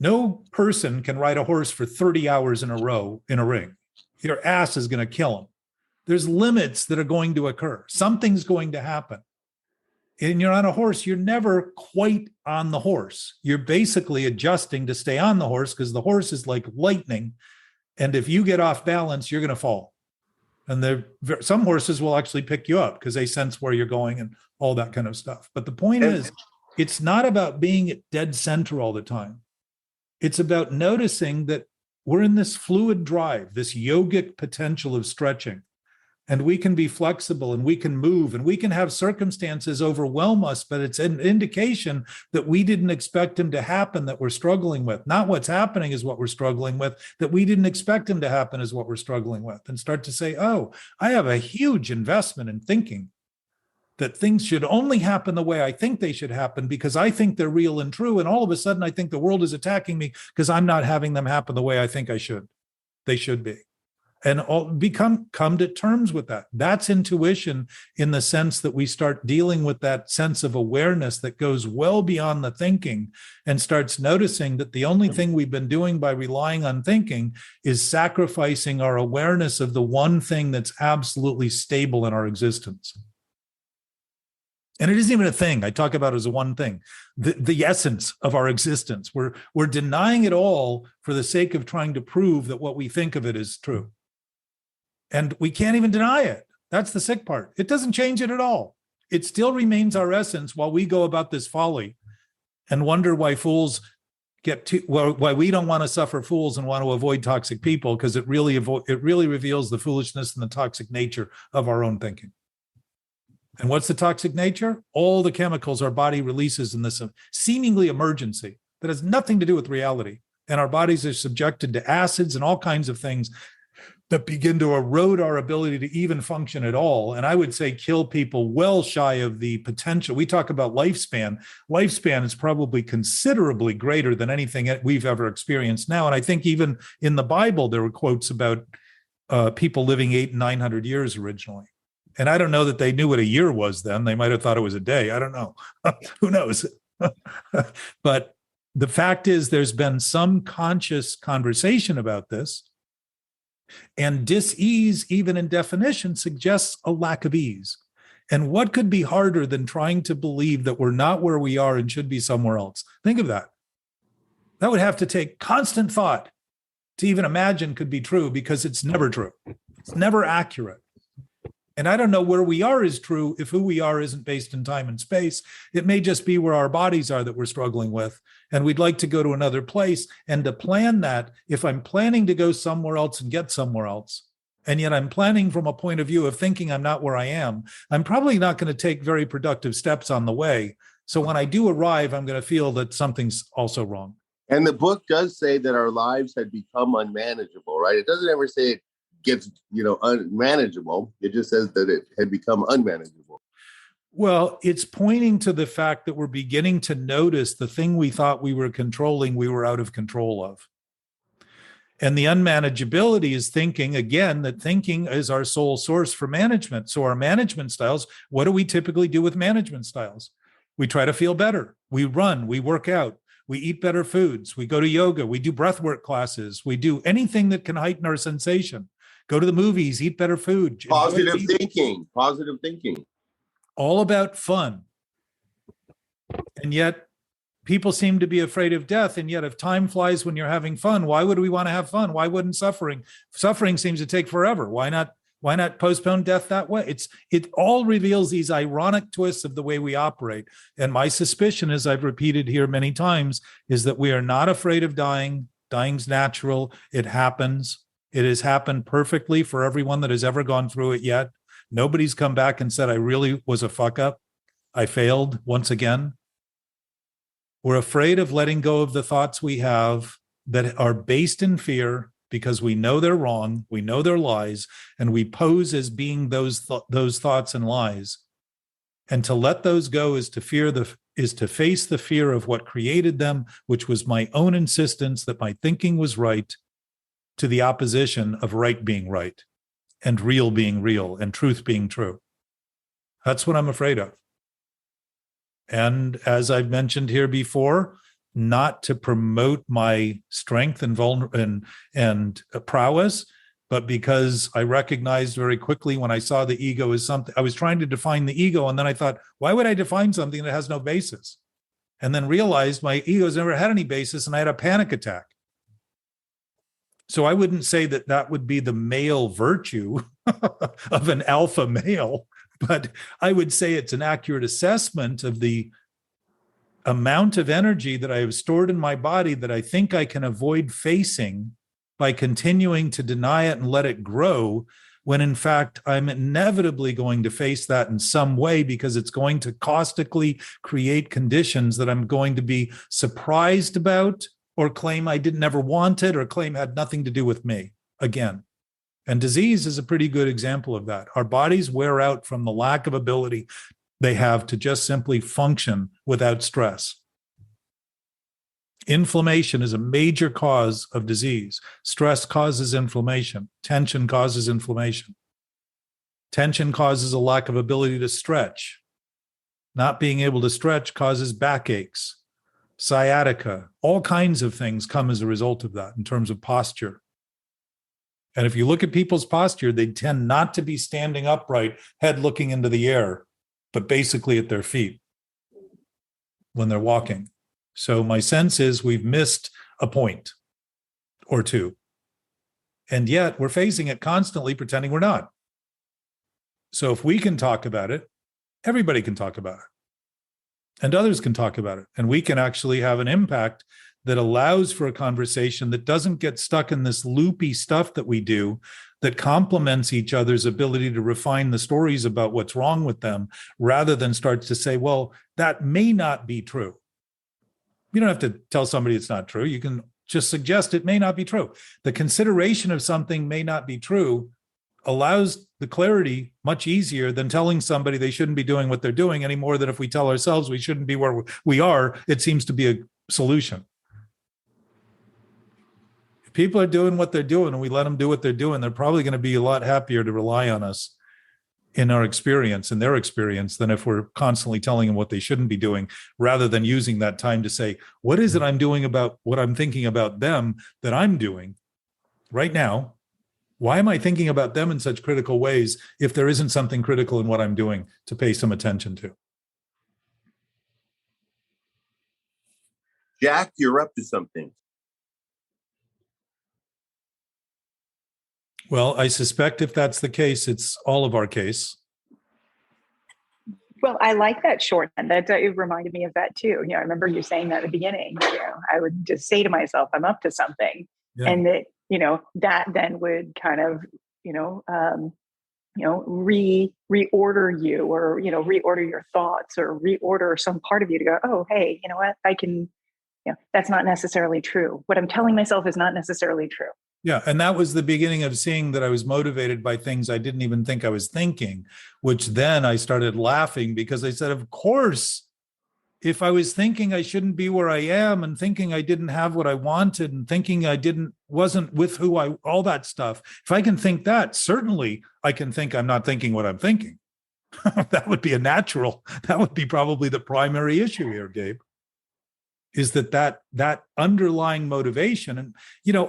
No person can ride a horse for 30 hours in a row in a ring. Your ass is going to kill him. There's limits that are going to occur. Something's going to happen. And you're on a horse, you're never quite on the horse. You're basically adjusting to stay on the horse, because the horse is like lightning. And if you get off balance, you're going to fall. And some horses will actually pick you up because they sense where you're going and all that kind of stuff. But the point is, it's not about being at dead center all the time. It's about noticing that we're in this fluid drive, this yogic potential of stretching, and we can be flexible and we can move and we can have circumstances overwhelm us, but it's an indication that we didn't expect them to happen that we're struggling with. Not what's happening is what we're struggling with, that we didn't expect them to happen is what we're struggling with, and start to say, oh, I have a huge investment in thinking that things should only happen the way I think they should happen because I think they're real and true. And all of a sudden I think the world is attacking me because I'm not having them happen the way I think they should be. And come to terms with that. That's intuition, in the sense that we start dealing with that sense of awareness that goes well beyond the thinking, and starts noticing that the only thing we've been doing by relying on thinking is sacrificing our awareness of the one thing that's absolutely stable in our existence. And it isn't even a thing. I talk about it as a one thing, the essence of our existence. We're denying it all for the sake of trying to prove that what we think of it is true. And we can't even deny it. That's the sick part. It doesn't change it at all. It still remains our essence while we go about this folly and wonder why fools why we don't want to suffer fools and want to avoid toxic people, because it really reveals the foolishness and the toxic nature of our own thinking. And what's the toxic nature? All the chemicals our body releases in this seemingly emergency that has nothing to do with reality. And our bodies are subjected to acids and all kinds of things that begin to erode our ability to even function at all. And I would say kill people well shy of the potential. We talk about lifespan. Lifespan is probably considerably greater than anything we've ever experienced now. And I think even in the Bible, there were quotes about people living 800 and 900 years originally. And I don't know that they knew what a year was then. They might have thought it was a day. I don't know. Who knows? But the fact is, there's been some conscious conversation about this. And dis-ease, even in definition, suggests a lack of ease. And what could be harder than trying to believe that we're not where we are and should be somewhere else? Think of that. That would have to take constant thought to even imagine could be true, because it's never true. It's never accurate. And I don't know where we are is true if who we are isn't based in time and space. It may just be where our bodies are that we're struggling with. And we'd like to go to another place. And to plan that, if I'm planning to go somewhere else and get somewhere else, and yet I'm planning from a point of view of thinking I'm not where I am, I'm probably not going to take very productive steps on the way. So when I do arrive, I'm going to feel that something's also wrong. And the book does say that our lives had become unmanageable, right? It doesn't ever say it gets, unmanageable. It just says that it had become unmanageable. Well, it's pointing to the fact that we're beginning to notice the thing we thought we were controlling, we were out of control of. And the unmanageability is thinking, again, that thinking is our sole source for management. So our management styles, what do we typically do with management styles? We try to feel better. We run, we work out. We eat better foods. We go to yoga. We do breathwork classes. We do anything that can heighten our sensation. Go to the movies, eat better food. Positive thinking. All about fun. And yet people seem to be afraid of death. And yet if time flies when you're having fun, why would we want to have fun? Why wouldn't suffering? Suffering seems to take forever. Why not postpone death that way? It all reveals these ironic twists of the way we operate. And my suspicion, as I've repeated here many times, is that we are not afraid of dying. Dying's natural. It happens. It has happened perfectly for everyone that has ever gone through it yet. Nobody's come back and said, I really was a fuck up. I failed once again. We're afraid of letting go of the thoughts we have that are based in fear because we know they're wrong, we know they're lies, and we pose as being those thoughts and lies. And to let those go is to face the fear of what created them, which was my own insistence that my thinking was right, to the opposition of right being right and real being real and truth being true. That's what I'm afraid of. And as I've mentioned here before, not to promote my strength and prowess, but because I recognized very quickly when I saw the ego as something, I was trying to define the ego. And then I thought, why would I define something that has no basis? And then realized my ego's never had any basis, and I had a panic attack. So I wouldn't say that that would be the male virtue of an alpha male, but I would say it's an accurate assessment of the amount of energy that I have stored in my body that I think I can avoid facing by continuing to deny it and let it grow, when in fact I'm inevitably going to face that in some way, because it's going to caustically create conditions that I'm going to be surprised about, or claim I didn't ever want it, or claim had nothing to do with me again. And disease is a pretty good example of that. Our bodies wear out from the lack of ability they have to just simply function without stress. Inflammation is a major cause of disease. Stress causes inflammation. Tension causes inflammation. Tension causes a lack of ability to stretch. Not being able to stretch causes backaches, sciatica, all kinds of things come as a result of that in terms of posture. And if you look at people's posture, they tend not to be standing upright, head looking into the air, but basically at their feet when they're walking. So my sense is we've missed a point or two. And yet we're facing it constantly, pretending we're not. So if we can talk about it, everybody can talk about it. And others can talk about it. And we can actually have an impact that allows for a conversation that doesn't get stuck in this loopy stuff that we do, that complements each other's ability to refine the stories about what's wrong with them, rather than starts to say, well, that may not be true. You don't have to tell somebody it's not true. You can just suggest it may not be true. The consideration of something may not be true allows the clarity much easier than telling somebody they shouldn't be doing what they're doing, any more than if we tell ourselves we shouldn't be where we are, it seems to be a solution. If people are doing what they're doing and we let them do what they're doing, they're probably going to be a lot happier to rely on us in our experience, in their experience, than if we're constantly telling them what they shouldn't be doing, rather than using that time to say, what is it I'm doing about what I'm thinking about them that I'm doing right now? Why am I thinking about them in such critical ways if there isn't something critical in what I'm doing to pay some attention to? Jack, you're up to something. Well, I suspect if that's the case, it's all of our case. Well, I like that shorthand. That it reminded me of that too. You know, I remember you saying that at the beginning. You know, I would just say to myself, "I'm up to something," and that, you know, that then would kind of, reorder you, or reorder your thoughts, or reorder some part of you to go, "Oh, hey, you know what? I can." That's not necessarily true. What I'm telling myself is not necessarily true. Yeah. And that was the beginning of seeing that I was motivated by things I didn't even think I was thinking, which then I started laughing, because I said, of course, if I was thinking I shouldn't be where I am, and thinking I didn't have what I wanted, and thinking I wasn't with all that stuff, if I can think that, certainly I can think I'm not thinking what I'm thinking. That would be that would be probably the primary issue here, Gabe. is that underlying motivation. And,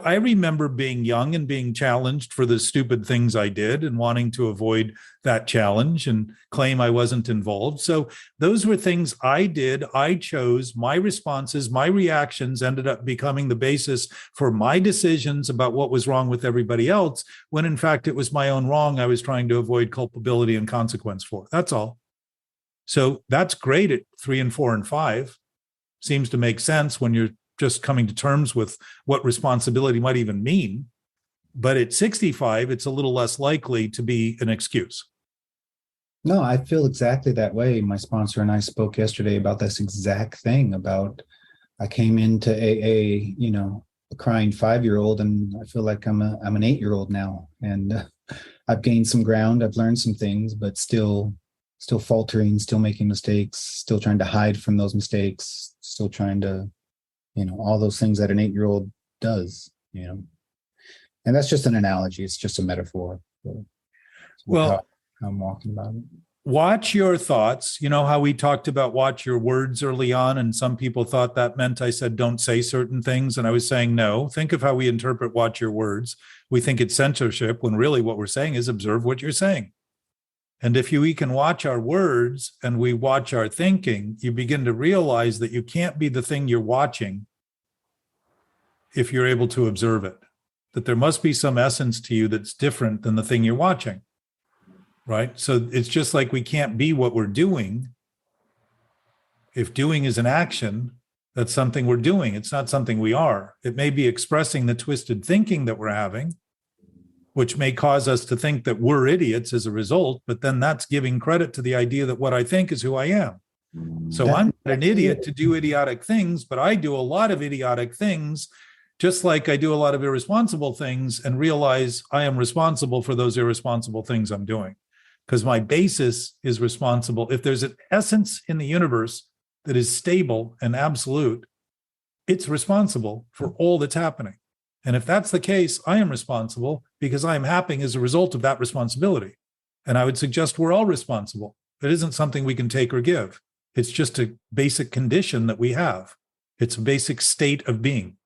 I remember being young and being challenged for the stupid things I did and wanting to avoid that challenge and claim I wasn't involved. So those were things I did. I chose. My responses, my reactions ended up becoming the basis for my decisions about what was wrong with everybody else, when in fact it was my own wrong I was trying to avoid culpability and consequence for. That's all. So that's great at 3 and 4 and 5. Seems to make sense when you're just coming to terms with what responsibility might even mean. But at 65, it's a little less likely to be an excuse. No, I feel exactly that way. My sponsor and I spoke yesterday about this exact thing. About I came into AA, a crying 5-year-old, and I feel like I'm an 8-year-old now, and I've gained some ground. I've learned some things, but still faltering, still making mistakes, still trying to hide from those mistakes, still trying to, all those things that an 8-year-old does, and that's just an analogy. It's just a metaphor. Well, how I'm walking about it. Watch your thoughts. You know how we talked about watch your words early on, and some people thought that meant I said don't say certain things, and I was saying no. Think of how we interpret watch your words. We think it's censorship, when really what we're saying is observe what you're saying. And if we can watch our words and we watch our thinking, you begin to realize that you can't be the thing you're watching if you're able to observe it, that there must be some essence to you that's different than the thing you're watching, right? So it's just like we can't be what we're doing. If doing is an action, that's something we're doing. It's not something we are. It may be expressing the twisted thinking that we're having, which may cause us to think that we're idiots as a result, but then that's giving credit to the idea that what I think is who I am. So I'm not an idiot to do idiotic things, but I do a lot of idiotic things, just like I do a lot of irresponsible things, and realize I am responsible for those irresponsible things I'm doing, because my basis is responsible. If there's an essence in the universe that is stable and absolute, it's responsible for all that's happening. And if that's the case, I am responsible because I am happening as a result of that responsibility. And I would suggest we're all responsible. It isn't something we can take or give. It's just a basic condition that we have. It's a basic state of being.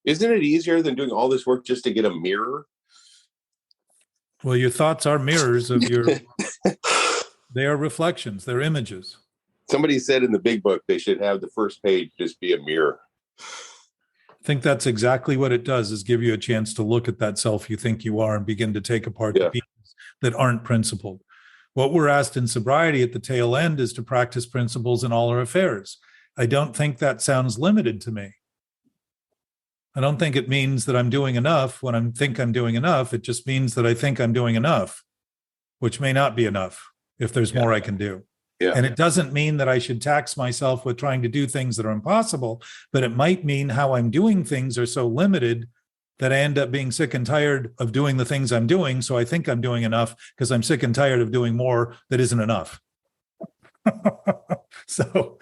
Isn't it easier than doing all this work just to get a mirror? Well, your thoughts are mirrors of your, they are reflections, they're images. Somebody said in the big book they should have the first page just be a mirror. I think that's exactly what it does, is give you a chance to look at that self you think you are and begin to take apart the pieces that aren't principled. What we're asked in sobriety at the tail end is to practice principles in all our affairs. I don't think that sounds limited to me. I don't think it means that I'm doing enough when I think I'm doing enough. It just means that I think I'm doing enough, which may not be enough if there's more I can do. Yeah. And it doesn't mean that I should tax myself with trying to do things that are impossible, but it might mean how I'm doing things are so limited that I end up being sick and tired of doing the things I'm doing. So I think I'm doing enough because I'm sick and tired of doing more that isn't enough. So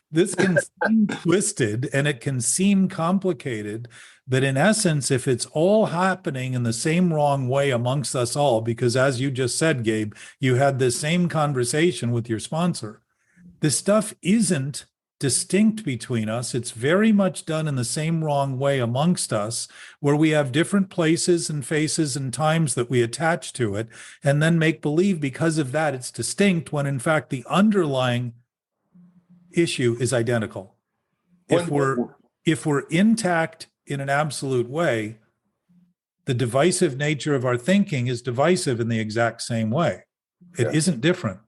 this can seem twisted and it can seem complicated, but in essence, if it's all happening in the same wrong way amongst us all, because as you just said, Gabe, you had this same conversation with your sponsor, this stuff isn't distinct between us. It's very much done in the same wrong way amongst us, where we have different places and faces and times that we attach to it, and then make believe because of that it's distinct, when in fact the underlying issue is identical. If we're intact in an absolute way, the divisive nature of our thinking is divisive in the exact same way. It isn't different.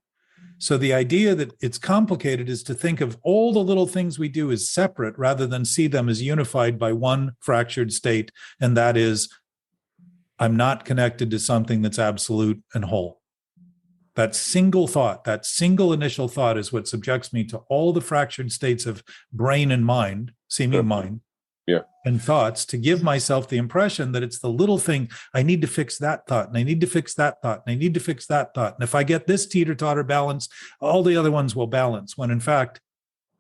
So the idea that it's complicated is to think of all the little things we do as separate rather than see them as unified by one fractured state, and that is, I'm not connected to something that's absolute and whole. That single thought, that single initial thought is what subjects me to all the fractured states of brain and mind, seeming mind, and thoughts, to give myself the impression that it's the little thing. I need to fix that thought, and I need to fix that thought, and I need to fix that thought. And if I get this teeter-totter balanced, all the other ones will balance, when in fact,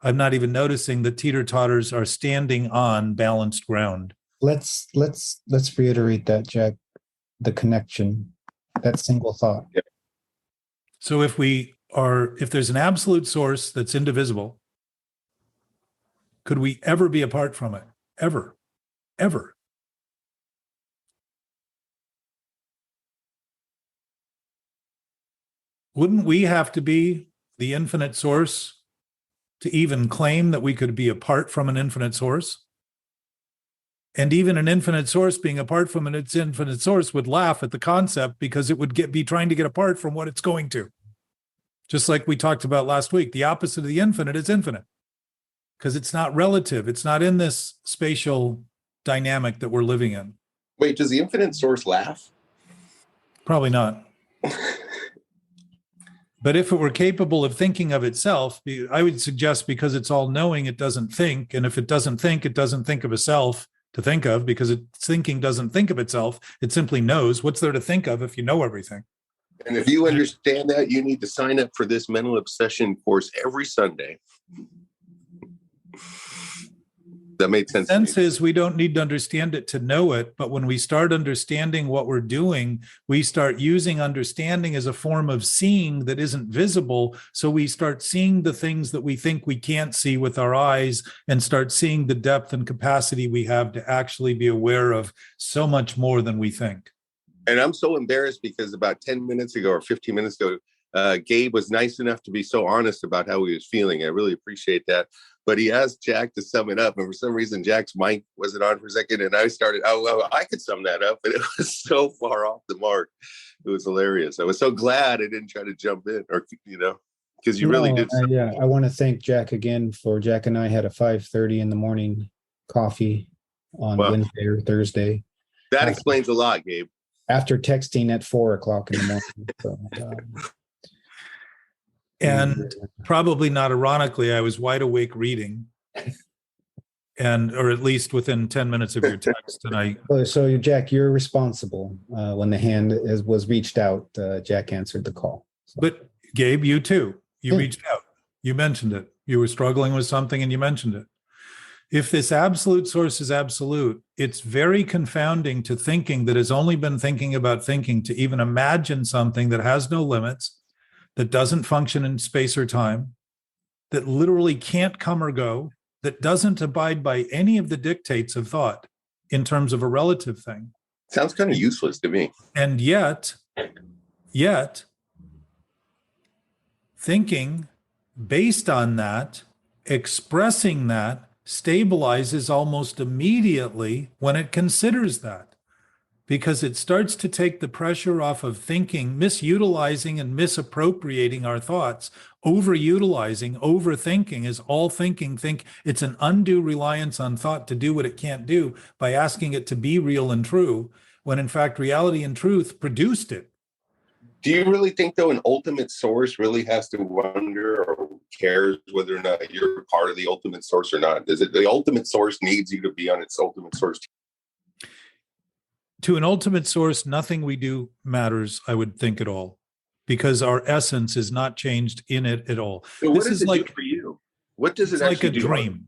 I'm not even noticing that teeter-totters are standing on balanced ground. Let's reiterate that, Jack, the connection, that single thought. So if there's an absolute source that's indivisible, could we ever be apart from it? Ever, ever. Wouldn't we have to be the infinite source to even claim that we could be apart from an infinite source? And even an infinite source being apart from its infinite source would laugh at the concept because it would be trying to get apart from what it's going to. Just like we talked about last week, the opposite of the infinite is infinite because it's not relative. It's not in this spatial dynamic that we're living in. Wait, does the infinite source laugh? Probably not. But if it were capable of thinking of itself, I would suggest because it's all knowing, it doesn't think. And if it doesn't think of a self to think of, because its thinking doesn't think of itself. It simply knows. What's there to think of if you know everything? And if you understand that, you need to sign up for this mental obsession course every Sunday. That made sense. The sense is we don't need to understand it to know it, but when we start understanding what we're doing, we start using understanding as a form of seeing that isn't visible. So we start seeing the things that we think we can't see with our eyes and start seeing the depth and capacity we have to actually be aware of so much more than we think. And I'm so embarrassed because about 10 minutes ago or 15 minutes ago, Gabe was nice enough to be so honest about how he was feeling. I really appreciate that. But he asked Jack to sum it up. And for some reason, Jack's mic wasn't on for a second. And I started, oh, well, I could sum that up. And it was so far off the mark. It was hilarious. I was so glad I didn't try to jump in or, because you really did. Yeah, I want to thank Jack again for Jack and I had a 5:30 in the morning coffee on Wednesday or Thursday. That explains a lot, Gabe. After texting at 4:00 in the morning. And probably not ironically, I was wide awake reading, or at least within 10 minutes of your text. And so Jack, you're responsible. When the hand was reached out, Jack answered the call. So. But Gabe, you too. You reached out. You mentioned it. You were struggling with something and you mentioned it. If this absolute source is absolute, it's very confounding to thinking that has only been thinking about thinking to even imagine something that has no limits, that doesn't function in space or time, that literally can't come or go, that doesn't abide by any of the dictates of thought in terms of a relative thing. Sounds kind of useless to me. And yet, thinking based on that, expressing that, stabilizes almost immediately when it considers that. Because it starts to take the pressure off of thinking, misutilizing and misappropriating our thoughts. Overutilizing, overthinking is all thinking. It's an undue reliance on thought to do what it can't do by asking it to be real and true, when in fact reality and truth produced it. Do you really think, though, an ultimate source really has to wonder or cares whether or not you're part of the ultimate source or not? Is it the ultimate source needs you to be on its ultimate source? To an ultimate source, nothing we do matters, I would think, at all, because our essence is not changed in it at all. So what does it do for you? What does it actually do? It's like a dream.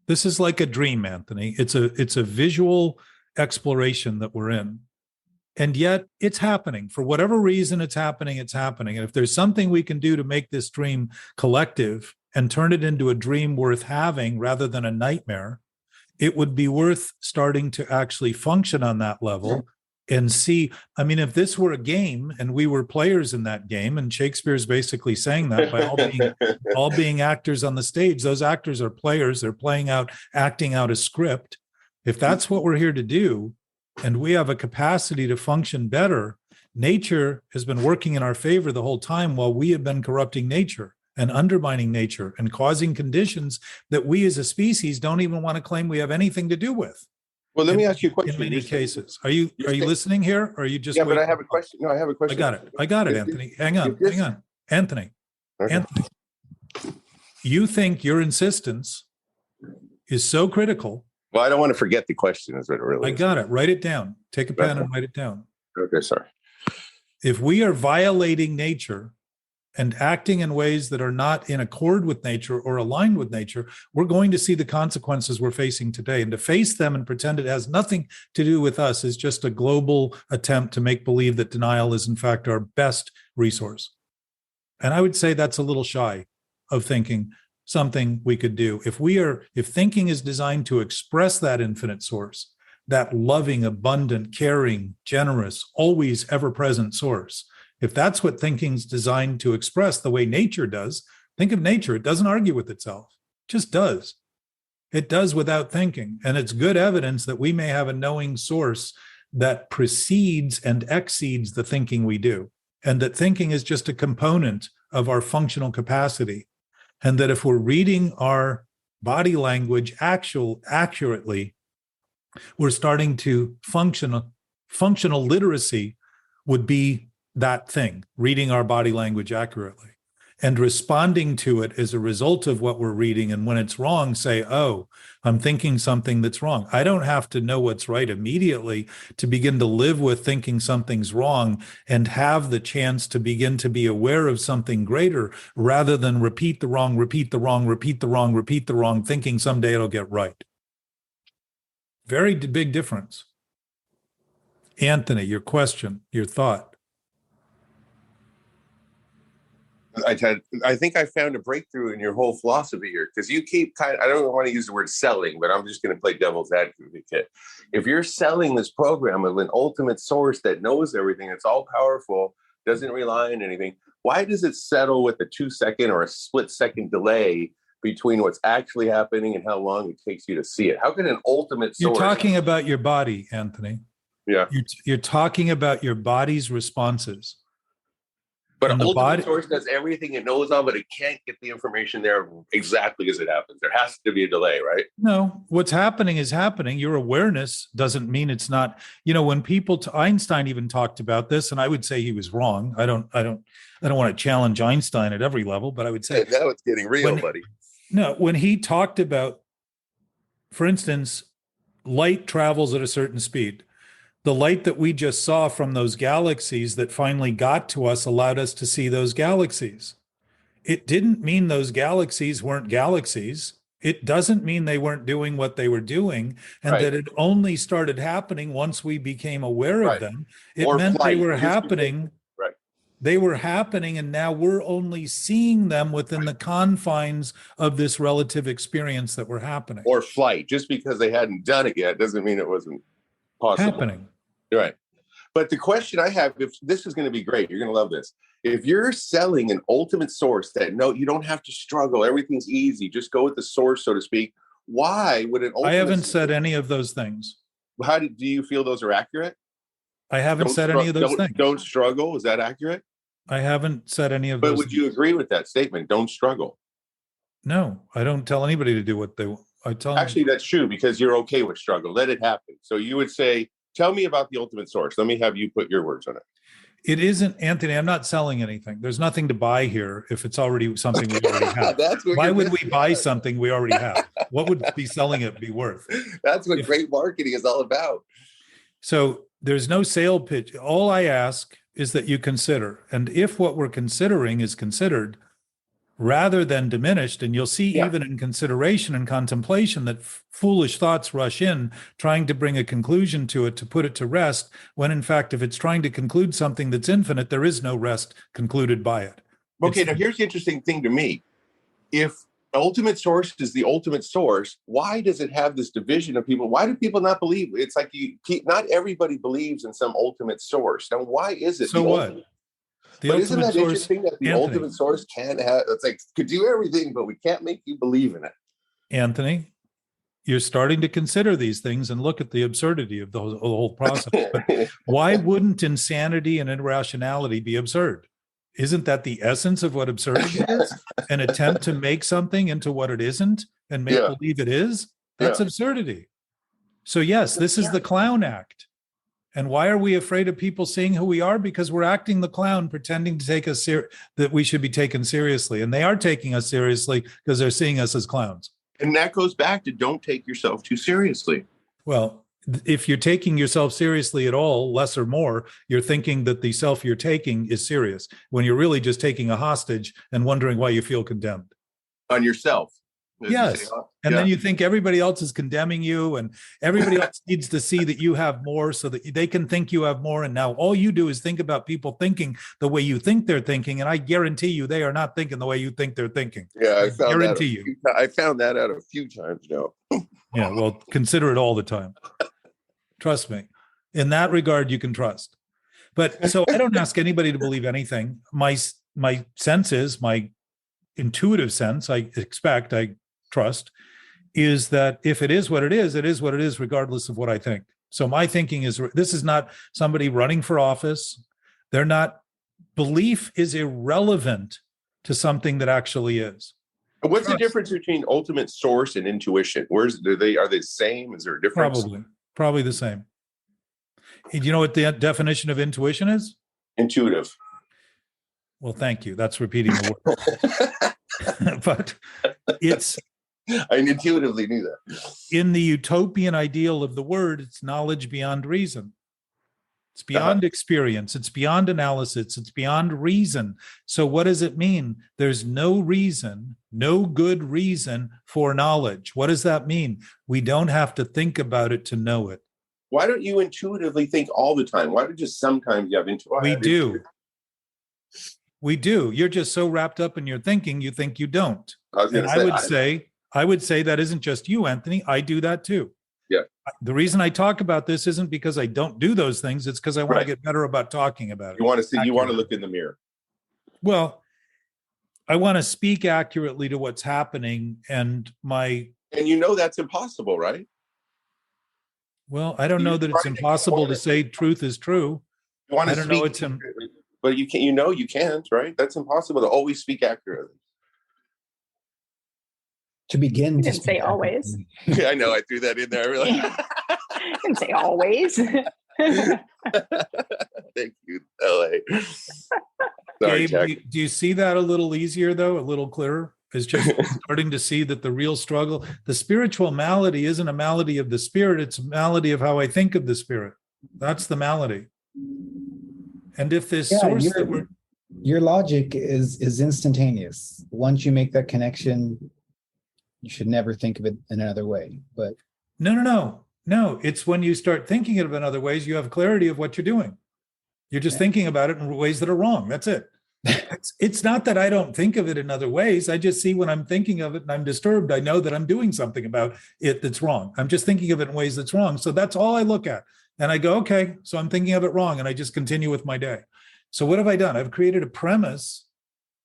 This is like a dream, Anthony. It's a visual exploration that we're in. And yet it's happening. For whatever reason it's happening, it's happening. And if there's something we can do to make this dream collective and turn it into a dream worth having rather than a nightmare, it would be worth starting to actually function on that level and see. I mean, if this were a game and we were players in that game, and Shakespeare's basically saying that by all being actors on the stage, those actors are players. They're acting out a script. If that's what we're here to do, and we have a capacity to function better, nature has been working in our favor the whole time while we have been corrupting nature and undermining nature and causing conditions that we as a species don't even want to claim we have anything to do with. Well, let me ask you a question. In many cases. Are you listening here? Or are you just but I have a question. No, I have a question. I got it, Anthony. Hang on. Anthony. Okay. Anthony. You think your insistence is so critical. Well, I don't want to forget the question, is what it really is. I got it. Write it down. Take a pen and write it down. Okay, sorry. If we are violating nature and acting in ways that are not in accord with nature or aligned with nature, we're going to see the consequences we're facing today. And to face them and pretend it has nothing to do with us is just a global attempt to make believe that denial is in fact our best resource. And I would say that's a little shy of thinking something we could do. If thinking is designed to express that infinite source, that loving, abundant, caring, generous, always ever present source, if that's what thinking's designed to express the way nature does, think of nature. It doesn't argue with itself, it just does. It does without thinking. And it's good evidence that we may have a knowing source that precedes and exceeds the thinking we do. And that thinking is just a component of our functional capacity. And that if we're reading our body language accurately, we're starting to functional literacy would be that thing, reading our body language accurately and responding to it as a result of what we're reading. And when it's wrong, say, oh, I'm thinking something that's wrong. I don't have to know what's right immediately to begin to live with thinking something's wrong and have the chance to begin to be aware of something greater rather than repeat the wrong, thinking someday it'll get right. Very big difference. Anthony, your question, your thought. I think I found a breakthrough in your whole philosophy here, because you keep I don't want to use the word selling, but I'm just going to play devil's advocate. If you're selling this program of an ultimate source that knows everything, it's all powerful, doesn't rely on anything, why does it settle with a 2-second or a split-second delay between what's actually happening and how long it takes you to see it? How can an ultimate source... You're talking about your body, Anthony. Yeah. You're talking about your body's responses. But an ultimate source does everything it knows of, but it can't get the information there exactly as it happens. There has to be a delay, right? No, what's happening is happening. Your awareness doesn't mean it's not. When people, Einstein even talked about this, and I would say he was wrong. I don't want to challenge Einstein at every level, but I would say now it's getting real, buddy. No, when he talked about, for instance, light travels at a certain speed. The light that we just saw from those galaxies that finally got to us allowed us to see those galaxies. It didn't mean those galaxies weren't galaxies. It doesn't mean they weren't doing what they were doing, and that it only started happening once we became aware of them. It meant they were happening. They were happening, and now we're only seeing them within the confines of this relative experience that were happening. Or flight. Just because they hadn't done it yet doesn't mean it wasn't possible. Happening. Right. But the question I have, if this is going to be great, you're going to love this. If you're selling an ultimate source that you don't have to struggle, everything's easy, just go with the source, so to speak, why would an ultimate... I haven't said any of those things. How do you feel those are accurate? I haven't said any of those things. Don't struggle. Is that accurate? I haven't said any of those. But would you agree with that statement? Don't struggle. No, I don't tell anybody to do what they want. Actually, that's true, because you're okay with struggle. Let it happen. So you would say, tell me about the ultimate source. Let me have you put your words on it. It isn't, Anthony, I'm not selling anything. There's nothing to buy here if it's already something we already have. Why would we buy something we already have? What would be selling it be worth? That's what great marketing is all about. So there's no sale pitch. All I ask is that you consider. And if what we're considering is considered rather than diminished, and you'll see even in consideration and contemplation that foolish thoughts rush in, trying to bring a conclusion to it, to put it to rest, when in fact, if it's trying to conclude something that's infinite, there is no rest concluded by it. Okay, now here's the interesting thing to me. If ultimate source is the ultimate source, why does it have this division of people? Why do people not believe? It's like not everybody believes in some ultimate source. Now, why is it? So what? But isn't that interesting that the ultimate source can have, it's like, could do everything, but we can't make you believe in it? Anthony, you're starting to consider these things and look at the absurdity of the whole process. But why wouldn't insanity and irrationality be absurd? Isn't that the essence of what absurdity is? An attempt to make something into what it isn't and make believe it is? That's absurdity. So yes, this is the clown act. And why are we afraid of people seeing who we are? Because we're acting the clown, pretending to take us that we should be taken seriously. And they are taking us seriously because they're seeing us as clowns. And that goes back to don't take yourself too seriously. Well, if you're taking yourself seriously at all, less or more, you're thinking that the self you're taking is serious when you're really just taking a hostage and wondering why you feel condemned. On yourself. As you say, Yes. And then you think everybody else is condemning you, and everybody else needs to see that you have more so that they can think you have more. And now all you do is think about people thinking the way you think they're thinking. And I guarantee you, they are not thinking the way you think they're thinking. Yeah, I found that. Guarantee you. I found that out a few times now. Yeah, well, consider it all the time. Trust me. In that regard, you can trust. But so I don't ask anybody to believe anything. My sense is, my intuitive sense, I trust, is that if it is what it is what it is, regardless of what I think. So my thinking is, this is not somebody running for office. They're not, belief is irrelevant to something that actually is. What's the difference between ultimate source and intuition? Are they the same? Is there a difference? Probably the same. Do you know what the definition of intuition is? Intuitive. Well, thank you. That's repeating the word. But I intuitively knew that. In the utopian ideal of the word, it's knowledge beyond reason. It's beyond experience. It's beyond analysis. It's beyond reason. So what does it mean? There's no reason, no good reason for knowledge. What does that mean? We don't have to think about it to know it. Why don't you intuitively think all the time? Why don't just sometimes you have intuition? We do. We do. You're just so wrapped up in your thinking, you think you don't. I would say that isn't just you, Anthony. I do that too. Yeah. The reason I talk about this isn't because I don't do those things. It's because I want to get better about talking about it. You want to see, you want to look in the mirror. Well, I want to speak accurately to what's happening, and you know that's impossible, right? Well, I don't know that it's impossible to say truth is true. I don't know it's but you can, you can't, right? That's impossible to always speak accurately. To begin, you didn't say always. Yeah, I know. I threw that in there. Really. You didn't say always. Thank you, LA. Sorry, Gabe, do you see that a little easier, though? A little clearer? Is just starting to see that the real struggle, the spiritual malady, isn't a malady of the spirit. It's a malady of how I think of the spirit. That's the malady. And if this source your logic is instantaneous. Once you make that connection, you should never think of it in another way. But no. It's when you start thinking of it in other ways, you have clarity of what you're doing. You're just thinking about it in ways that are wrong. That's it. It's not that I don't think of it in other ways. I just see when I'm thinking of it and I'm disturbed, I know that I'm doing something about it that's wrong. I'm just thinking of it in ways that's wrong. So that's all I look at. And I go, okay, so I'm thinking of it wrong. And I just continue with my day. So what have I done? I've created a premise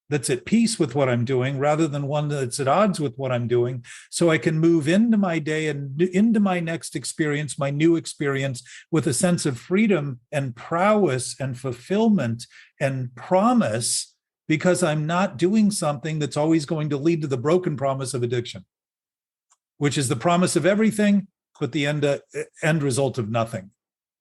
that's at peace with what I'm doing rather than one that's at odds with what I'm doing. So I can move into my day and into my next experience, my new experience, with a sense of freedom and prowess and fulfillment and promise, because I'm not doing something that's always going to lead to the broken promise of addiction, which is the promise of everything, but the end result of nothing.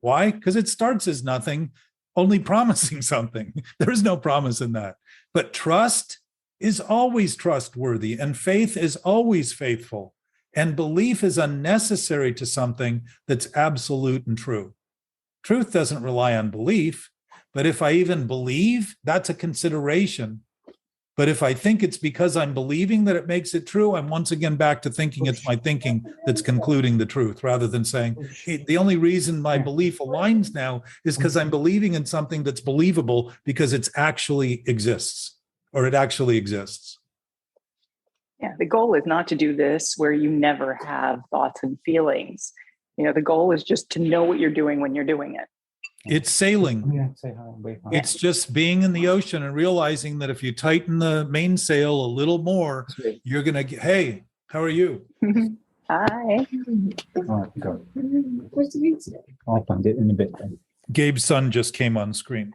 Why? Because it starts as nothing, only promising something. There is no promise in that. But trust is always trustworthy, and faith is always faithful, and belief is unnecessary to something that's absolute and true. Truth doesn't rely on belief, but if I even believe, that's a consideration. But if I think it's because I'm believing that it makes it true, I'm once again back to thinking it's my thinking that's concluding the truth, rather than saying, hey, the only reason my belief aligns now is because I'm believing in something that's believable because it actually exists. Yeah, the goal is not to do this where you never have thoughts and feelings. The goal is just to know what you're doing when you're doing it. It's sailing. It's just being in the ocean and realizing that if you tighten the mainsail a little more, you're going to get, hey, how are you? Hi. Where's the mainsail? I'll find it in a bit. Gabe's son just came on screen.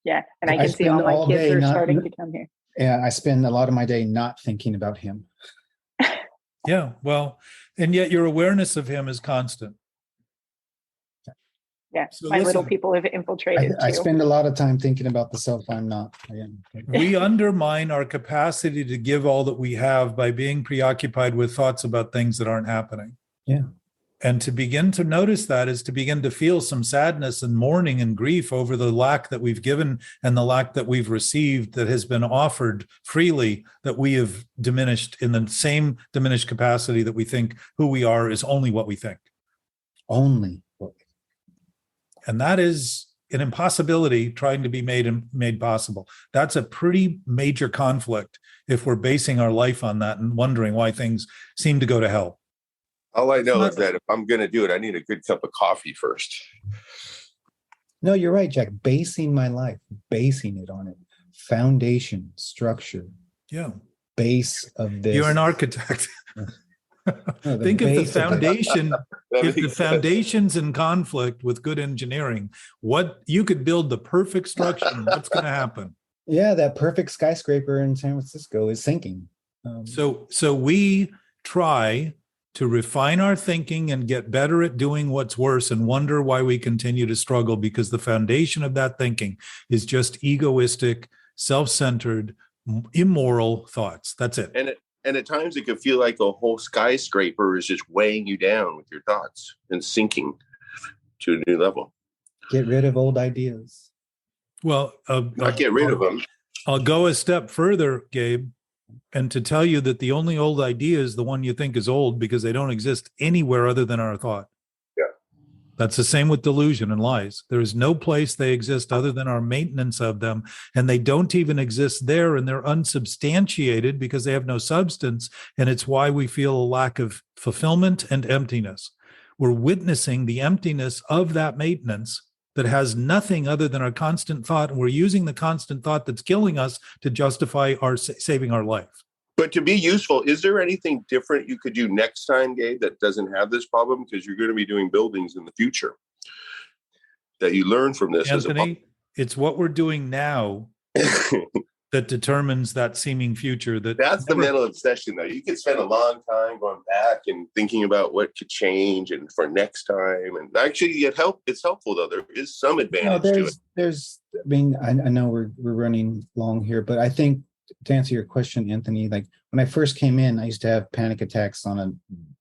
Yeah, and I can see all my kids are starting to come here. Yeah, I spend a lot of my day not thinking about him. Yeah, well, and yet your awareness of him is constant. Yeah, so my little people have infiltrated. I spend a lot of time thinking about the self I'm not. We undermine our capacity to give all that we have by being preoccupied with thoughts about things that aren't happening. Yeah. And to begin to notice that is to begin to feel some sadness and mourning and grief over the lack that we've given and the lack that we've received that has been offered freely, that we have diminished in the same diminished capacity that we think who we are is only what we think. Only. And that is an impossibility trying to be made possible. That's a pretty major conflict if we're basing our life on that and wondering why things seem to go to hell. All I know is that if I'm going to do it, I need a good cup of coffee first. No, you're right, Jack. Basing my life, basing it on it. Foundation, structure. Yeah. Base of this. You're an architect. No, Think of the base of this. foundation. If the foundation's in conflict with good engineering, what you could build the perfect structure. What's going to happen? Yeah, that perfect skyscraper in San Francisco is sinking. So we try to refine our thinking and get better at doing what's worse and wonder why we continue to struggle, because the foundation of that thinking is just egoistic, self-centered, immoral thoughts. That's it. And at times it can feel like a whole skyscraper is just weighing you down with your thoughts and sinking to a new level. Get rid of old ideas. Well, not get rid of them. I'll go a step further, Gabe, and to tell you that the only old idea is the one you think is old because they don't exist anywhere other than our thought. Yeah. That's the same with delusion and lies. There is no place they exist other than our maintenance of them, and they don't even exist there, and they're unsubstantiated because they have no substance, and it's why we feel a lack of fulfillment and emptiness. We're witnessing the emptiness of that maintenance that has nothing other than our constant thought, and we're using the constant thought that's killing us to justify our saving our life. But to be useful, is there anything different you could do next time, Gabe, that doesn't have this problem? Because you're going to be doing buildings in the future that you learn from this. Anthony, it's what we're doing now that determines that seeming future. That's the mental obsession, though. You could spend a long time going back and thinking about what could change and for next time. And actually, it's helpful, though. There is some advantage to it. I mean, I know we're running long here, but I think to answer your question, Anthony, like when I first came in, I used to have panic attacks on a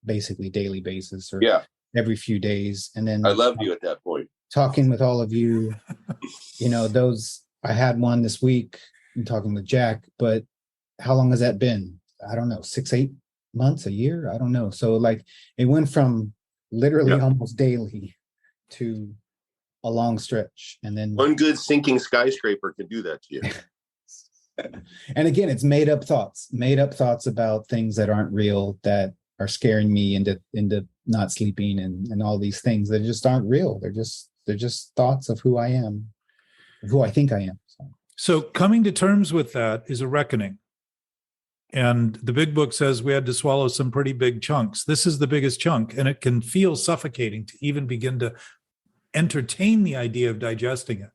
basically daily basis or every few days. And then I loved you at that point. Talking with all of you, I had one this week. I'm talking with Jack, but how long has that been? I don't know, 6-8 months, a year? I don't know. So like it went from literally almost daily to a long stretch. And then one good sinking skyscraper can do that to you. And again, it's made up thoughts about things that aren't real, that are scaring me into not sleeping and all these things that just aren't real. They're just thoughts of who I am, who I think I am. So coming to terms with that is a reckoning. And the big book says we had to swallow some pretty big chunks. This is the biggest chunk, and it can feel suffocating to even begin to entertain the idea of digesting it.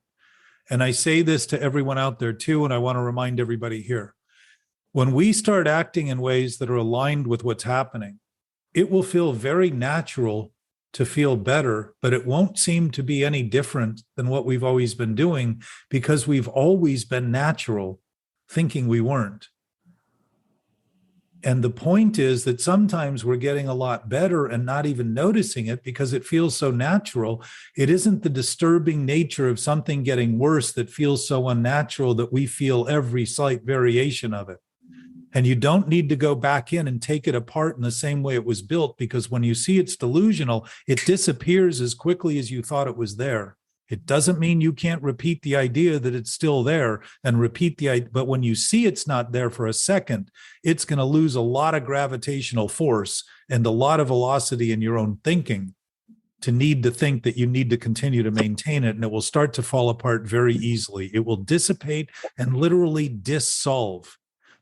And I say this to everyone out there too, and I want to remind everybody here. When we start acting in ways that are aligned with what's happening, it will feel very natural to feel better, but it won't seem to be any different than what we've always been doing because we've always been natural, thinking we weren't. And the point is that sometimes we're getting a lot better and not even noticing it because it feels so natural. It isn't the disturbing nature of something getting worse that feels so unnatural that we feel every slight variation of it. And you don't need to go back in and take it apart in the same way it was built, because when you see it's delusional, it disappears as quickly as you thought it was there. It doesn't mean you can't repeat the idea that it's still there and repeat the idea, but when you see it's not there for a second, it's going to lose a lot of gravitational force and a lot of velocity in your own thinking to need to think that you need to continue to maintain it, and it will start to fall apart very easily. It will dissipate and literally dissolve.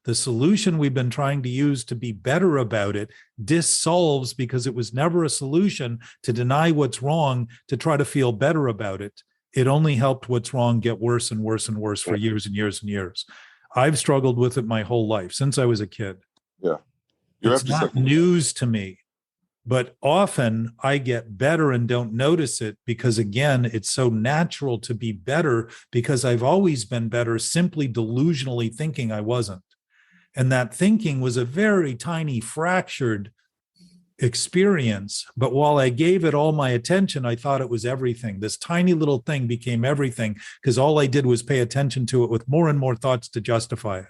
The solution we've been trying to use to be better about it dissolves because it was never a solution to deny what's wrong to try to feel better about it. It only helped what's wrong get worse and worse and worse for years and years and years. I've struggled with it my whole life since I was a kid. Yeah. It's not news to me, but often I get better and don't notice it because, again, it's so natural to be better because I've always been better simply delusionally thinking I wasn't. And that thinking was a very tiny, fractured experience. But while I gave it all my attention, I thought it was everything. This tiny little thing became everything because all I did was pay attention to it with more and more thoughts to justify it.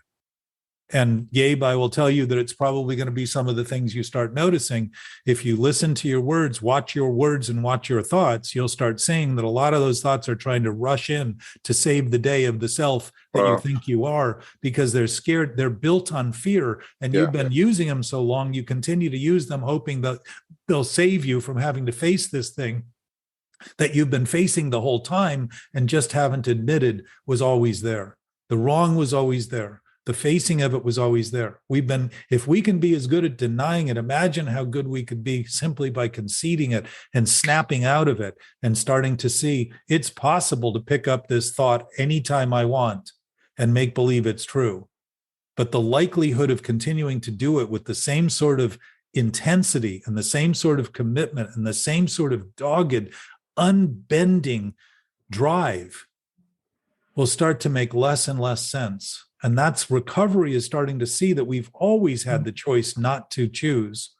And Gabe, I will tell you that it's probably going to be some of the things you start noticing. If you listen to your words, watch your words and watch your thoughts, you'll start seeing that a lot of those thoughts are trying to rush in to save the day of the self that you think you are, because they're scared. They're built on fear, and you've been using them so long, you continue to use them hoping that they'll save you from having to face this thing that you've been facing the whole time and just haven't admitted was always there. The wrong was always there. The facing of it was always there. If we can be as good at denying it, imagine how good we could be simply by conceding it and snapping out of it and starting to see it's possible to pick up this thought anytime I want and make believe it's true. But the likelihood of continuing to do it with the same sort of intensity and the same sort of commitment and the same sort of dogged, unbending drive will start to make less and less sense. And that's recovery is starting to see that we've always had the choice not to choose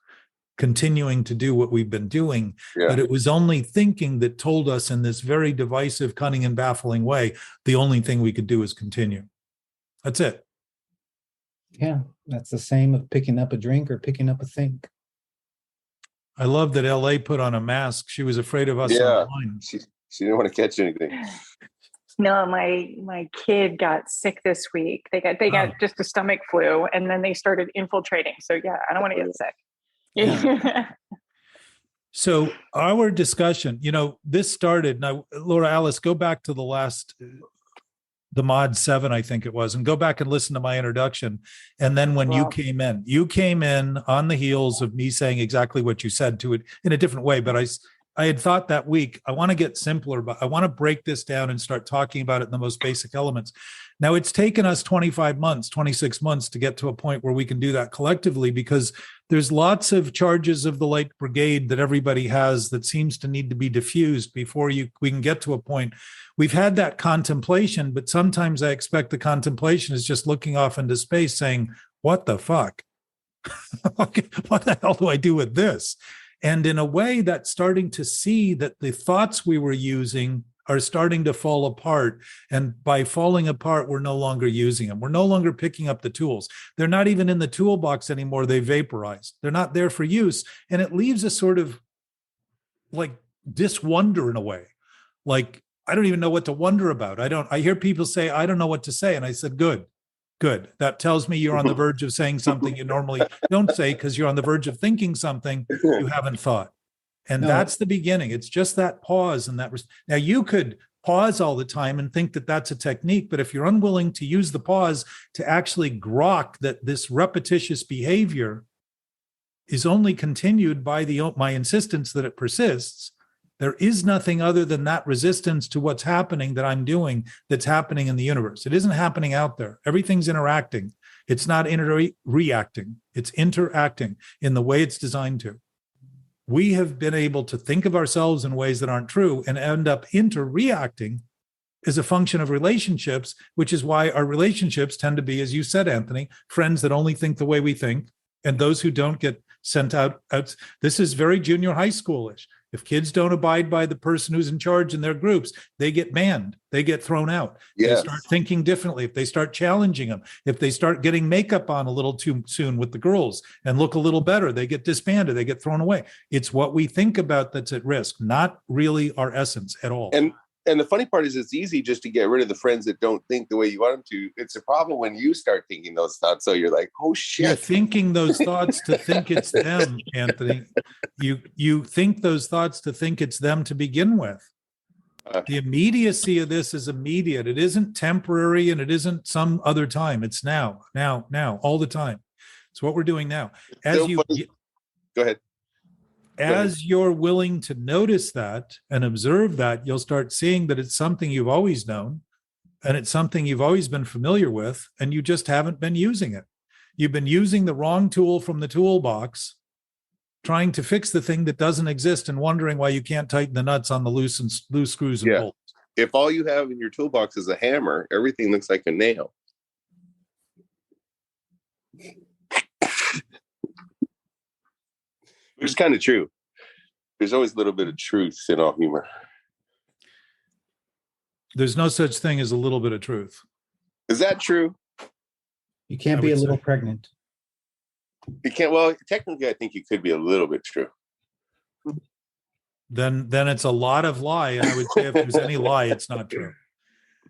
continuing to do what we've been doing. But it was only thinking that told us in this very divisive, cunning, and baffling way, the only thing we could do is continue. That's it. Yeah, that's the same of picking up a drink or picking up a think. I love that LA put on a mask. She was afraid of us online. She didn't want to catch anything. No, my kid got sick this week. They got just a stomach flu, and then they started infiltrating. So yeah, I don't want to get sick. Yeah. So our discussion, this started now, Laura Alice, go back to the mod 7, I think it was, and go back and listen to my introduction. And then when you came in on the heels of me saying exactly what you said to it in a different way. But I had thought that week, I want to get simpler, but I want to break this down and start talking about it in the most basic elements. Now, it's taken us 25 months, 26 months to get to a point where we can do that collectively, because there's lots of charges of the light brigade that everybody has that seems to need to be diffused before we can get to a point. We've had that contemplation, but sometimes I expect the contemplation is just looking off into space saying, what the fuck? What the hell do I do with this? And in a way, that's starting to see that the thoughts we were using are starting to fall apart. And by falling apart, we're no longer using them. We're no longer picking up the tools. They're not even in the toolbox anymore. They vaporized. They're not there for use. And it leaves a sort of like diswonder in a way. Like, I don't even know what to wonder about. I hear people say, I don't know what to say. And I said, good. That tells me you're on the verge of saying something you normally don't say, because you're on the verge of thinking something you haven't thought. And that's the beginning. It's just that pause. And now you could pause all the time and think that that's a technique. But if you're unwilling to use the pause to actually grok that this repetitious behavior is only continued by my insistence that it persists, there is nothing other than that resistance to what's happening that I'm doing that's happening in the universe. It isn't happening out there. Everything's interacting. It's not reacting. It's interacting in the way it's designed to. We have been able to think of ourselves in ways that aren't true and end up interreacting as a function of relationships, which is why our relationships tend to be, as you said, Anthony, friends that only think the way we think, and those who don't get sent out. This is very junior high schoolish. If kids don't abide by the person who's in charge in their groups, they get banned. They get thrown out. Yes. They start thinking differently. If they start challenging them, if they start getting makeup on a little too soon with the girls and look a little better, they get disbanded. They get thrown away. It's what we think about that's at risk, not really our essence at all. And the funny part is, it's easy just to get rid of the friends that don't think the way you want them to. It's a problem when you start thinking those thoughts. So you're like, oh shit. You're thinking those thoughts to think it's them, Anthony. You think those thoughts to think it's them to begin with. The immediacy of this is immediate. It isn't temporary, and it isn't some other time. It's now, all the time. It's what we're doing now. Go ahead. As you're willing to notice that and observe that, you'll start seeing that it's something you've always known, and it's something you've always been familiar with, and you just haven't been using it. You've been using the wrong tool from the toolbox, trying to fix the thing that doesn't exist and wondering why you can't tighten the nuts on the loose screws and bolts. If all you have in your toolbox is a hammer, everything looks like a nail. Which is kind of true. There's always a little bit of truth in all humor. There's no such thing as a little bit of truth. Is that true? You can't I be a would little say. pregnant. You can't. Well, technically, I think you could be a little bit true. Then it's a lot of lie. And I would say if there's any lie, it's not true.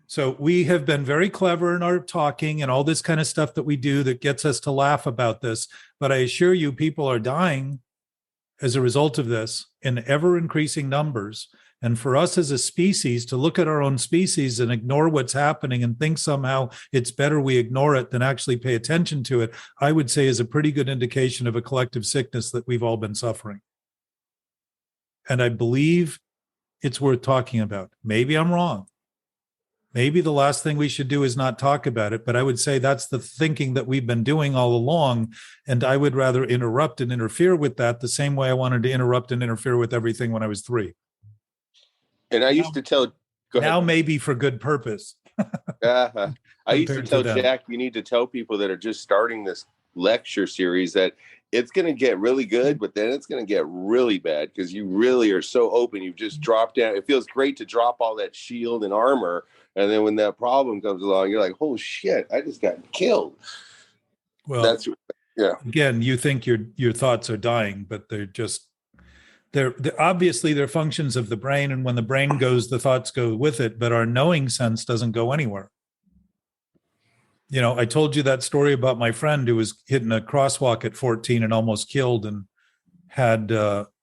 So we have been very clever in our talking and all this kind of stuff that we do that gets us to laugh about this. But I assure you, people are dying as a result of this in ever increasing numbers. And for us as a species to look at our own species and ignore what's happening and think somehow it's better we ignore it than actually pay attention to it, I would say is a pretty good indication of a collective sickness that we've all been suffering. And I believe it's worth talking about. Maybe I'm wrong. Maybe the last thing we should do is not talk about it, but I would say that's the thinking that we've been doing all along. And I would rather interrupt and interfere with that the same way I wanted to interrupt and interfere with everything when I was 3. And I used to tell. Go Now ahead. maybe for good purpose. I used to Compared to tell them. Jack, you need to tell people that are just starting this lecture series that it's going to get really good, but then it's going to get really bad because you really are so open. You've just dropped down. It feels great to drop all that shield and armor. And then when that problem comes along, you're like, oh shit, I just got killed. Well, That's, yeah. again, you think your thoughts are dying, but they're obviously they're functions of the brain. And when the brain goes, the thoughts go with it, but our knowing sense doesn't go anywhere. You know, I told you that story about my friend who was hit in a crosswalk at 14 and almost killed and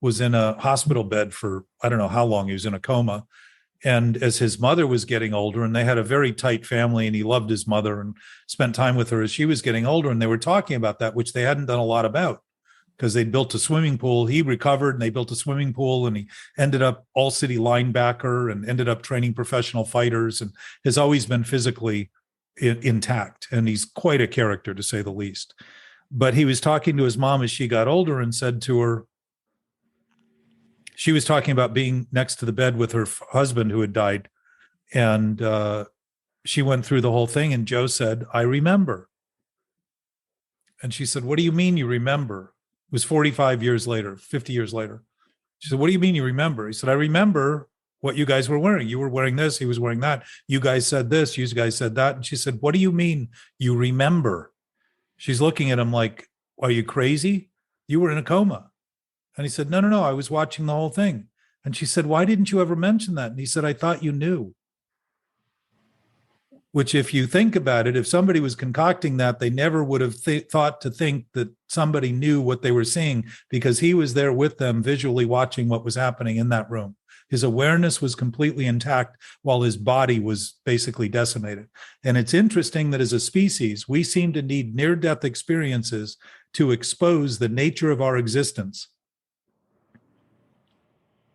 was in a hospital bed for, I don't know how long. He was in a coma. And as his mother was getting older, and they had a very tight family, and he loved his mother and spent time with her as she was getting older. And they were talking about that, which they hadn't done a lot about because they'd built a swimming pool. He recovered and they built a swimming pool, and he ended up all city linebacker and ended up training professional fighters and has always been physically intact. And he's quite a character, to say the least. But he was talking to his mom as she got older and said to her, she was talking about being next to the bed with her husband who had died. And she went through the whole thing. And Joe said, I remember. And she said, what do you mean you remember? It was 45 years later, 50 years later. She said, what do you mean you remember? He said, I remember what you guys were wearing. You were wearing this. He was wearing that. You guys said this. You guys said that. And she said, what do you mean you remember? She's looking at him like, are you crazy? You were in a coma. And he said, no, I was watching the whole thing. And she said, why didn't you ever mention that? And he said, I thought you knew. Which, if you think about it, if somebody was concocting that, they never would have thought to think that somebody knew what they were seeing, because he was there with them visually watching what was happening in that room. His awareness was completely intact while his body was basically decimated. And it's interesting that as a species, we seem to need near-death experiences to expose the nature of our existence.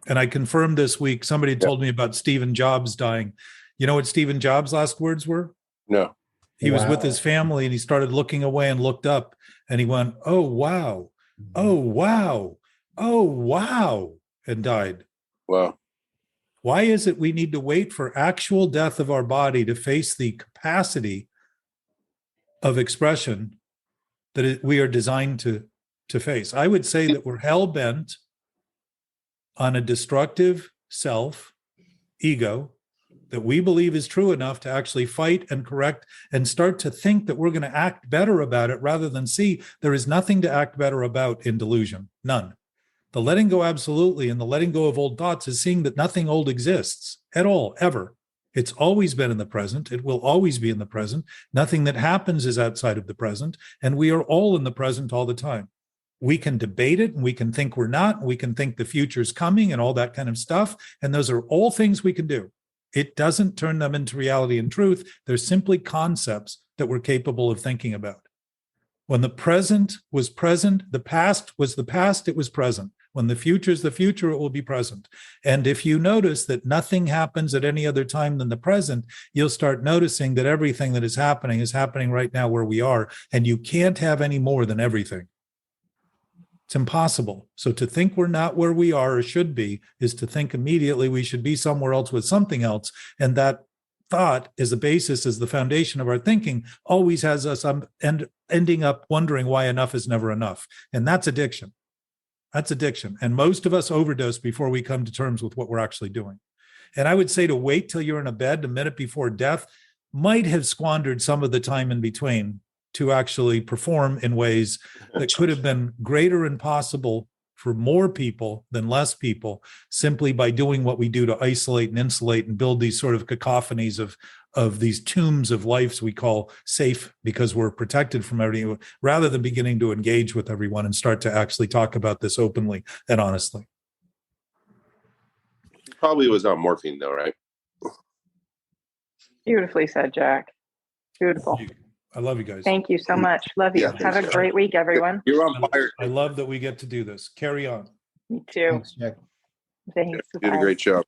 And I confirmed this week, somebody told me about Stephen Jobs dying. You know what Stephen Jobs' last words were? No. He was Wow. with his family and he started looking away and looked up and he went, oh, wow, oh, wow, oh, wow, and died. Wow. Why is it we need to wait for actual death of our body to face the capacity of expression that we are designed to face? I would say that we're hell-bent on a destructive self, ego, that we believe is true enough to actually fight and correct and start to think that we're going to act better about it, rather than see there is nothing to act better about in delusion. None. The letting go absolutely, and the letting go of old thoughts is seeing that nothing old exists at all, ever. It's always been in the present. It will always be in the present. Nothing that happens is outside of the present. And we are all in the present all the time. We can debate it and we can think we're not. And we can think the future's coming and all that kind of stuff. And those are all things we can do. It doesn't turn them into reality and truth. They're simply concepts that we're capable of thinking about. When the present was present, the past was the past, it was present. When the future is the future, it will be present. And if you notice that nothing happens at any other time than the present, you'll start noticing that everything that is happening right now where we are, and you can't have any more than everything. It's impossible. So to think we're not where we are or should be is to think immediately we should be somewhere else with something else. And that thought is the basis, is the foundation of our thinking, always has us ending up wondering why enough is never enough. And that's addiction. That's addiction. And most of us overdose before we come to terms with what we're actually doing. And I would say to wait till you're in a bed a minute before death might have squandered some of the time in between to actually perform in ways that could have been greater and possible for more people than less people, simply by doing what we do to isolate and insulate and build these sort of cacophonies of these tombs of lives we call safe because we're protected from everything, rather than beginning to engage with everyone and start to actually talk about this openly and honestly. He probably was on morphine though, right? Beautifully said, Jack. Beautiful. I love you guys. Thank you so much. Love you. Yeah, Have a thanks, great week, everyone. You're on fire. I love that we get to do this. Carry on. Me too. Thanks, Jack. Thanks. You did a Bye. great job.